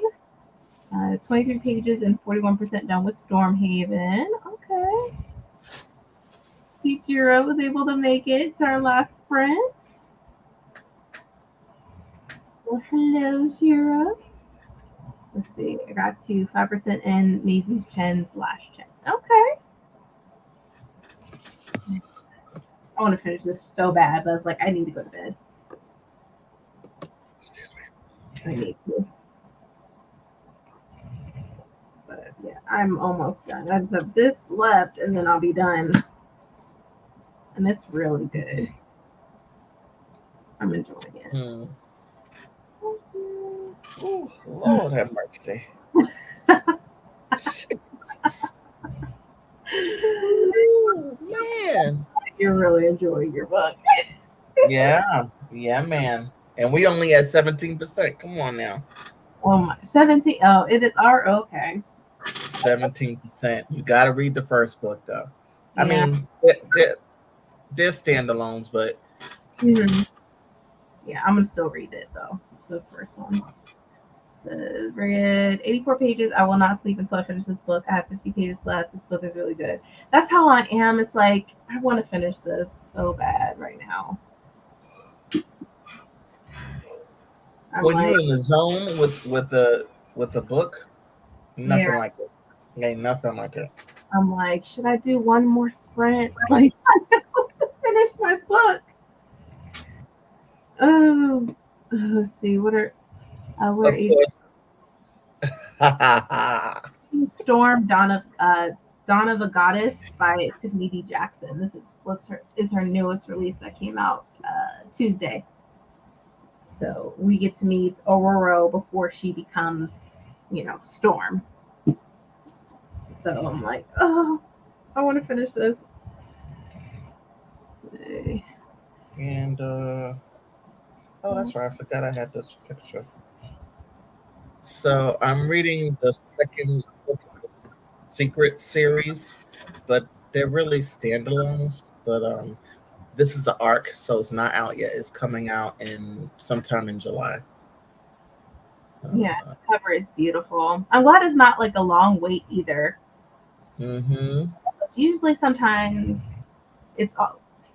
23 pages and 41% done with Stormhaven. Okay. Pichiro was able to make it to our last sprint. So hello, Shiro. Let's see. I got to 5% in Mason's Chen's last check. Okay. I want to finish this so bad, but I was like, I need to go to bed. Excuse me. I need to. But yeah, I'm almost done. I just have this left, and then I'll be done. And it's really good. I'm enjoying it. Mm. Ooh, Lord have mercy. Ooh, man. You're really enjoying your book. Yeah, man. And we only at 17%. Come on now. Oh my, 17. Oh, it is our okay. 17%. You got to read the first book, though. I Yeah. mean, they're standalones, but Yeah, I'm gonna still read it though. It's the first one. Says read 84 pages. I will not sleep until I finish this book. I have 50 pages left. This book is really good. That's how I am. It's like I want to finish this so bad right now. I'm when like, you're in the zone with the book, nothing yeah. like it. Ain't nothing like it. I'm like, should I do one more sprint? Like, I have to finish my book. Let's see. What are we're Of course. Storm Dawn of a Goddess by Tiffany D. Jackson. This is her newest release that came out Tuesday. So we get to meet Aurora before she becomes, Storm. So I'm like, oh, I want to finish this. And oh, that's right. I forgot I had this picture. So I'm reading the second book of the Secret series, but they're really standalones. But this is an arc, so it's not out yet. It's coming out in sometime in July. Yeah, the cover is beautiful. I'm glad it's not like a long wait either. Mm-hmm. Usually, sometimes it's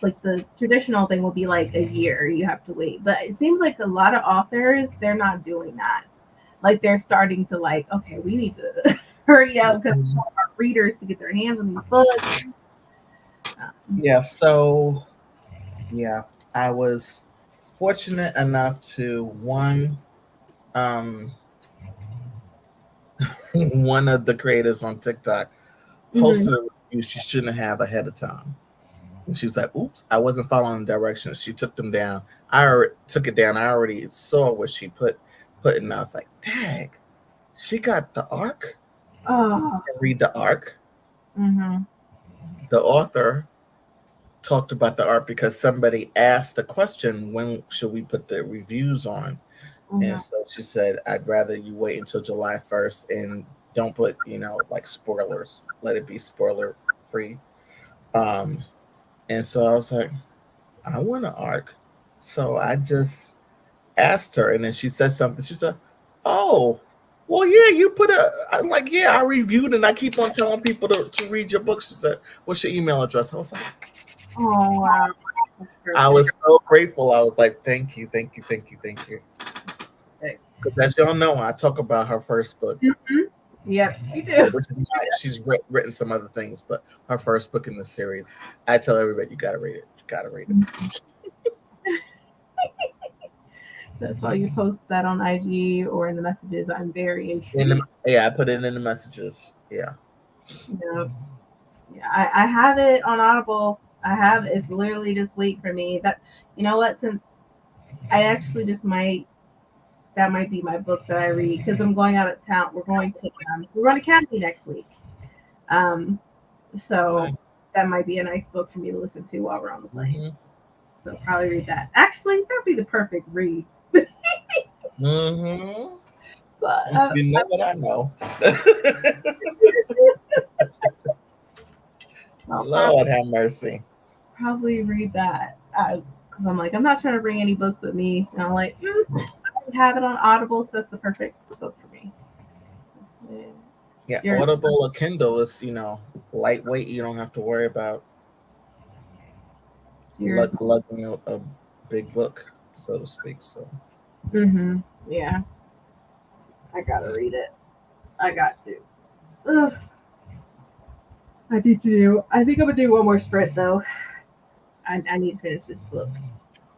like the traditional thing will be like a year you have to wait, but it seems like a lot of authors they're not doing that. Like they're starting to like, okay, we need to hurry up because we want our readers to get their hands on these books. Yeah. So yeah, I was fortunate enough to um one of the creators on TikTok posted a review she shouldn't have ahead of time. And she was like, oops, I wasn't following the directions. She took them down. I already took it down. I already saw what she put and I was like, dang, she got the arc. Oh. Read the arc. Mm-hmm. The author talked about the art because somebody asked the question, when should we put the reviews on? Mm-hmm. And so she said, I'd rather you wait until July 1st and don't put, like spoilers. Let it be spoiler free. And so I was like, I want an arc. So I just asked her, and then she said something. She said, oh, well, yeah, you put I'm like, yeah, I reviewed and I keep on telling people to read your book. She said, what's your email address? I was like, Oh, wow. I was so grateful. I was like, thank you. Because as y'all know, I talk about her first book. Mm-hmm. Yep, you do. Which is not, she's written some other things, but her first book in the series, I tell everybody, you got to read it. You got to read it. So I saw you post that on IG or in the messages. I'm very intrigued. Yeah, I put it in the messages. Yeah. Yeah, yeah. I have it on Audible. I have it's literally just wait for me. That you know what? Since I actually just might that might be my book that I read because I'm going out of town. We're going to Canada next week. Um, so Okay. that might be a nice book for me to listen to while we're on the plane. Mm-hmm. So probably read that. Actually, that'd be the perfect read. Mm-hmm. But You know what I know. I'll Lord have mercy. probably read that because I'm like I'm not trying to bring any books with me. And I'm like I have it on Audible, so that's the perfect book for me. Yeah, You're, Audible or Kindle is, lightweight. You don't have to worry about you're, lugging a big book, so to speak. So, yeah, I gotta read it. I got to. Ugh, I need to do. I think I'm gonna do one more sprint though. I need to finish this book.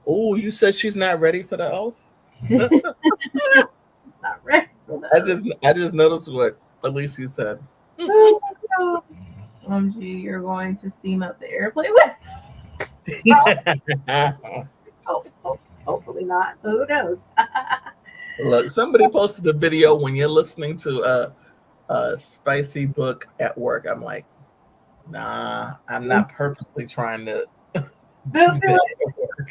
oh, you said she's not ready for the oath. It's not ready for those. I just noticed what Alicia said. Oh, no. OMG, you're going to steam up the airplane with? Hopefully not. Who knows? Look, somebody posted a video when you're listening to a spicy book at work. I'm like, nah, I'm not purposely trying to do Don't do that at work.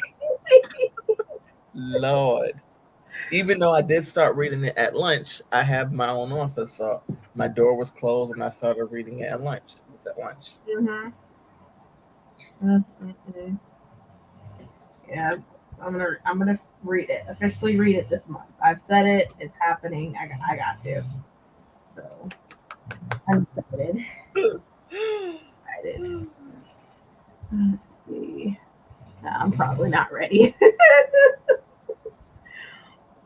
Lord. Even though I did start reading it at lunch, I have my own office. So my door was closed and I started reading it at lunch. It was at lunch. Mm-hmm. Mm-hmm. Yeah, I'm gonna read it. Officially read it this month. I've said it. It's happening. I got to. So I'm excited. Excited. Let's see. No, I'm probably not ready.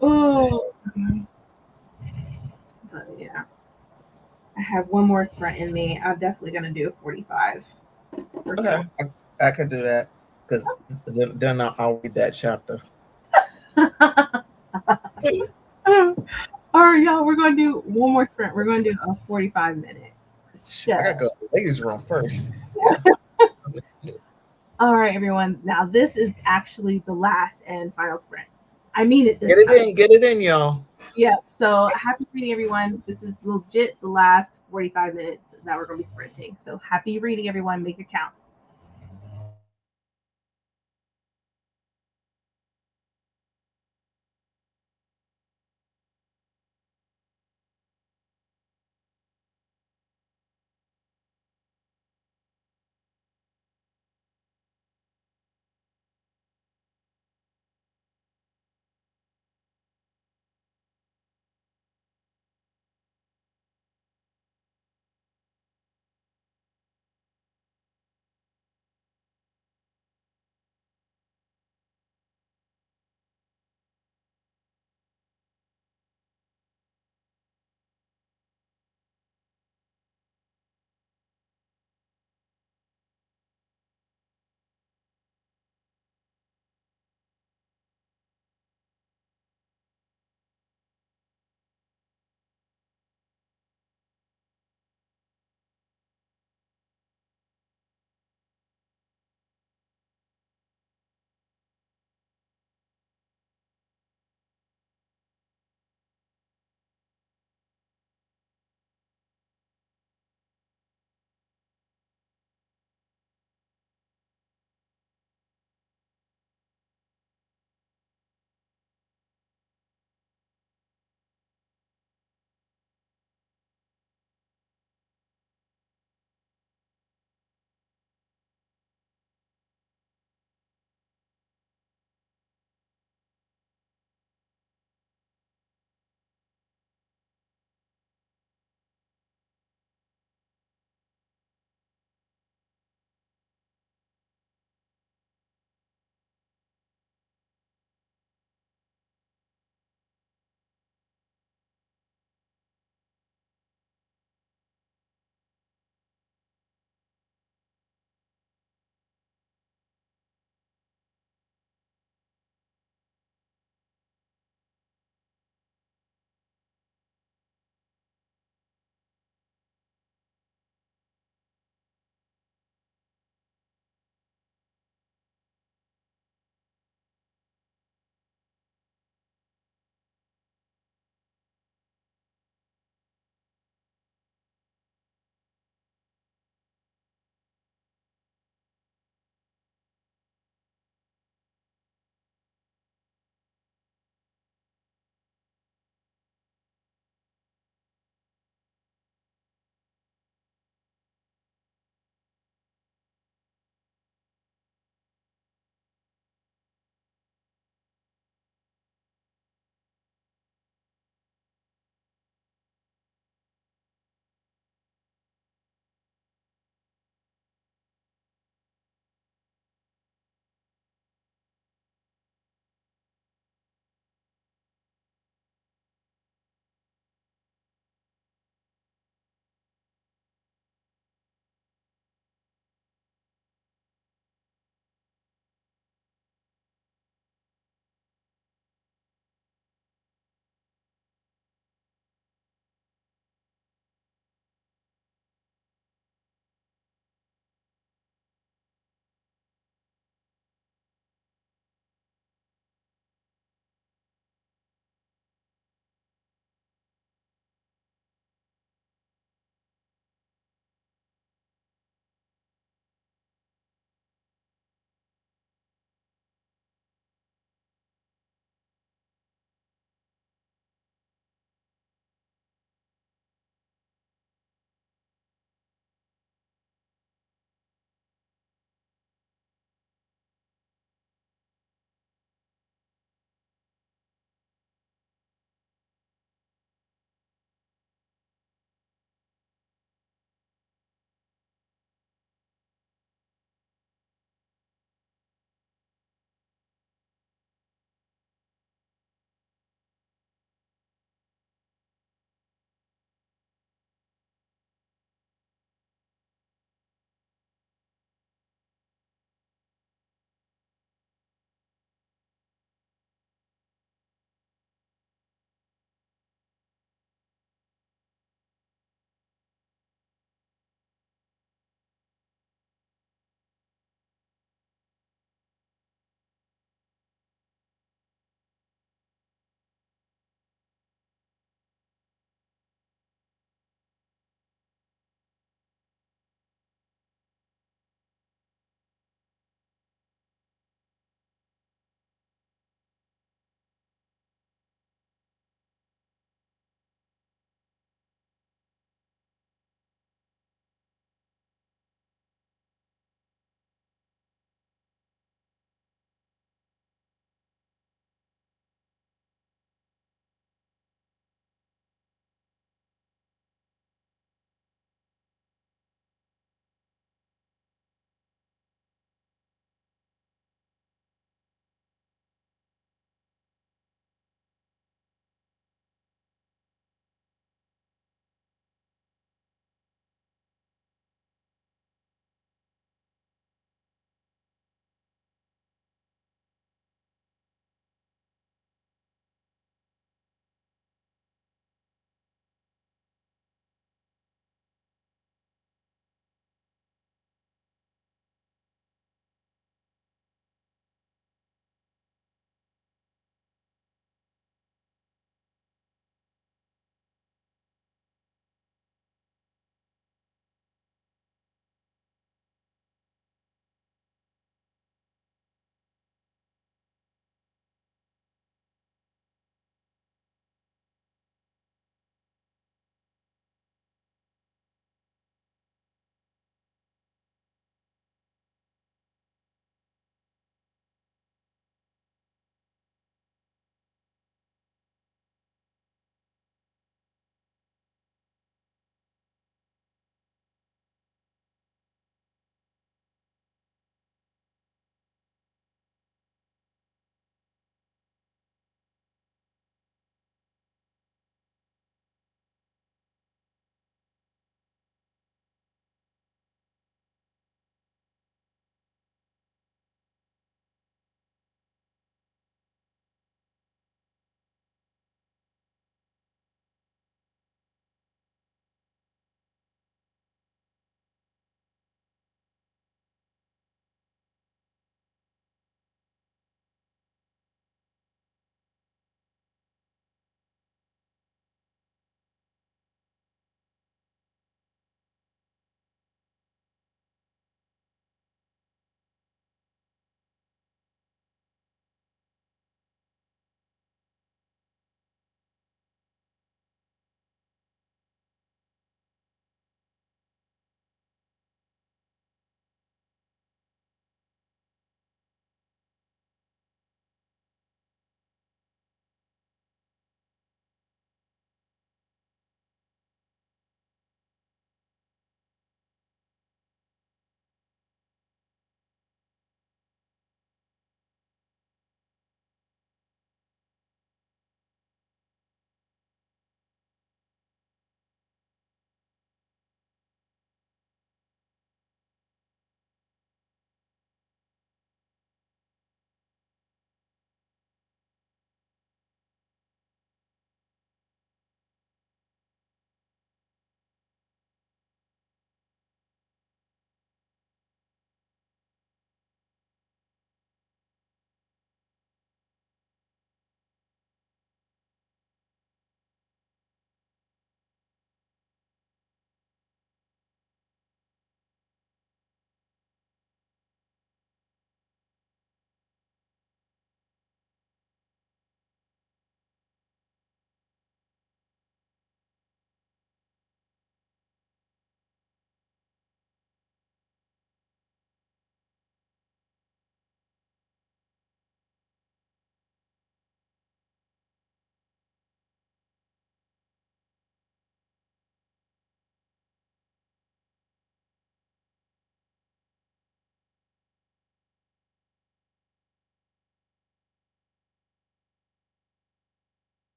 Oh, but yeah. I have one more sprint in me. I'm definitely gonna do a 45 for Okay, sure. I can do that because then I'll read that chapter. All right, y'all. We're gonna do one more sprint. We're gonna do a 45-minute. I gotta go to the ladies' room first. All right, everyone. Now this is actually the last and final sprint. I mean it this Get it time. in, get it in, y'all. Yeah. So happy reading, everyone. This is legit the last 45 minutes that we're gonna be sprinting. So happy reading, everyone. Make it count.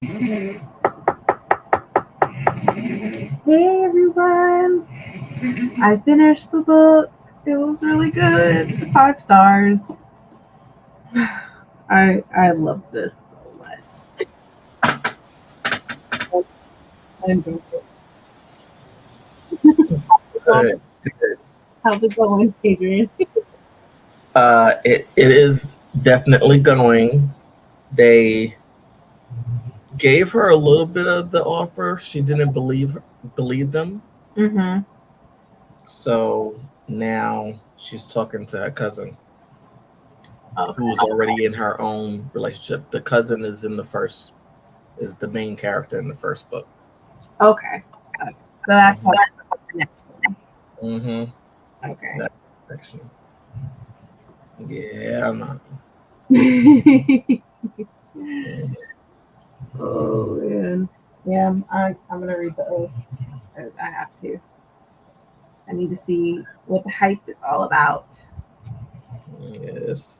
Hey everyone! I finished the book. It was really good. 5 stars. I love this so much. I enjoyed it. Good. How's it going, Adrian? It is definitely going. They gave her a little bit of the offer. She didn't believe them. Mm-hmm. So now she's talking to her cousin, Okay. who's already in her own relationship. The cousin is is the main character in the first book. Okay. So that's what Mm-hmm. okay. That section. Yeah, I'm not. Oh man. Yeah, I'm gonna read the oath. I have to. I need to see what the hype is all about. Yes,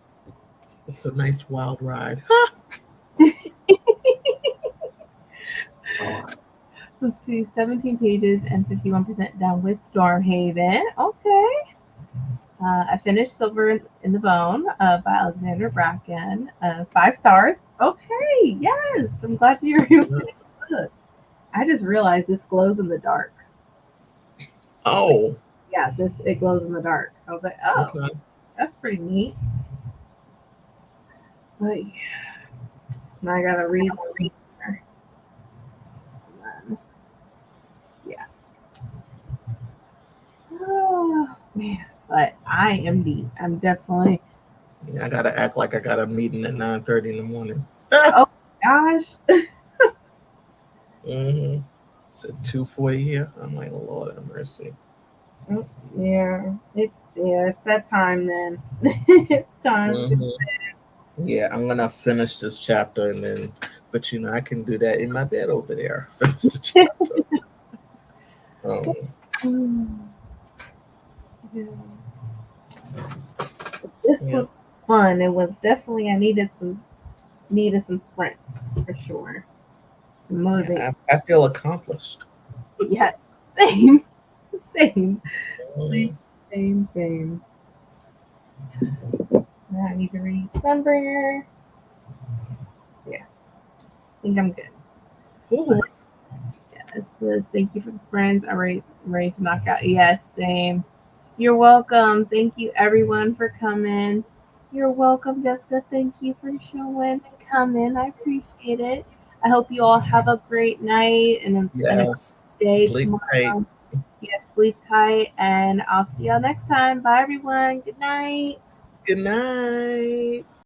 it's a nice wild ride. Let's see, 17 pages and 51% down with Stormhaven. Okay. I finished Silver in the Bone by Alexander Bracken. 5 stars. Okay, yes. I'm glad you're good. I just realized this glows in the dark. Oh, Yeah, it glows in the dark. I was like, oh, okay. that's pretty neat. But yeah, now I gotta read. Yeah. Oh man, but I am deep. I'm definitely. Yeah, I gotta act like I got a meeting at 9:30 in the morning. Oh gosh. Mm-hmm. It's at 2:40 here. I'm like, Lord have mercy. Yeah, it's that time then. It's time. Mm-hmm. Yeah, I'm gonna finish this chapter and then, but I can do that in my bed over there. Finish the chapter. Yeah. This was fun. It was definitely I needed some sprints for sure. Motivate. Yeah, I feel accomplished. Yes, same, same, Mm. same. Now I need to read Sunbringer. Yeah, I think I'm good. Ooh. Yes, Liz, thank you for the sprints. I'm ready to knock out. Yes, same. You're welcome. Thank you everyone for coming. You're welcome, Jessica. Thank you for showing and coming. I appreciate it. I hope you all have a great night and a Yes. day Sleep tomorrow. tight. Yes, sleep tight, and I'll see y'all next time. Bye, everyone. Good night. Good night.